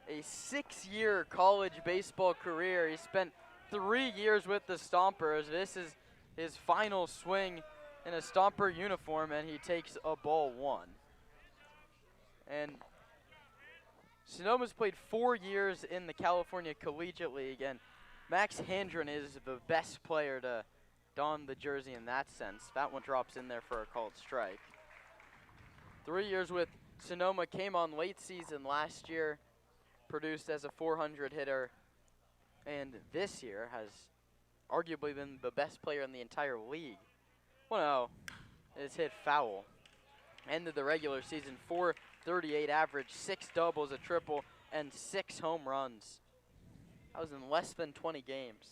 a 6-year college baseball career. He spent 3 years with the Stompers. This is his final swing in a Stomper uniform, and he takes a ball 1. And Sonoma's played 4 years in the California Collegiate League, and Max Handren is the best player to don the jersey in that sense. That one drops in there for a called strike. 3 years with Sonoma, came on late season last year, produced as a 400 hitter, and this year has arguably been the best player in the entire league. 1-0 is hit foul. Ended the regular season 438 average, 6 doubles, a triple, and 6 home runs. That was in less than 20 games.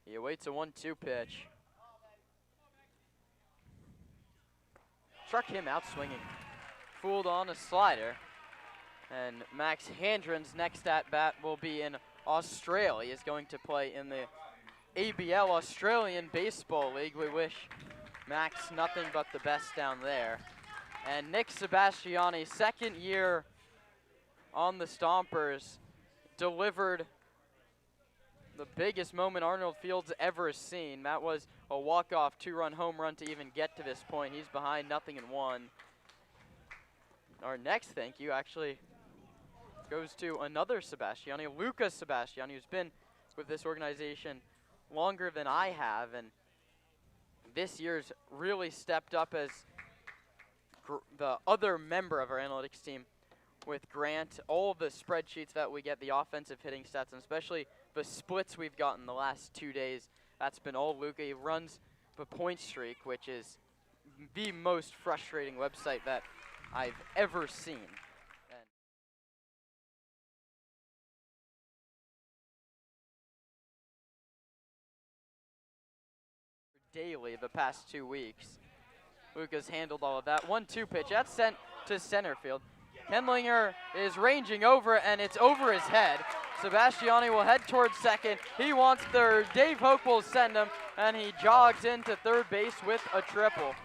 He awaits a 1-2 pitch. Struck him out swinging. Fooled on a slider. And Max Handren's next at bat will be in Australia. He is going to play in the ABL, Australian Baseball League. We wish Max nothing but the best down there. And Nick Sebastiani, 2nd year on the Stompers, delivered the biggest moment Arnold Field's ever seen. That was a walk-off 2-run home run to even get to this point. He's behind 0-1. Our next thank you actually goes to another Sebastiani, Lucas Sebastiani, who's been with this organization longer than I have, and this year's really stepped up as the other member of our analytics team with Grant. All of the spreadsheets that we get, the offensive hitting stats, and especially the splits we've gotten the last 2 days, that's been all Luca. He runs the point streak, which is the most frustrating website that I've ever seen. Daily the past 2 weeks. Luca's handled all of that. 1-2 pitch. That's sent to center field. Kendlinger is ranging over, and it's over his head. Sebastiani will head towards second. He wants third. Dave Hoke will send him, and he jogs into third base with a triple.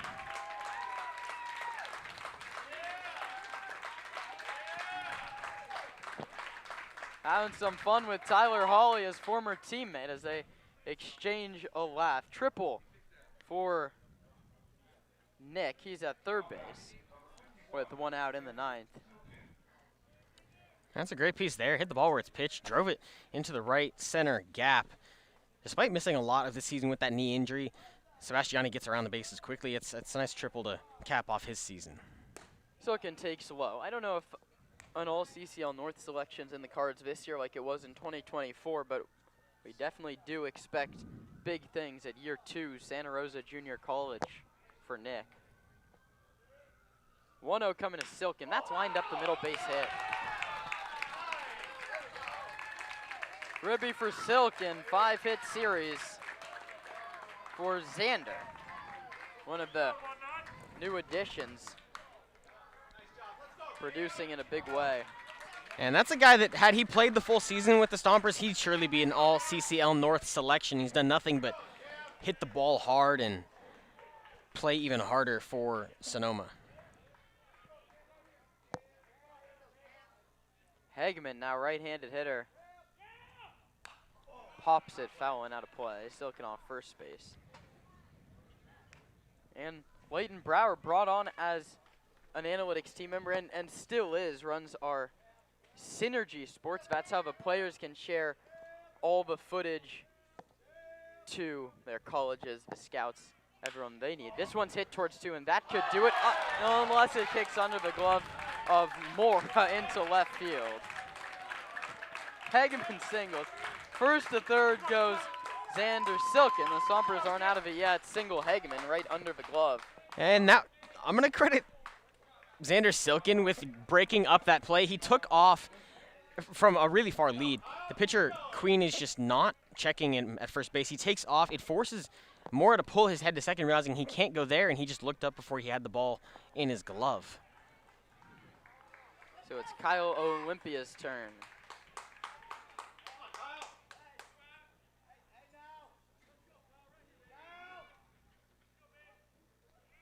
Having some fun with Tyler Hawley, his former teammate, as they exchange a laugh. Triple for Nick. He's at third base with 1 out in the 9th. That's a great piece there. Hit the ball where it's pitched, drove it into the right center gap. Despite missing a lot of the season with that knee injury, Sebastiani gets around the bases quickly. It's a nice triple to cap off his season. So it can take slow. I don't know if an all CCL North selection's in the cards this year like it was in 2024, but we definitely do expect big things at year 2, Santa Rosa Junior College for Nick. 1-0 coming to Silken. That's lined up the middle base hit. Ribby for Silken, 5-hit series for Xander. One of the new additions, producing in a big way. And that's a guy that, had he played the full season with the Stompers, he'd surely be an all CCL North selection. He's done nothing but hit the ball hard and play even harder for Sonoma. Hegman, now right-handed hitter, pops it foul and out of play. Silken off first base. And Leighton Brower brought on as an analytics team member and still is, runs our Synergy Sports. That's how the players can share all the footage to their colleges, the scouts, everyone they need. This one's hit towards 2, and that could do it, unless it kicks under the glove of Mora into left field. Hageman singles. First to third goes Xander Silken. The Stompers aren't out of it yet. Single Hageman right under the glove. And now I'm going to credit Xander Silken with breaking up that play. He took off from a really far lead. The pitcher, Queen, is just not checking in at first base. He takes off. It forces Mora to pull his head to second, realizing he can't go there, and he just looked up before he had the ball in his glove. So it's Kyle Olympia's turn.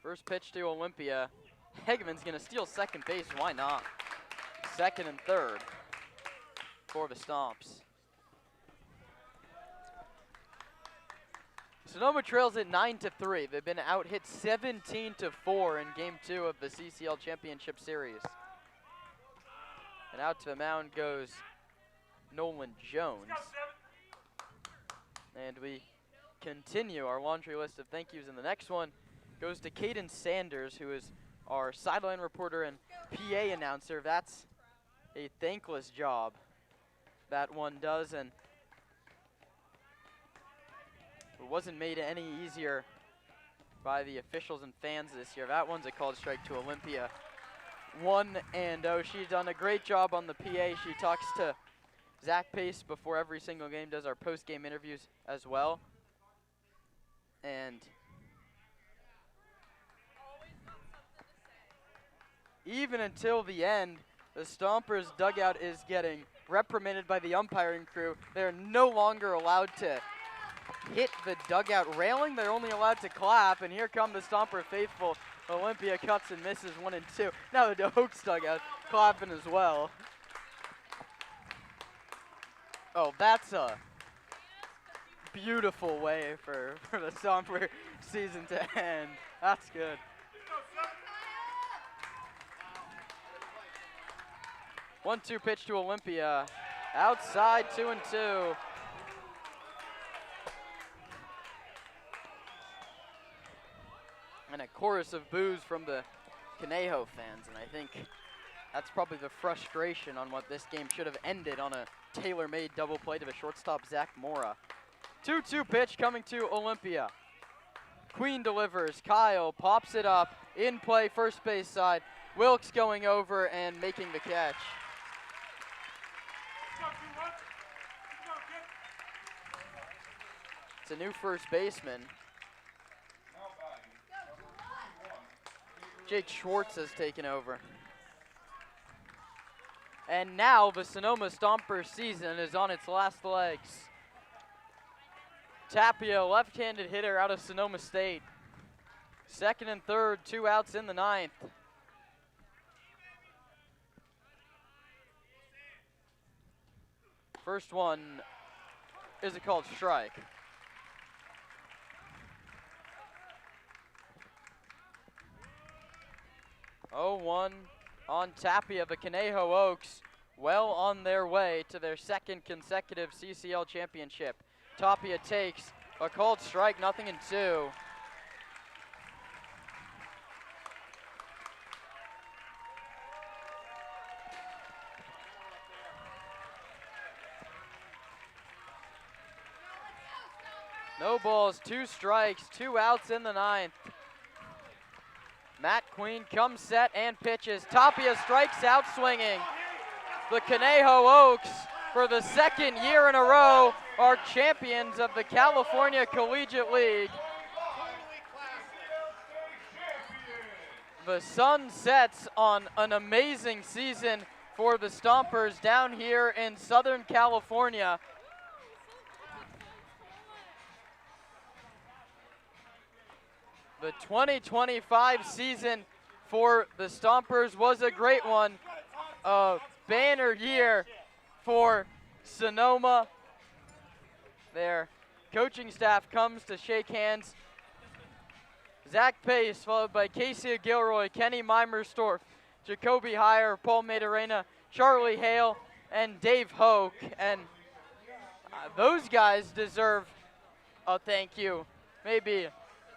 First pitch to Olympia. Hageman's going to steal second base. Why not? Second and third for the Stomps. Sonoma trails at 9-3. They've been out hit 17-4 in Game 2 of the CCL Championship Series. And out to the mound goes Nolan Jones. And we continue our laundry list of thank yous. And the next one goes to Caden Sanders, who is our sideline reporter and PA announcer. That's a thankless job that one does, and it wasn't made any easier by the officials and fans this year. That one's a called strike to Olympia. 1-0. She's done a great job on the PA. She talks to Zach Pace before every single game, does our post-game interviews as well. And even until the end, the Stompers dugout is getting reprimanded by the umpiring crew. They're no longer allowed to hit the dugout railing. They're only allowed to clap, and here come the Stomper faithful. Olympia cuts and misses 1 and 2. Now the Oaks dugout clapping as well. Oh, that's a beautiful way for the Stomper season to end. That's good. 1-2 pitch to Olympia. Outside, 2-2. And a chorus of boos from the Conejo fans, and I think that's probably the frustration on what this game should have ended on a tailor-made double play to the shortstop, Zach Mora. 2-2 pitch coming to Olympia. Queen delivers. Kyle pops it up. In play, first base side. Wilkes going over and making the catch. It's a new first baseman. Jake Schwartz has taken over. And now the Sonoma Stompers season is on its last legs. Tapia, left-handed hitter out of Sonoma State. Second and third, 2 outs in the 9th. First one is a called strike. Oh, 1 on Tapia. The Conejo Oaks well on their way to their second consecutive CCL championship. Tapia takes a called strike, 0-2. No balls, 2 strikes, 2 outs in the 9th. Matt Queen comes set and pitches. Tapia strikes out swinging. The Conejo Oaks, for the second year in a row, are champions of the California Collegiate League. The sun sets on an amazing season for the Stompers down here in Southern California. The 2025 season for the Stompers was a great one. A banner year for Sonoma. Their coaching staff comes to shake hands. Zach Pace, followed by Casey Gilroy, Kenny Mimerstorff, Jacoby Heyer, Paul Madarena, Charlie Hale, and Dave Hoke. And those guys deserve a thank you, maybe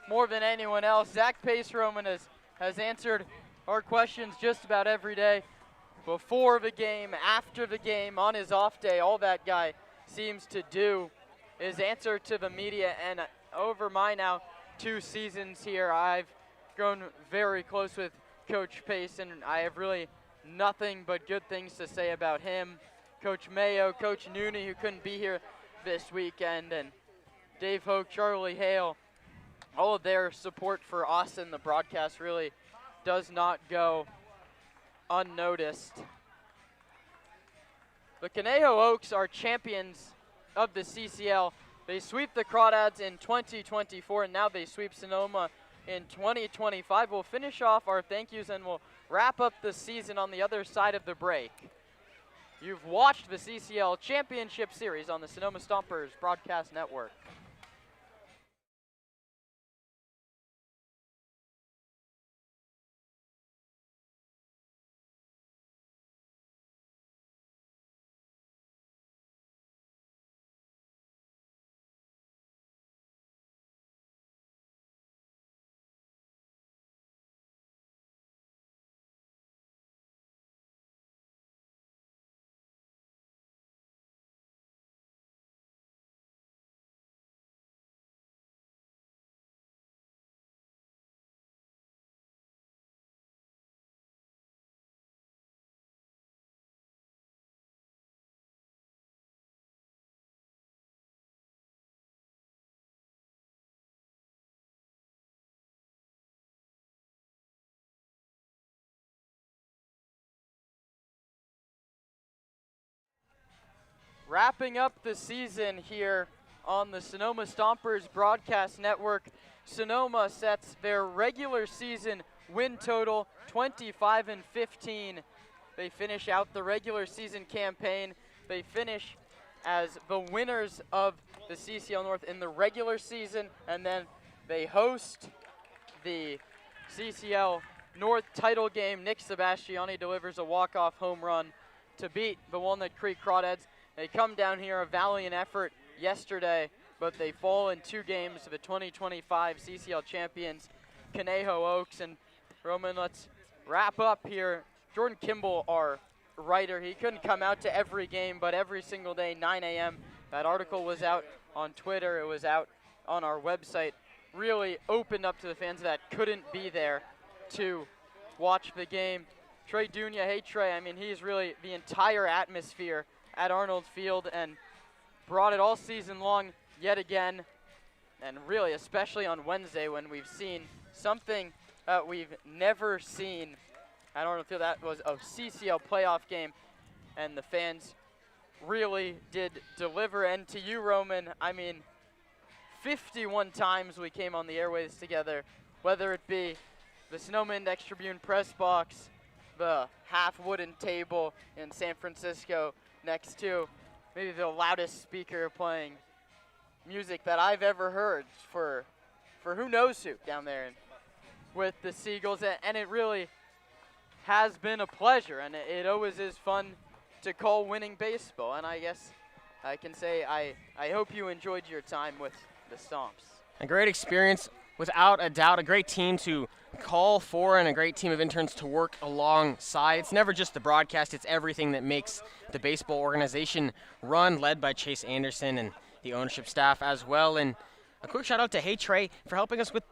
more than anyone else. Zach Pace Roman has answered our questions just about every day. Before the game, after the game, on his off day, all that guy seems to do is answer to the media. And over my now 2 seasons here, I've grown very close with Coach Pace, and I have really nothing but good things to say about him. Coach Mayo, Coach Nooney, who couldn't be here this weekend, and Dave Hoke, Charlie Hale, all of their support for us and the broadcast really does not go unnoticed. The Conejo Oaks are champions of the CCL. They sweep the Crawdads in 2024, and now they sweep Sonoma in 2025. We'll finish off our thank yous and we'll wrap up the season on the other side of the break. You've watched the CCL Championship Series on the Sonoma Stompers Broadcast Network. Wrapping up the season here on the Sonoma Stompers Broadcast Network, Sonoma sets their regular season win total 25-15. They finish out the regular season campaign. They finish as the winners of the CCL North in the regular season, and then they host the CCL North title game. Nick Sebastiani delivers a walk-off home run to beat the Walnut Creek Crawdads. They come down here, a valiant effort yesterday, but they fall in 2 games to the 2025 CCL champions, Conejo Oaks. And Roman, let's wrap up here. Jordan Kimball, our writer, he couldn't come out to every game, but every single day, 9 a.m. That article was out on Twitter. It was out on our website. Really opened up to the fans that couldn't be there to watch the game. Trey Dunya, hey Trey, I mean, he's really the entire atmosphere at Arnold Field and brought it all season long yet again, and really especially on Wednesday when we've seen something that we've never seen at Arnold Field. That was a CCL playoff game, and the fans really did deliver. And to you, Roman, I mean, 51 times we came on the airways together, whether it be the Sonoma Index Tribune press box, the half wooden table in San Francisco next to maybe the loudest speaker playing music that I've ever heard for who knows who down there with the Seagulls. And it really has been a pleasure, and it always is fun to call winning baseball. And I guess I can say I hope you enjoyed your time with the Stomps. A great experience, without a doubt. A great team to call for and a great team of interns to work alongside. It's never just the broadcast, it's everything that makes the baseball organization run, led by Chase Anderson and the ownership staff as well. And a quick shout out to Hey Trey for helping us with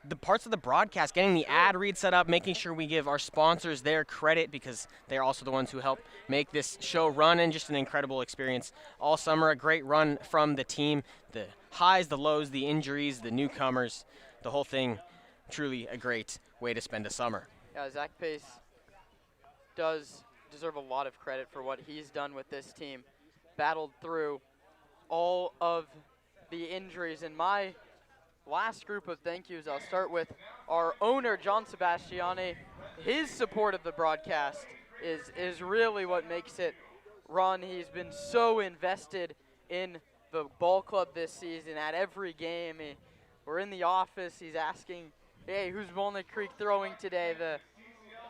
the parts of the broadcast, getting the ad read set up, making sure we give our sponsors their credit because they're also the ones who help make this show run, and just an incredible experience all summer. A great run from the team, the highs, the lows, the injuries, the newcomers, the whole thing. Truly a great way to spend a summer. Yeah, Zach Pace does deserve a lot of credit for what he's done with this team. Battled through all of the injuries. In my last group of thank yous, I'll start with our owner, John Sebastiani. His support of the broadcast is really what makes it run. He's been so invested in the ball club this season at every game. We're in the office, he's asking hey, who's Walnut Creek throwing today?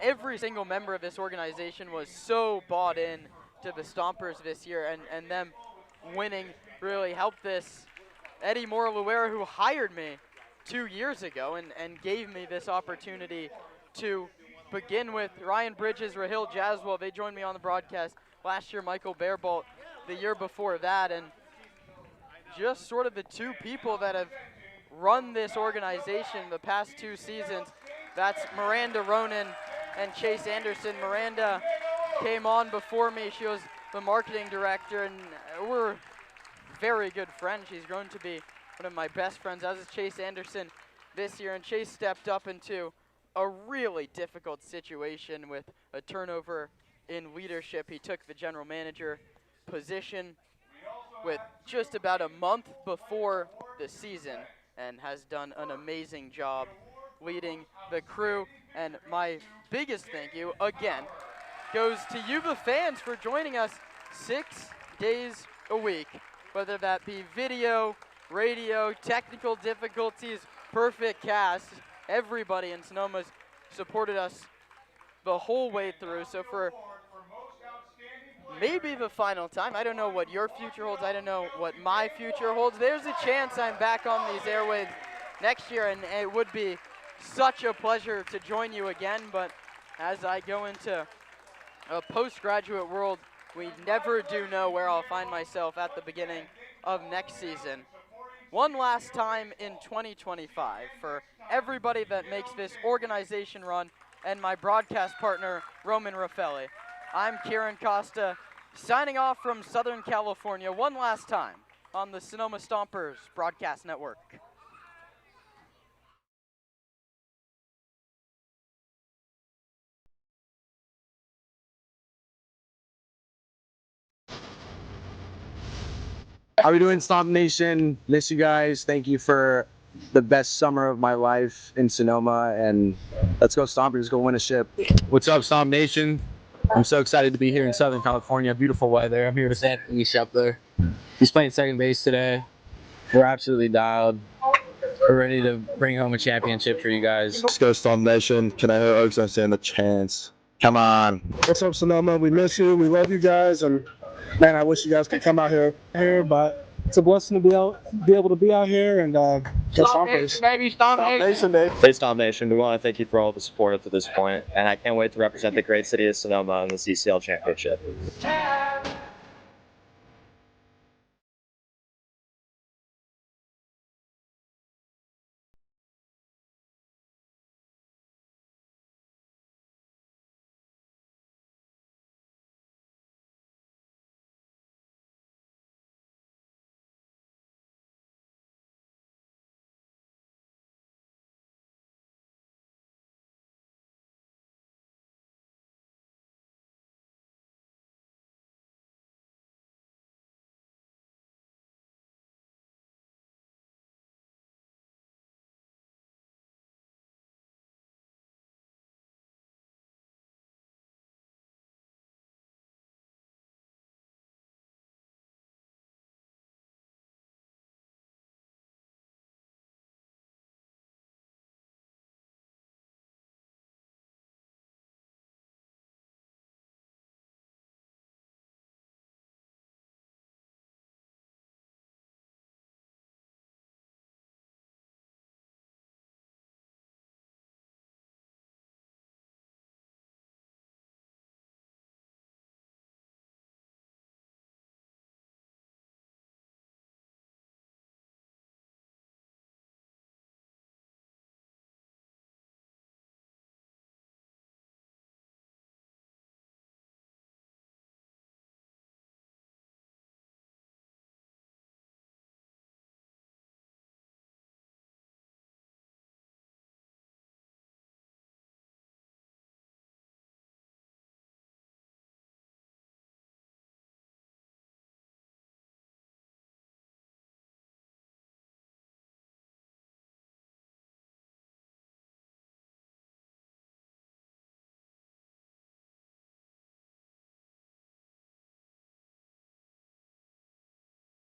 Every single member of this organization was so bought in to the Stompers this year, and them winning really helped this. Eddie Moore-Luera, who hired me 2 years ago and gave me this opportunity to begin with. Ryan Bridges, Rahil Jaswell, they joined me on the broadcast last year. Michael Bearbolt the year before that, and just sort of the two people that have run this organization the past 2 seasons. That's Miranda Ronan and Chase Anderson. Miranda came on before me. She was the marketing director, and we're very good friends. She's grown to be one of my best friends, as is Chase Anderson this year. And Chase stepped up into a really difficult situation with a turnover in leadership. He took the general manager position with just about a month before the season and has done an amazing job leading the crew. And my biggest thank you, again, goes to you, the fans, for joining us 6 days a week, whether that be video, radio, technical difficulties, perfect cast. Everybody in Sonoma's supported us the whole way through. So for maybe the final time, I don't know what your future holds, I don't know what my future holds. There's a chance I'm back on these airwaves next year, and it would be such a pleasure to join you again. But as I go into a postgraduate world, we never do know where I'll find myself at the beginning of next season. One last time in 2025 for everybody that makes this organization run and my broadcast partner, Roman Raffelli. I'm Kieran Costa, signing off from Southern California one last time on the Sonoma Stompers Broadcast Network. How are we doing, Stomp Nation? Miss you guys. Thank you for the best summer of my life in Sonoma, and let's go Stompers, go win a ship. What's up, Stomp Nation? I'm so excited to be here in Southern California. Beautiful weather. I'm here with Anthony Shepler. He's playing second base today. We're absolutely dialed. We're ready to bring home a championship for you guys. Let's go Stomp Nation. Conejo Oaks don't stand a chance. Come on. What's up, Sonoma? We miss you. We love you guys, and man, I wish you guys could come out here, but it's a blessing to be able to be out here and go Stompers. Baby, Stomp Nation, baby. Hey, Stomp Nation, we want to thank you for all the support up to this point, and I can't wait to represent the great city of Sonoma in the CCL Championship.